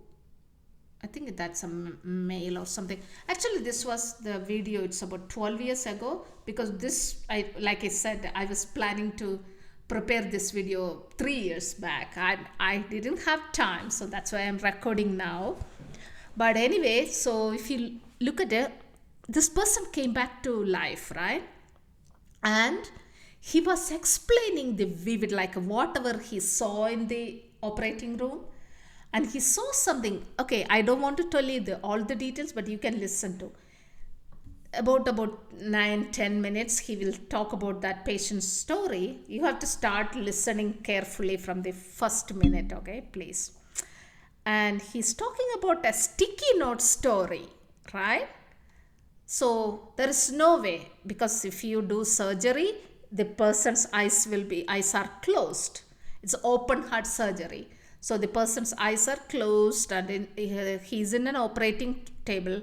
I think that's a male or something. Actually, this was the video. It's about 12 years ago, because this, like I said, I was planning to prepare this video 3 years back. I didn't have time, so that's why I'm recording now. But anyway, so if you look at it, this person came back to life, right? And he was explaining the vivid, like whatever he saw in the operating room. And he saw something. Okay, I don't want to tell you all the details, but you can listen to. About 9-10 minutes, he will talk about that patient's story. You have to start listening carefully from the first minute, okay, please. And he's talking about a sticky note story, right? So there is no way, because if you do surgery, the person's eyes are closed. It's open heart surgery. So the person's eyes are closed, and he's in an operating table,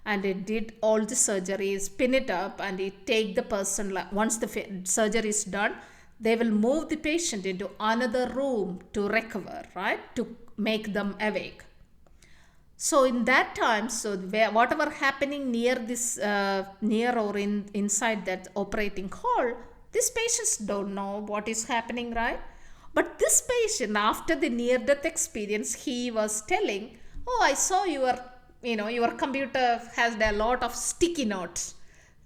and it did all the surgeries, pin it up, and it take the person, once the surgery is done, they will move the patient into another room to recover, right? To make them awake. So in that time, so whatever happening near this, near or inside that operating hall, these patients don't know what is happening, right? But this patient, after the near-death experience, he was telling, oh, I saw your computer has a lot of sticky notes.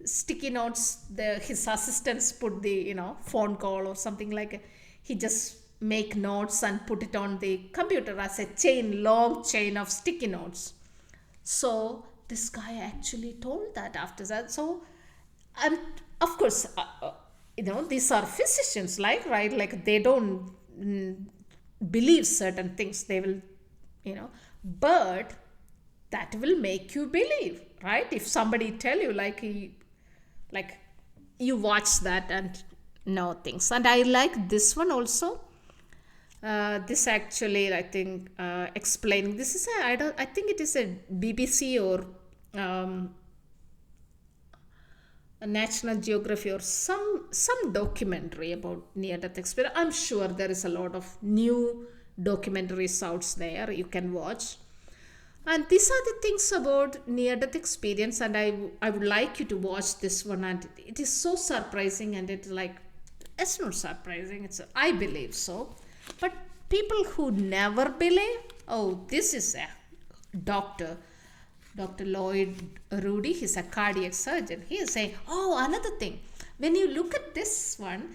Sticky notes, his assistants put the, phone call or something like he just make notes and put it on the computer as a long chain of sticky notes. So this guy actually told that after that. So, and of course, these are physicians, right? Like they don't believe certain things. They will, but that will make you believe, right? If somebody tell you, like you watch that and know things. And I like this one also. This actually, I think, explaining. This is I think it is a BBC or a National Geography or some documentary about near-death experience. I'm sure there is a lot of new documentaries out there you can watch. And these are the things about near-death experience, and I would like you to watch this one. And it is so surprising, and it's not surprising. I believe so, but people who never believe, oh, this is a doctor. Dr. Lloyd Rudy, he's a cardiac surgeon. He is saying, oh, another thing. When you look at this one,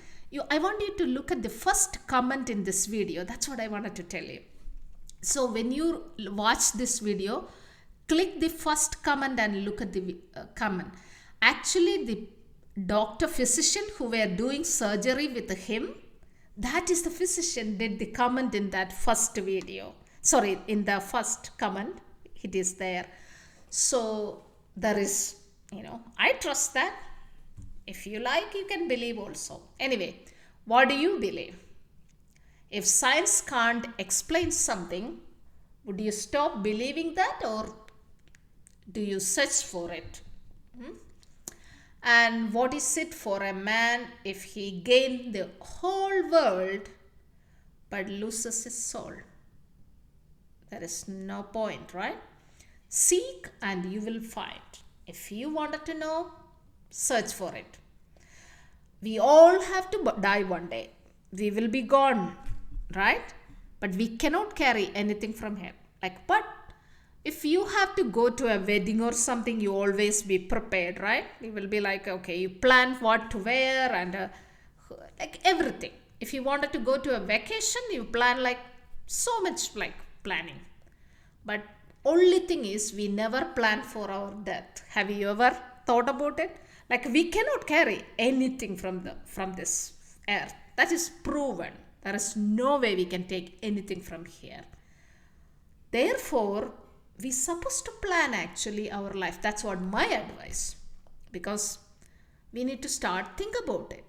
I want you to look at the first comment in this video. That's what I wanted to tell you. So when you watch this video, click the first comment and look at the comment. Actually, the doctor physician who were doing surgery with him, that is the physician did the comment in that first video. Sorry, in the first comment, it is there. So there is, I trust that. If you like, you can believe also. Anyway, what do you believe? If science can't explain something, would you stop believing that, or do you search for it? And what is it for a man if he gained the whole world but loses his soul? There is no point, right? Seek and you will find. If you wanted to know, search for it. We all have to die one day. We will be gone, right? But we cannot carry anything from here. But if you have to go to a wedding or something, you always be prepared, right? You will be okay, you plan what to wear and everything. If you wanted to go to a vacation, you plan so much planning. But only thing is, we never plan for our death. Have you ever thought about it? We cannot carry anything from this earth. That is proven. There is no way we can take anything from here. Therefore, we're supposed to plan actually our life. That's what my advice. Because we need to think about it.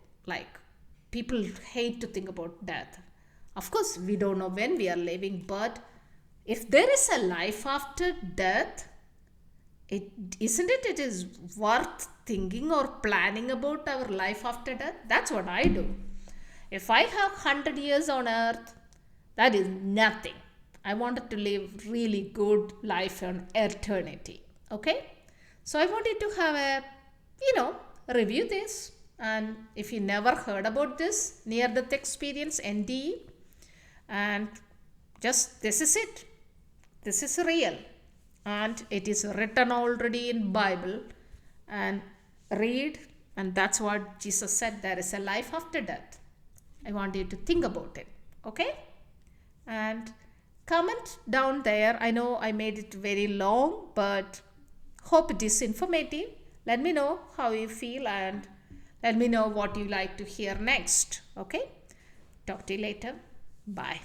People hate to think about death. Of course, we don't know when we are living, but if there is a life after death, it is worth thinking or planning about our life after death. That's what I do. If I have 100 years on earth, that is nothing. I wanted to live really good life on eternity. Okay? So I want you to have review this. And if you never heard about this near-death experience, NDE, and this is it. This is real. And it is written already in Bible. And read. And that's what Jesus said. There is a life after death. I want you to think about it. Okay? And comment down there. I know I made it very long, but hope it is informative. Let me know how you feel and let me know what you like to hear next. Okay? Talk to you later. Bye.